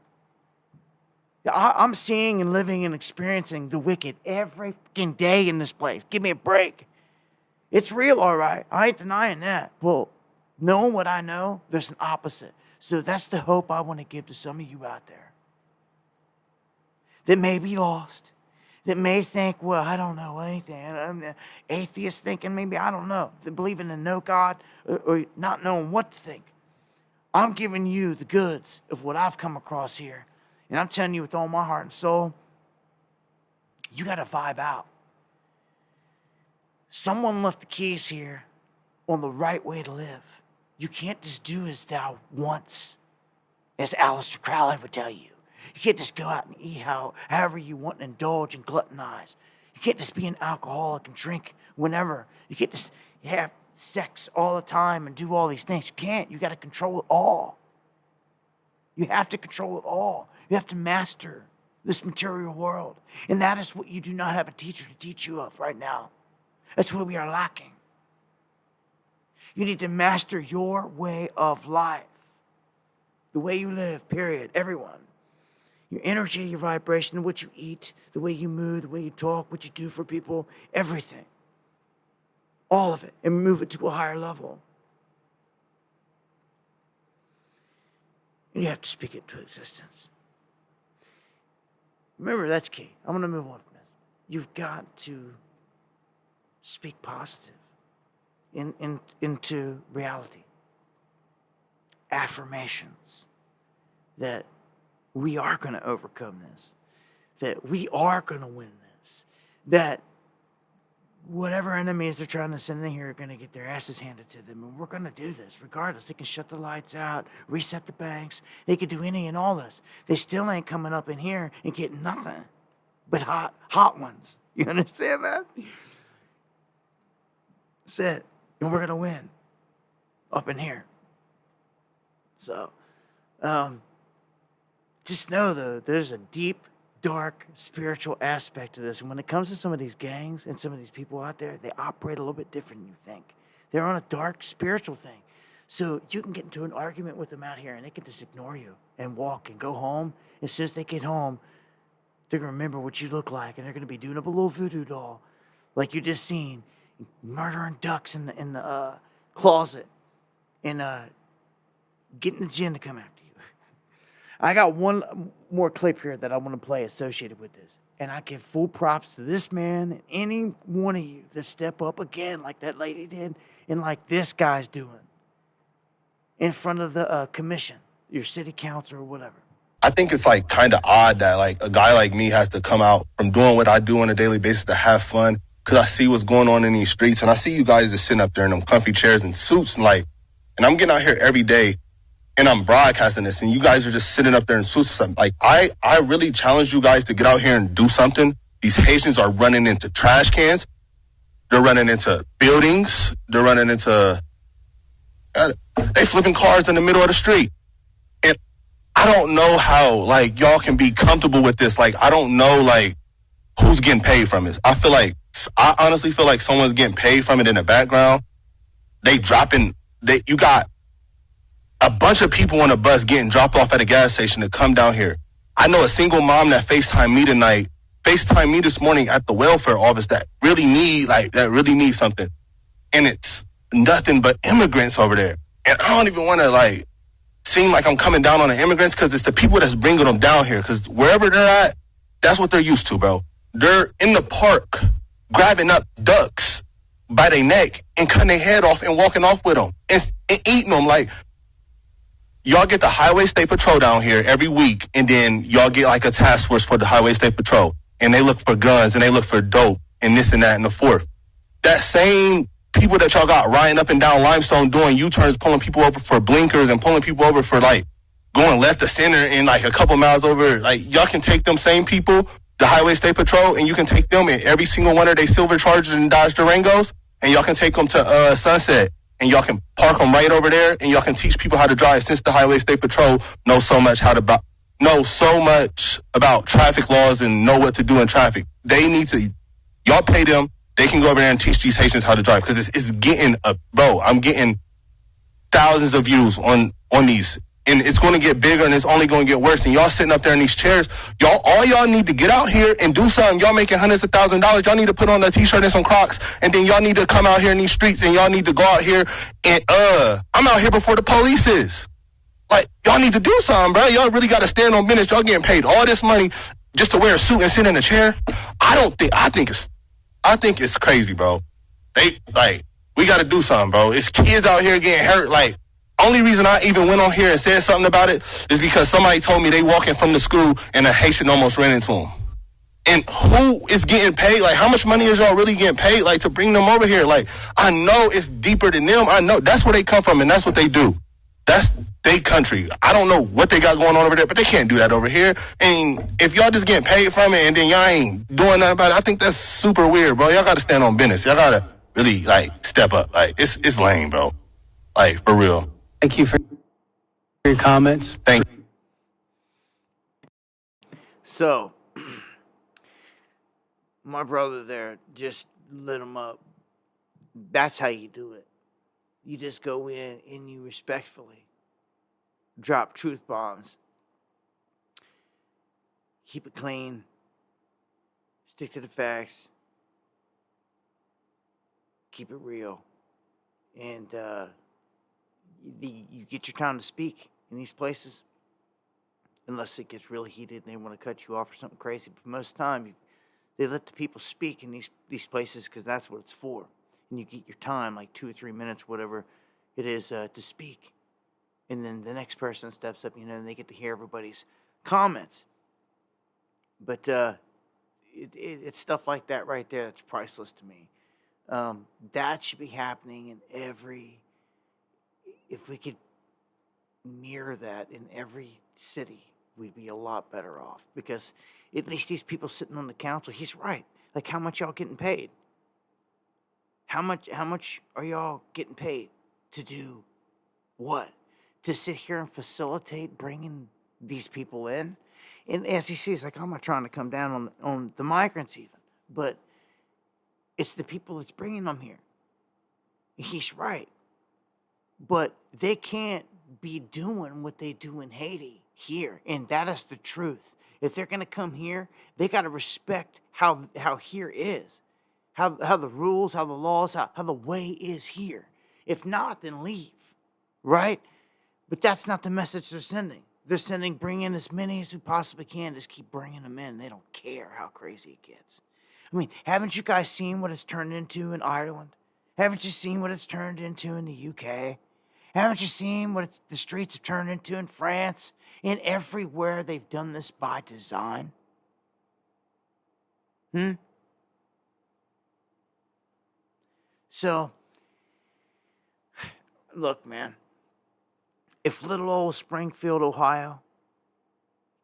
I'm seeing and living and experiencing the wicked every fucking day in this place. Give me a break. It's real, all right. I ain't denying that. Well, knowing what I know, there's an opposite. So that's the hope I want to give to some of you out there that may be lost, that may think, well, I don't know anything. I'm an atheist thinking maybe, I don't know, believing in no God or not knowing what to think. I'm giving you the goods of what I've come across here. And I'm telling you with all my heart and soul, you got to vibe out. Someone left the keys here on the right way to live. You can't just do as thou wants, as Aleister Crowley would tell you. You can't just go out and eat however you want and indulge and gluttonize. You can't just be an alcoholic and drink whenever. You can't just have sex all the time and do all these things. You can't. You got to control it all. You have to control it all. You have to master this material world. And that is what you do not have a teacher to teach you of right now. That's what we are lacking. You need to master your way of life. The way you live, period. Everyone. Your energy, your vibration, what you eat, the way you move, the way you talk, what you do for people, everything. All of it. And move it to a higher level. And you have to speak it into existence. Remember, that's key. I'm going to move on from this. You've got to speak positive into reality. Affirmations that we are going to overcome this, that we are going to win this, that whatever enemies they're trying to send in here are going to get their asses handed to them, and we're going to do this regardless. They can shut the lights out, reset the banks, they could do any and all this. They still ain't coming up in here and getting nothing but hot ones. You understand that? That's it. And we're going to win up in here. So, just know, though, there's a deep, dark, spiritual aspect to this. And when it comes to some of these gangs and some of these people out there, they operate a little bit different than you think. They're on a dark, spiritual thing. So you can get into an argument with them out here, and they can just ignore you and walk and go home. As soon as they get home, they're going to remember what you look like, and they're going to be doing up a little voodoo doll like you just seen, murdering ducks in the closet and getting the jinn to come after you. I got one more clip here that I want to play associated with this. And I give full props to this man and any one of you that step up again like that lady did and like this guy's doing in front of the commission, your city council or whatever. I think it's like kind of odd that like a guy like me has to come out from doing what I do on a daily basis to have fun, because I see what's going on in these streets, and I see you guys just sitting up there in them comfy chairs and suits, and I'm getting out here every day and I'm broadcasting this, and you guys are just sitting up there in suits or something. Like, I really challenge you guys to get out here and do something. These Haitians are running into trash cans. They're running into buildings. They're running into, they flipping cars in the middle of the street. And I don't know how, like, y'all can be comfortable with this. Like, I don't know, like, who's getting paid from this. I honestly feel like someone's getting paid from it in the background. You got a bunch of people on a bus getting dropped off at a gas station to come down here. I know a single mom that FaceTimed me this morning at the welfare office that really need something. And it's nothing but immigrants over there. And I don't even want to seem like I'm coming down on the immigrants, because it's the people that's bringing them down here. Because wherever they're at, that's what they're used to, bro. They're in the park grabbing up ducks by their neck and cutting their head off and walking off with them and eating them. Like, y'all get the Highway State Patrol down here every week, and then y'all get like a task force for the Highway State Patrol, and they look for guns and they look for dope and this and that and the fourth. That same people that y'all got riding up and down Limestone doing U-turns, pulling people over for blinkers and pulling people over for going left to center and like a couple miles over, like y'all can take them same people, the Highway State Patrol, and you can take them in every single one of their silver Chargers and Dodge Durangos, and y'all can take them to Sunset, and y'all can park them right over there, and y'all can teach people how to drive, since the Highway State Patrol knows so much about traffic laws and know what to do in traffic. They need to, y'all pay them, they can go over there and teach these Haitians how to drive, because it's getting bro, I'm getting thousands of views on these, and it's going to get bigger, and it's only going to get worse. And y'all sitting up there in these chairs, all y'all need to get out here and do something. Y'all making hundreds of thousands of dollars. Y'all need to put on a t-shirt and some Crocs, and then y'all need to come out here in these streets, and y'all need to go out here and I'm out here before the police is. Like, y'all need to do something, bro. Y'all really got to stand on business. Y'all getting paid all this money just to wear a suit and sit in a chair. I think it's crazy, bro. We got to do something, bro. It's kids out here getting hurt. Like, only reason I even went on here and said something about it is because somebody told me they walking from the school and a Haitian almost ran into them. And who is getting paid? Like, how much money is y'all really getting paid, like, to bring them over here? Like, I know it's deeper than them. I know that's where they come from, and that's what they do. That's their country. I don't know what they got going on over there, but they can't do that over here. And if y'all just getting paid from it and then y'all ain't doing nothing about it, I think that's super weird, bro. Y'all got to stand on business. Y'all got to really, like, step up. Like, it's lame, bro. Like, for real. Thank you for your comments. Thank you. So, my brother there just lit him up. That's how you do it. You just go in and you respectfully drop truth bombs. Keep it clean. Stick to the facts. Keep it real. And you get your time to speak in these places. Unless it gets really heated and they want to cut you off or something crazy. But most of the time, they let the people speak in these places because that's what it's for. And you get your time, like 2 or 3 minutes, whatever it is, to speak. And then the next person steps up, and they get to hear everybody's comments. But it's stuff like that right there that's priceless to me. That should be happening in if we could mirror that in every city, we'd be a lot better off. Because at least these people sitting on the council, he's right. Like, how much y'all getting paid? How much are y'all getting paid to do what? To sit here and facilitate bringing these people in? And as he sees, like, I'm not trying to come down on the migrants even, but it's the people that's bringing them here. He's right. But they can't be doing what they do in Haiti here, and that is the truth. If they're going to come here, they got to respect how here is. How the rules, how the laws, how the way is here. If not, then leave, right? But that's not the message they're sending. They're sending, bring in as many as we possibly can. Just keep bringing them in. They don't care how crazy it gets. I mean, haven't you guys seen what it's turned into in Ireland? Haven't you seen what it's turned into in the UK? Haven't you seen what the streets have turned into in France? And everywhere they've done this by design. So, look, man, if little old Springfield, Ohio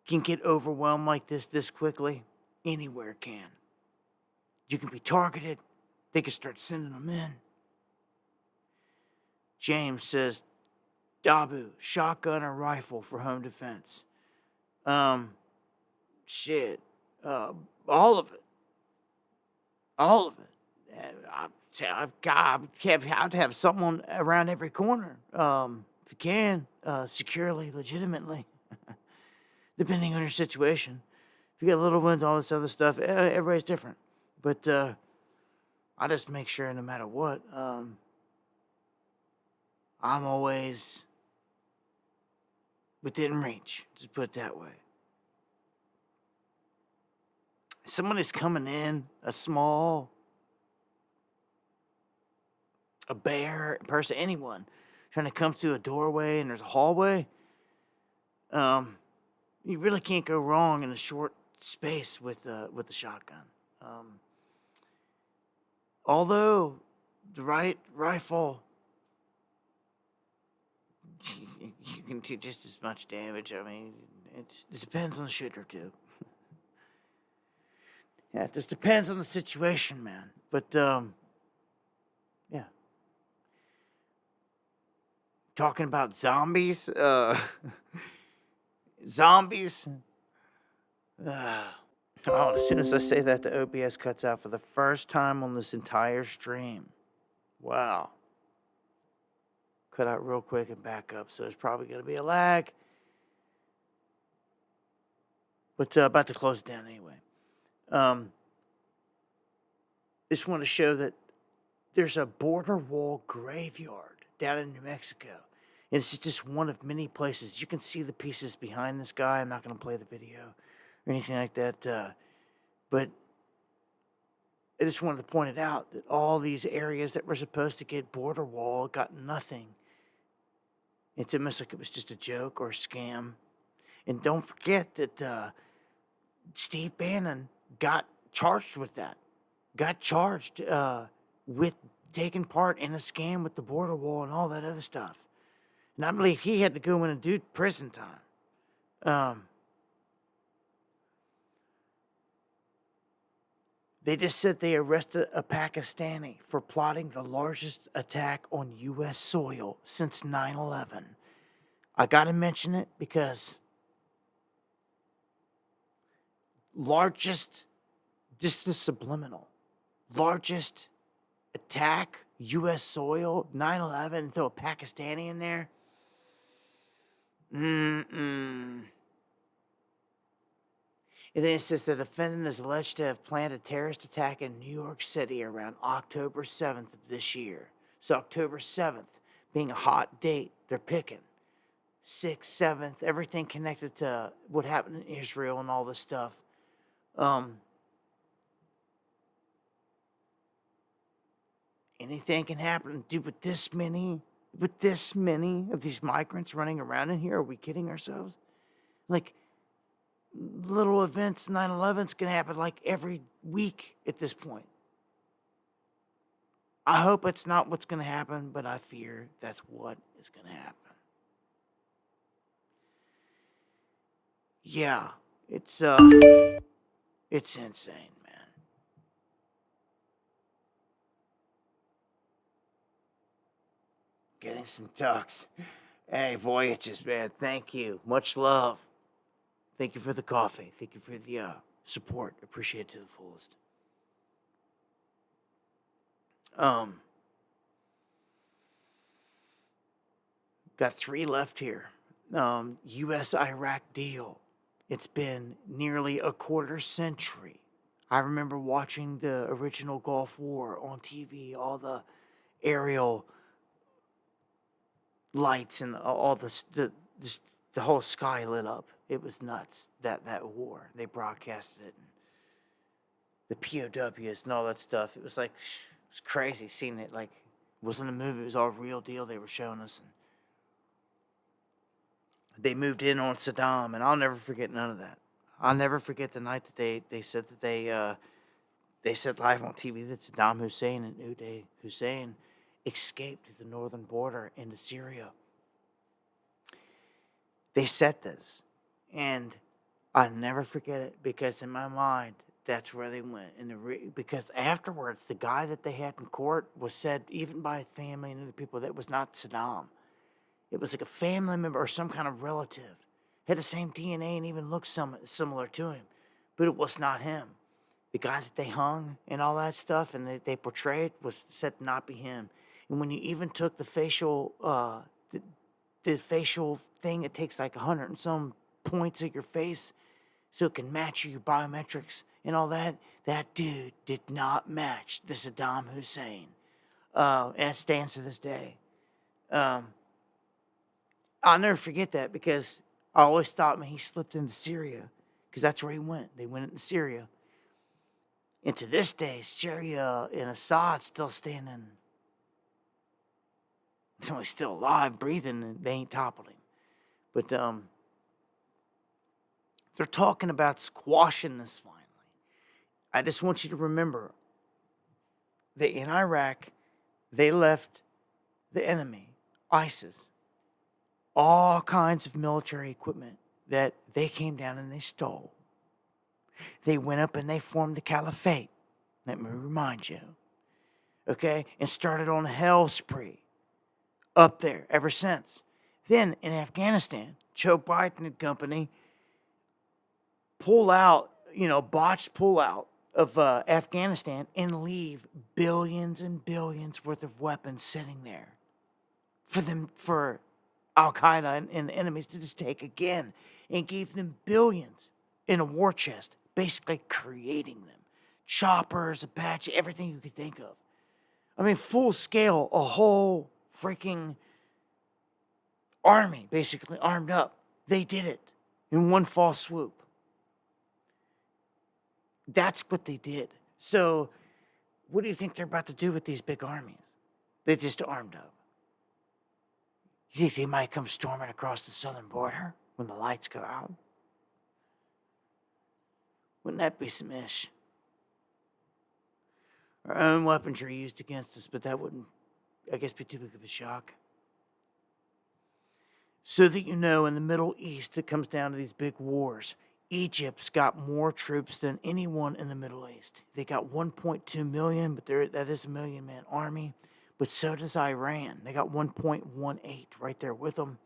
can get overwhelmed like this quickly, anywhere can. You can be targeted. They can start sending them in. James says, Dabu, shotgun or rifle for home defense? Shit. All of it. All of it. I've to have someone around every corner, if you can, securely, legitimately, depending on your situation. If you got little ones, all this other stuff, everybody's different. But I just make sure no matter what, I'm always within reach, just put it that way. Someone is coming in, a bear, a person, anyone, trying to come through a doorway and there's a hallway, you really can't go wrong in a short space with the shotgun. Although the right rifle, you can do just as much damage. I mean, it just depends on the shooter, too. Yeah, it just depends on the situation, man. But, yeah. Talking about zombies, zombies. Oh, as soon as I say that, the OBS cuts out for the first time on this entire stream. Wow. Cut out real quick and back up, so there's probably going to be a lag. But about to close it down anyway. Just want to show that there's a border wall graveyard down in New Mexico. And it's just one of many places. You can see the pieces behind this guy. I'm not going to play the video or anything like that. But I just wanted to point it out that all these areas that were supposed to get border wall got nothing. It's almost like it was just a joke or a scam. And don't forget that Steve Bannon got charged with that. Got charged with taking part in a scam with the border wall and all that other stuff. And I believe he had to go in and do prison time. They just said they arrested a Pakistani for plotting the largest attack on U.S. soil since 9/11. I got to mention it because largest, just the subliminal, largest attack, U.S. soil, 9/11, throw a Pakistani in there. And then it says the defendant is alleged to have planned a terrorist attack in New York City around October 7th of this year. So October 7th being a hot date, they're picking. 6th, 7th, everything connected to what happened in Israel and all this stuff. Anything can happen. Dude, with this many of these migrants running around in here, are we kidding ourselves? Like, little events, 9/11's gonna happen like every week at this point. I hope it's not what's gonna happen, but I fear that's what is gonna happen. Yeah, it's insane, man. Getting some ducks. Hey, Voyages, man, thank you. Much love. Thank you for the coffee. Thank you for the support. Appreciate it to the fullest. Got 3 left here. U.S.-Iraq deal. It's been nearly a quarter century. I remember watching the original Gulf War on TV, all the aerial lights and all the whole sky lit up. It was nuts, that war. They broadcasted it. And the POWs and all that stuff. It was like, it was crazy seeing it. Like, it wasn't a movie. It was all real deal they were showing us. And they moved in on Saddam, and I'll never forget none of that. I'll never forget the night that they said that they said live on TV that Saddam Hussein and Uday Hussein escaped to the northern border into Syria. They said this, and I'll never forget it because in my mind, that's where they went. Because afterwards, the guy that they had in court was said, even by his family and other people, that was not Saddam. It was like a family member or some kind of relative. Had the same DNA and even looked similar to him. But it was not him. The guy that they hung and all that stuff and they portrayed was said to not be him. And when you even took the facial the facial thing, it takes like 100 and some points of your face so it can match your biometrics and all that. That dude did not match the Saddam Hussein. And it stands to this day. I'll never forget that because I always thought, man, he slipped into Syria because that's where he went. They went into Syria. And to this day, Syria and Assad still standing. He's still alive, breathing, and they ain't toppled him. But they're talking about squashing this finally. I just want you to remember that in Iraq, they left the enemy, ISIS, all kinds of military equipment that they came down and they stole. They went up and they formed the caliphate. Let me remind you. Okay? And started on a hell spree up there ever since. Then in Afghanistan, Joe Biden and company botched pull out of Afghanistan and leave billions and billions worth of weapons sitting there for Al Qaeda and the enemies to just take again, and gave them billions in a war chest, basically creating them. Choppers, Apache, everything you could think of. I mean, full scale, a whole freaking army basically armed up. They did it in one fall swoop. That's what they did. So, what do you think they're about to do with these big armies? They just armed up. You think they might come storming across the southern border when the lights go out? Wouldn't that be some ish? Our own weaponry used against us, but that wouldn't, I guess, be too big of a shock. So that you know, in the Middle East, it comes down to these big wars. Egypt's got more troops than anyone in the Middle East. They got 1.2 million, but that is a million-man army. But so does Iran. They got 1.18 right there with them.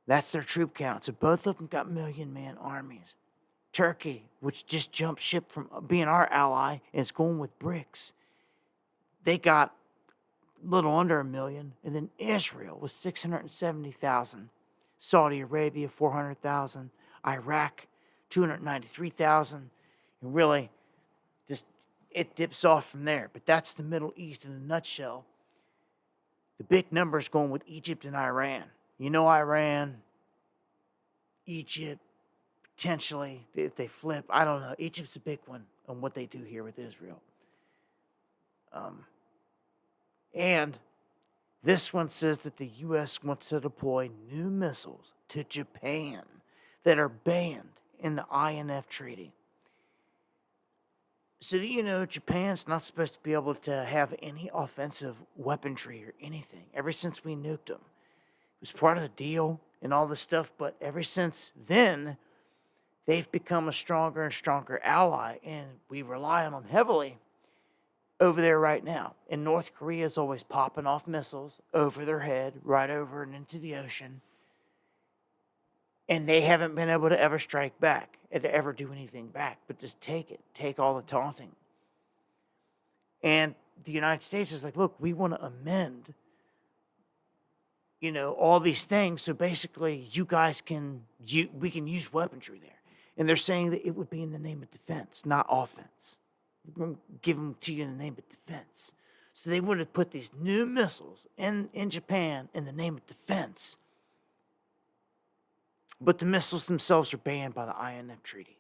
That's their troop count. So both of them got million-man armies. Turkey, which just jumped ship from being our ally and is going with BRICS, they got a little under 1 million. And then Israel was 670,000. Saudi Arabia, 400,000. Iraq, 293,000. And really, just it dips off from there. But that's the Middle East in a nutshell. The big numbers going with Egypt and Iran. You know, Iran, Egypt, potentially, if they flip, I don't know. Egypt's a big one on what they do here with Israel. And this one says that the U.S. wants to deploy new missiles to Japan that are banned in the INF Treaty. So that you know, Japan's not supposed to be able to have any offensive weaponry or anything ever since we nuked them. It was part of the deal and all this stuff, but ever since then, they've become a stronger and stronger ally, and we rely on them heavily over there right now. And North Korea is always popping off missiles over their head, right over and into the ocean. And they haven't been able to ever strike back, and to ever do anything back, but just take it. Take all the taunting. And the United States is like, look, we want to amend, all these things. So basically, we can use weaponry there. And they're saying that it would be in the name of defense, not offense. We're going to give them to you in the name of defense. So they would have put these new missiles in Japan in the name of defense. But the missiles themselves are banned by the INF Treaty.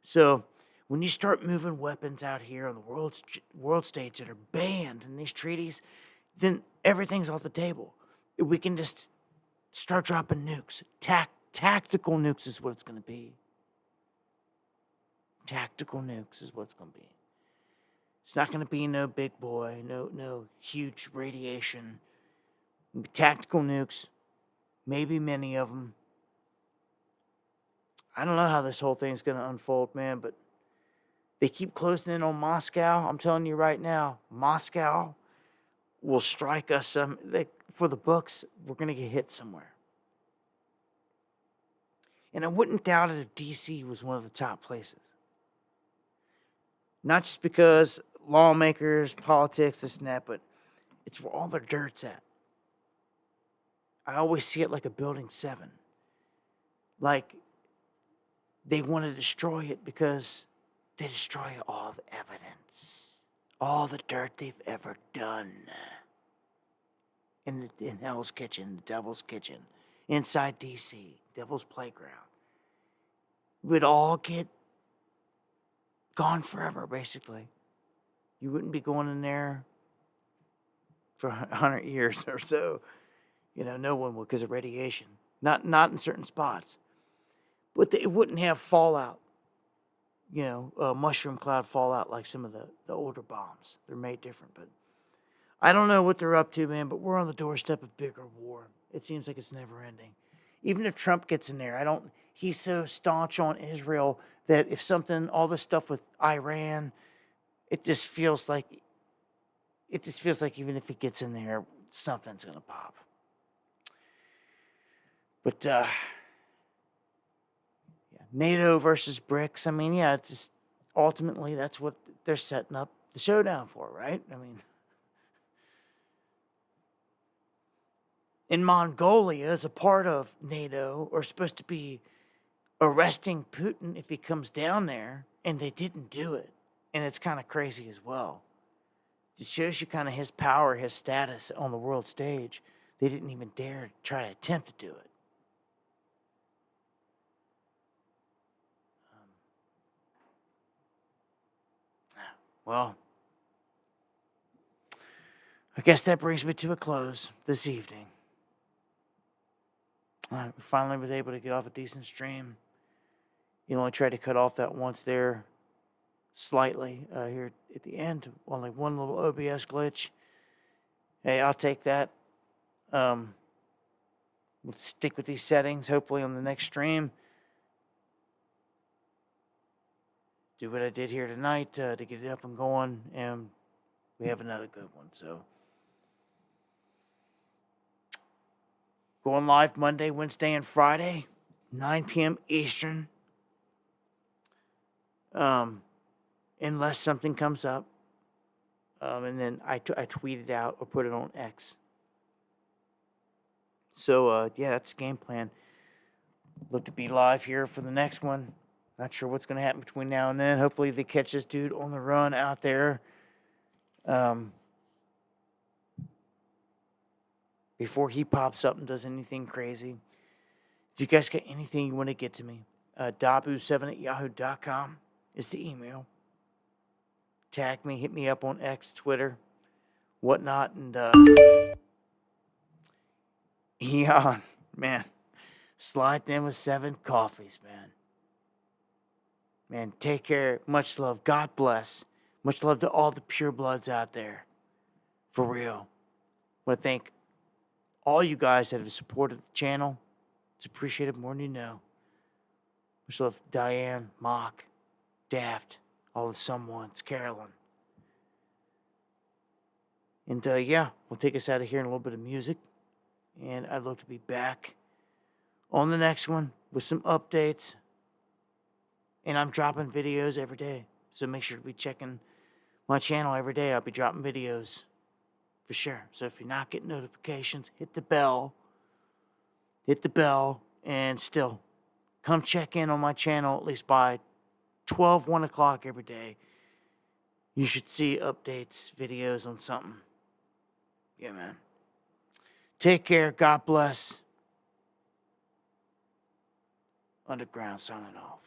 So when you start moving weapons out here on the world stage that are banned in these treaties, then everything's off the table. We can just start dropping nukes. Tactical nukes is what it's going to be. Tactical nukes is what it's going to be. It's not going to be no big boy, no huge radiation. Tactical nukes, maybe many of them. I don't know how this whole thing's going to unfold, man, but they keep closing in on Moscow. I'm telling you right now, Moscow will strike us for the books. We're going to get hit somewhere. And I wouldn't doubt it if D.C. was one of the top places. Not just because lawmakers, politics, this and that, but it's where all their dirt's at. I always see it like a Building 7. Like, they want to destroy it because they destroy all the evidence, all the dirt they've ever done in Hell's Kitchen, the Devil's Kitchen, inside D.C., Devil's Playground. It would all get gone forever, basically. You wouldn't be going in there for 100 years or so. No one would because of radiation. Not in certain spots. But it wouldn't have fallout, mushroom cloud fallout like some of the older bombs. They're made different, but I don't know what they're up to, man, but we're on the doorstep of bigger war. It seems like it's never ending. Even if Trump gets in there, he's so staunch on Israel that if all this stuff with Iran, it just feels like even if he gets in there, something's going to pop. But, yeah, NATO versus BRICS. I mean, yeah, it's just ultimately that's what they're setting up the showdown for, right? I mean, in Mongolia, as a part of NATO, are supposed to be arresting Putin if he comes down there, and they didn't do it. And it's kind of crazy as well. It shows you kind of his power, his status on the world stage. They didn't even dare to try to attempt to do it. Well, I guess that brings me to a close this evening. All right, we finally was able to get off a decent stream. You only tried to cut off that once there slightly here at the end. Only one little OBS glitch. Hey, I'll take that. We'll stick with these settings, hopefully on the next stream. Do what I did here tonight to get it up and going, and we have another good one. So, going live Monday, Wednesday, and Friday, 9 p.m. Eastern. Unless something comes up, and then I tweet it out or put it on X. So, yeah, that's the game plan. Look to be live here for the next one. Not sure what's going to happen between now and then. Hopefully they catch this dude on the run out there. Before he pops up and does anything crazy. If you guys got anything you want to get to me, dabu7@yahoo.com is the email. Tag me, hit me up on X, Twitter, whatnot, and Eon, man, slide in with 7 coffees, man. Man, take care. Much love. God bless. Much love to all the purebloods out there. For real. I want to thank all you guys that have supported the channel. It's appreciated more than you know. Much love, Diane, Mock, Daft, all the someones, Carolyn. And yeah, we'll take us out of here in a little bit of music. And I'd love to be back on the next one with some updates. And I'm dropping videos every day. So make sure to be checking my channel every day. I'll be dropping videos for sure. So if you're not getting notifications, hit the bell. Hit the bell. And still, come check in on my channel at least by 1 o'clock every day. You should see updates, videos on something. Yeah, man. Take care. God bless. Underground signing off.